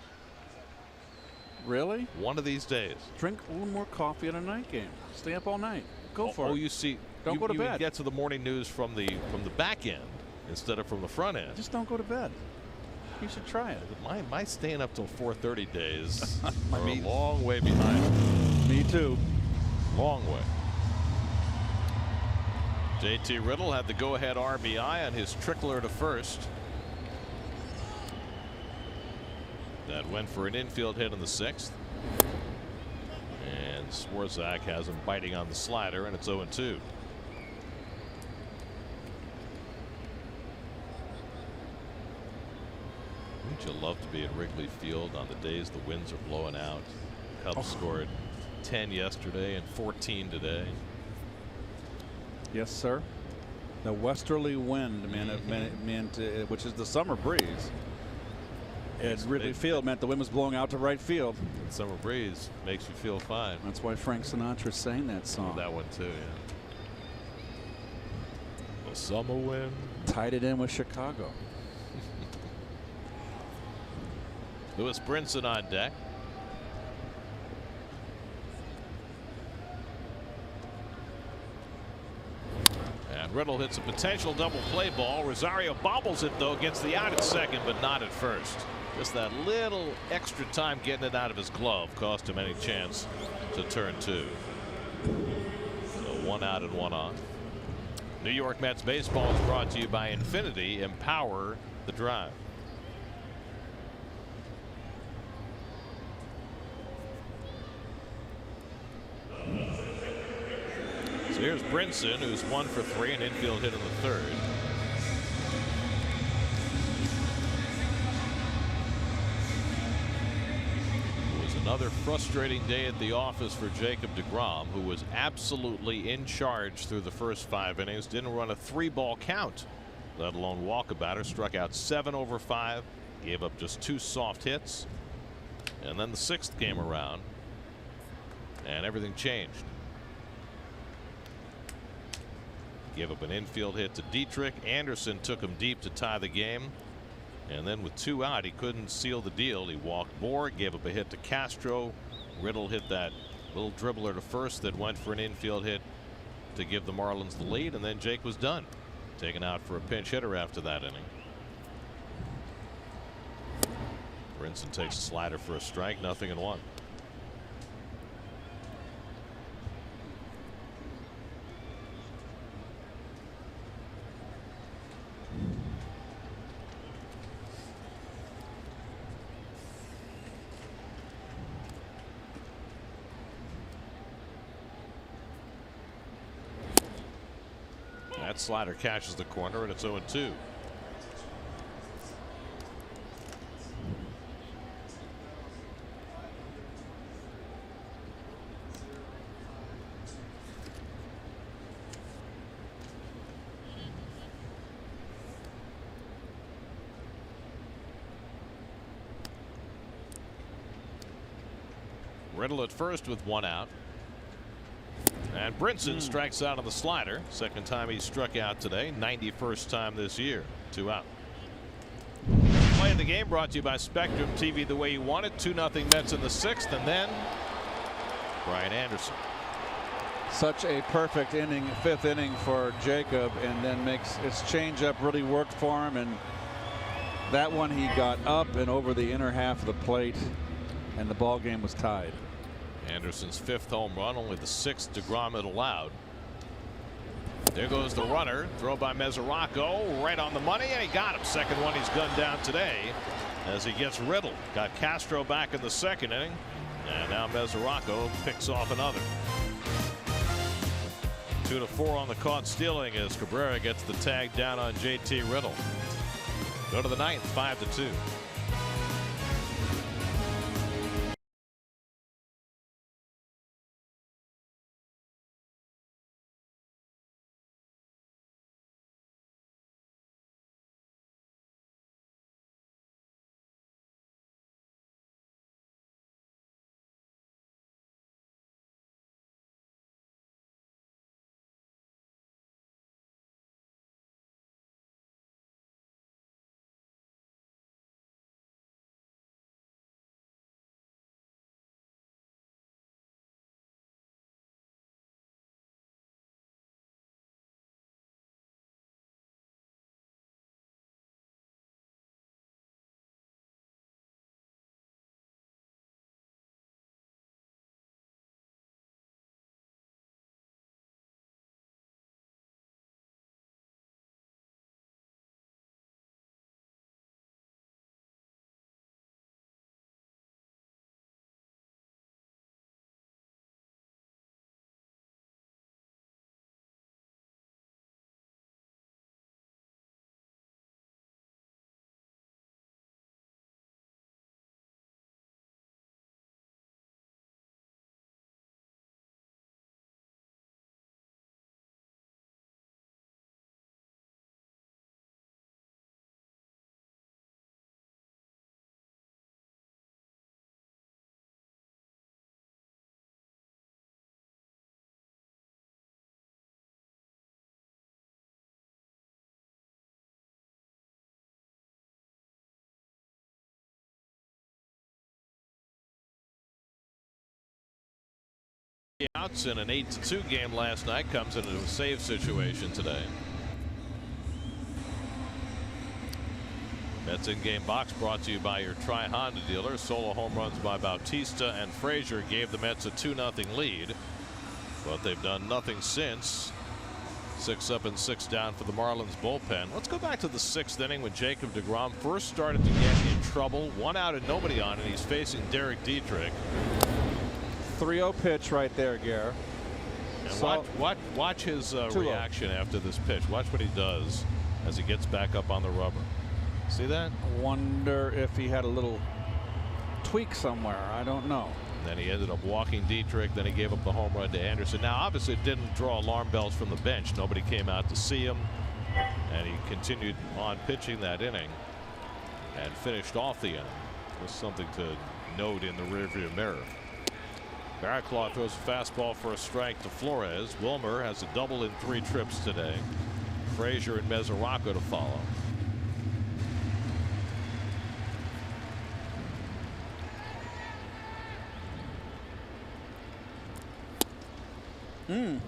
Really? One of these days. Drink a little more coffee at a night game. Stay up all night. Go for it. Oh, you see, Don't go to you bed. get to the morning news from the back end instead of from the front end. Just don't go to bed. You should try it. My staying up till 4:30 days are a Me- long way behind. Me too. Long way. JT Riddle had the go-ahead RBI on his trickler to first. That went for an infield hit in the 6th. And Swarzak has him biting on the slider, and it's 0-2. Wouldn't you love to be at Wrigley Field on the days the winds are blowing out? Cubs scored 10 yesterday and 14 today. Yes, sir. The westerly wind, which is the summer breeze. At Wrigley Field meant the wind was blowing out to right field. The summer breeze makes you feel fine. That's why Frank Sinatra sang that song. That one too, yeah. The summer wind. Tied it in with Chicago. Lewis Brinson on deck. And Riddle hits a potential double play ball. Rosario bobbles it though, gets the out at second, but not at first. Just that little extra time getting it out of his glove cost him any chance to turn 2. So 1 out and 1 on. New York Mets baseball is brought to you by Infinity. Empower the drive. So here's Brinson, who's 1 for 3, an infield hit in the 3rd. It was another frustrating day at the office for Jacob deGrom, who was absolutely in charge through the first 5 innings. Didn't run a 3-ball count, let alone walk a batter. Struck out 7 over 5, gave up just 2 soft hits. And then the 6th came around, and everything changed. Gave up an infield hit to Dietrich. Anderson took him deep to tie the game. And then with 2 out, he couldn't seal the deal. He walked Borg, gave up a hit to Castro. Riddle hit that little dribbler to first that went for an infield hit to give the Marlins the lead. And then Jake was done. Taken out for a pinch hitter after that inning. Brinson takes a slider for a strike, 0-1. That slider catches the corner, and it's 0-2. Riddle at first with 1 out. And Brinson strikes out on the slider. Second time he struck out today. 91st time this year. 2 out. Play of the game brought to you by Spectrum TV the way you want it. 2-0 Mets in the 6th. And then Brian Anderson. Such a perfect inning, 5th inning for Jacob, and then makes his changeup really work for him. And that one he got up and over the inner half of the plate, and the ball game was tied. Anderson's 5th home run, only the 6th deGrom had allowed. There goes the runner. Throw by Mesoraco, right on the money, and he got him. Second one he's gunned down today as he gets Riddle. Got Castro back in the 2nd inning, and now Mesoraco picks off another. 2-4 on the caught stealing as Cabrera gets the tag down on JT Riddle. Go to the 9th, 5-2. outs in an 8-2 game last night comes into a save situation today. Mets in-game box brought to you by your Tri-Honda dealer. Solo home runs by Bautista and Frazier gave the Mets a 2-0 lead, but they've done nothing since. 6 up and 6 down for the Marlins bullpen. Let's go back to the 6th inning when Jacob deGrom first started to get in trouble. 1 out and nobody on, and he's facing Derek Dietrich. 3-0 pitch right there, Gare. And So, watch his reaction after this pitch. Watch what he does as he gets back up on the rubber. See that? I wonder if he had a little tweak somewhere. I don't know. Then he ended up walking Dietrich. Then he gave up the home run to Anderson. Now, obviously, it didn't draw alarm bells from the bench. Nobody came out to see him. And he continued on pitching that inning and finished off the inning. Just something to note in the rearview mirror. Barraclough throws a fastball for a strike to Flores. Wilmer has a double in 3 trips today. Frazier and Mesoraco to follow. I mean,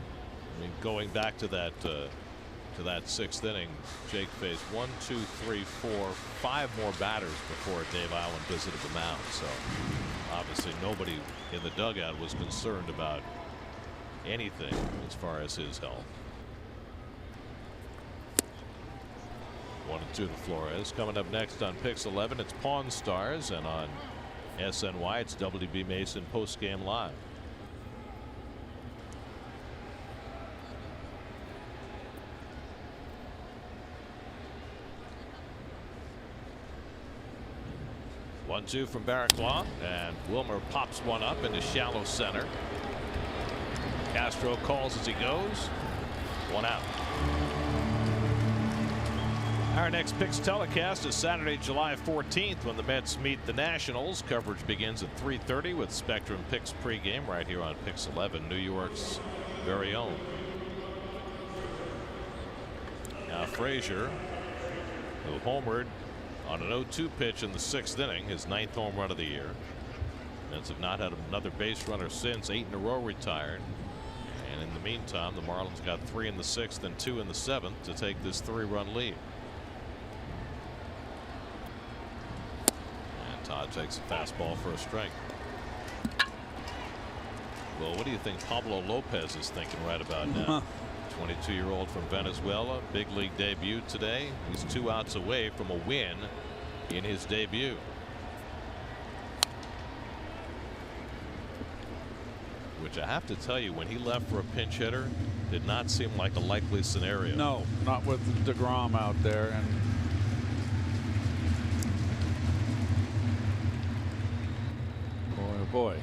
going back to that 6th inning, Jake faced 1, 2, 3, 4, 5 more batters before Dave Allen visited the mound. So obviously nobody in the dugout was concerned about anything as far as his health. 1 and 2 to Flores. Coming up next on Pix 11, it's Pawn Stars, and on SNY it's WB Mason Post Game Live. One two from Barraclough, and Wilmer pops one up into shallow center. Castro calls as he goes. 1 out. Our next Pix telecast is Saturday, July 14th, when the Mets meet the Nationals. Coverage begins at 3:30 with Spectrum Pix pregame right here on Pix 11, New York's very own. Now Frazier, who homered on an 0-2 pitch in the 6th inning, his 9th home run of the year. Mets have not had another base runner since. 8 in a row retired. And in the meantime, the Marlins got 3 in the 6th and 2 in the 7th to take this 3-run lead. And Todd takes a fastball for a strike. Well, what do you think Pablo Lopez is thinking right about now? 22-year-old from Venezuela, big league debut today. He's 2 outs away from a win in his debut. Which I have to tell you, when he left for a pinch hitter, did not seem like a likely scenario. No, not with deGrom out there. And boy, oh boy.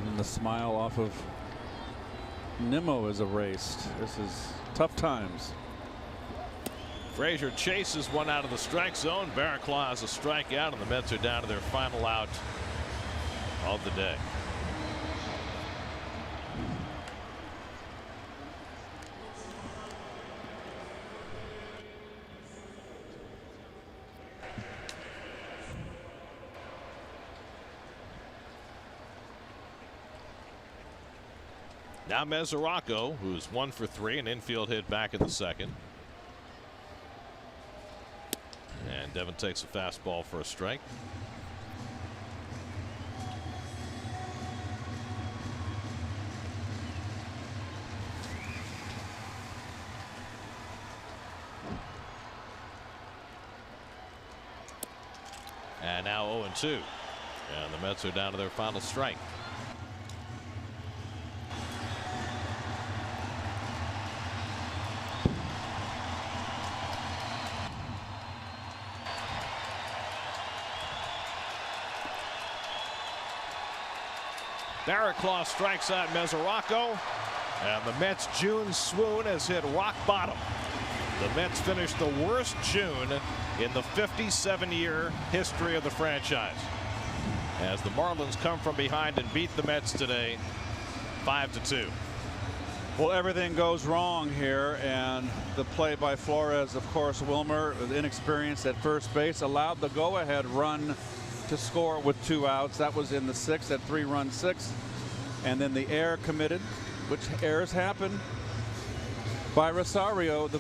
And the smile off of Nimmo is erased. This is tough times. Frazier chases one out of the strike zone. Barraclough has a strikeout, and the Mets are down to their final out of the day. Now Mesoraco, who's 1 for 3, an infield hit back in the 2nd. And Devin takes a fastball for a strike. And now 0-2. And the Mets are down to their final strike. Barraclough strikes out Mesoraco, and the Mets' June swoon has hit rock bottom. The Mets finished the worst June in the 57-year history of the franchise, as the Marlins come from behind and beat the Mets today 5-2. Well, everything goes wrong here, and the play by Flores, of course. Wilmer, with inexperience at first base, allowed the go-ahead run to score with 2 outs. That was in the 6th, at 3-run 6th. And then the error committed, which errors happen, by Rosario. The